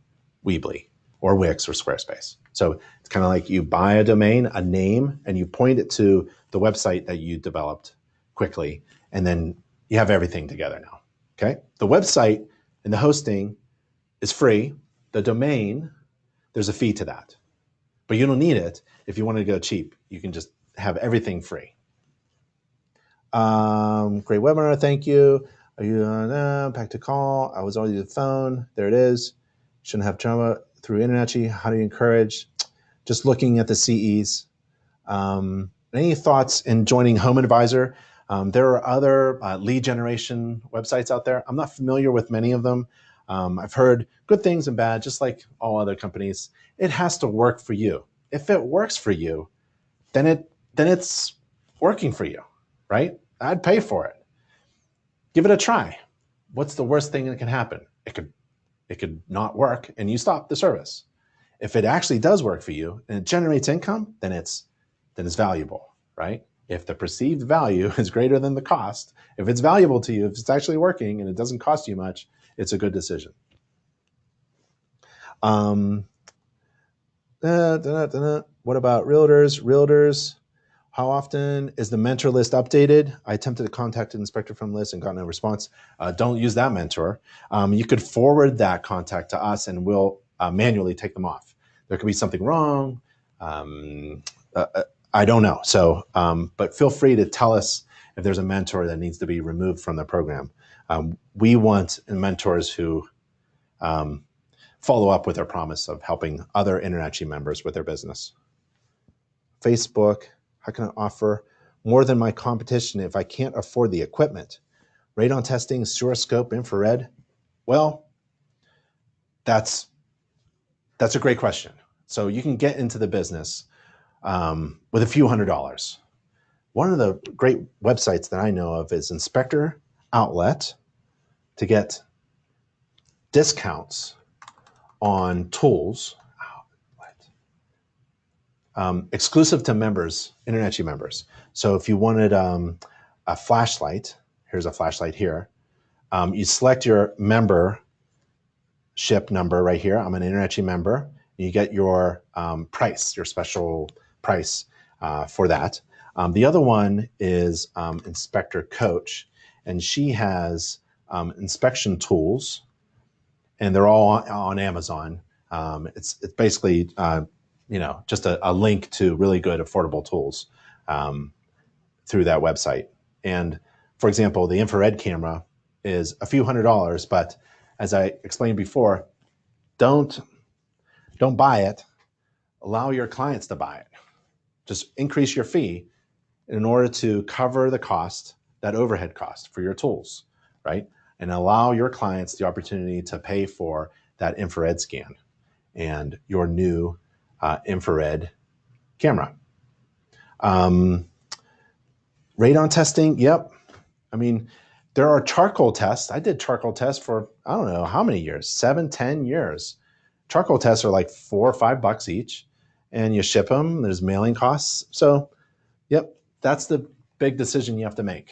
Weebly or Wix or Squarespace. So it's kind of like you buy a domain, a name, and you point it to the website that you developed quickly, and then you have everything together now. Okay? The website and the hosting is free. The domain, there's a fee to that. But you don't need it if you want to go cheap. You can just have everything free. Great webinar, thank you. Are you back to call? I was already on the phone. There it is. Shouldn't have trauma through InterNACHI. How do you encourage? Just looking at the CEs. Any thoughts in joining Home Advisor? There are other lead generation websites out there. I'm not familiar with many of them. I've heard good things and bad, just like all other companies. It has to work for you. If it works for you, then it's working for you, right? I'd pay for it. Give it a try. What's the worst thing that can happen? It could not work and you stop the service. If it actually does work for you and it generates income, then it's valuable, right? If the perceived value is greater than the cost, if it's valuable to you, if it's actually working and it doesn't cost you much, it's a good decision. What about realtors? Realtors, how often is the mentor list updated? I attempted to contact an inspector from the list and got no response. Don't use that mentor. You could forward that contact to us and we'll manually take them off. There could be something wrong. I don't know. So, but feel free to tell us if there's a mentor that needs to be removed from the program. We want mentors who follow up with their promise of helping other InterNACHI members with their business. Facebook, how can I offer more than my competition if I can't afford the equipment? Radon testing, suroscope, infrared? Well, that's a great question. So you can get into the business with a few $100s. One of the great websites that I know of is Inspector Outlet to get discounts on tools, exclusive to members, InterNACHI members. So if you wanted a flashlight, here's a flashlight here. You select your membership number right here. I'm an InterNACHI member. You get your price, your special price for that. The other one is Inspector Coach, and she has inspection tools, and they're all on Amazon. It's basically just a link to really good affordable tools through that website. And for example, the infrared camera is a few $100s, but as I explained before, don't buy it. Allow your clients to buy it. Just increase your fee in order to cover the cost, that overhead cost for your tools, right? And allow your clients the opportunity to pay for that infrared scan and your new infrared camera. Radon testing, yep. I mean, there are charcoal tests. I did charcoal tests for, I don't know how many years, 7, 10 years. Charcoal tests are like $4 or $5 each, and you ship them. There's mailing costs. So, yep, that's the big decision you have to make.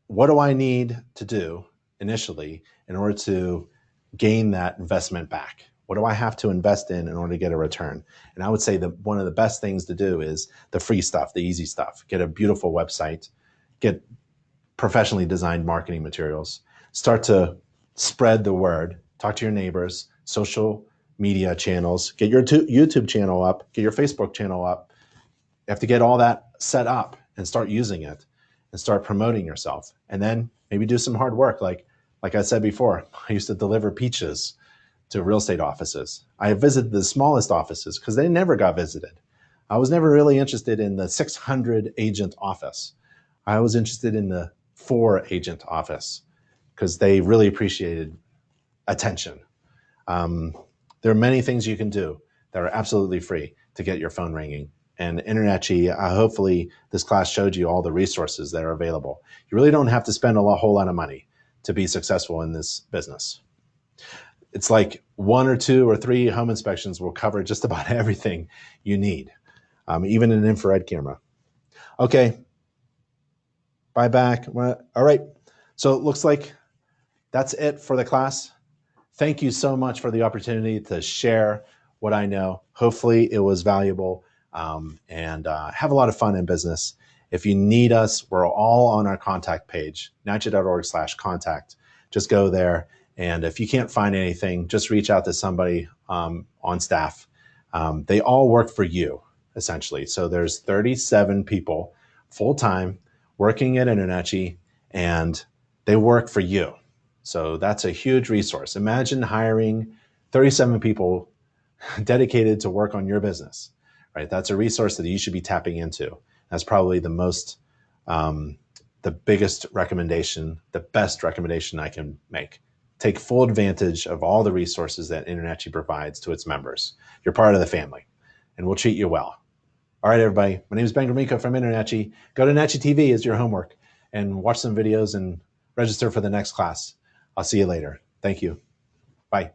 What do I need to do initially in order to gain that investment back? What do I have to invest in order to get a return? And I would say that one of the best things to do is the free stuff, the easy stuff. Get a beautiful website, get professionally designed marketing materials, start to spread the word, talk to your neighbors, social media channels, get your YouTube channel up, get your Facebook channel up. You have to get all that set up and start using it and start promoting yourself. And then maybe do some hard work. Like I said before, I used to deliver peaches to real estate offices. I visited the smallest offices because they never got visited. I was never really interested in the 600 agent office. I was interested in the 4 agent office because they really appreciated attention. There are many things you can do that are absolutely free to get your phone ringing. And InterNACHI, hopefully this class showed you all the resources that are available. You really don't have to spend a whole lot of money to be successful in this business. It's like 1 or 2 or 3 home inspections will cover just about everything you need, even an infrared camera. Okay, bye back. All right, so it looks like that's it for the class. Thank you so much for the opportunity to share what I know. Hopefully it was valuable, and have a lot of fun in business. If you need us, we're all on our contact page, nachi.org/contact. Just go there. And if you can't find anything, just reach out to somebody on staff. They all work for you, essentially. So there's 37 people full-time working at InterNACHI, and they work for you. So that's a huge resource. Imagine hiring 37 people dedicated to work on your business, right? That's a resource that you should be tapping into. That's probably the biggest recommendation, the best recommendation I can make. Take full advantage of all the resources that InterNACHI provides to its members. You're part of the family, and we'll treat you well. All right, everybody. My name is Ben Gromiko from InterNACHI. Go to NACHI TV as your homework and watch some videos and register for the next class. I'll see you later. Thank you. Bye.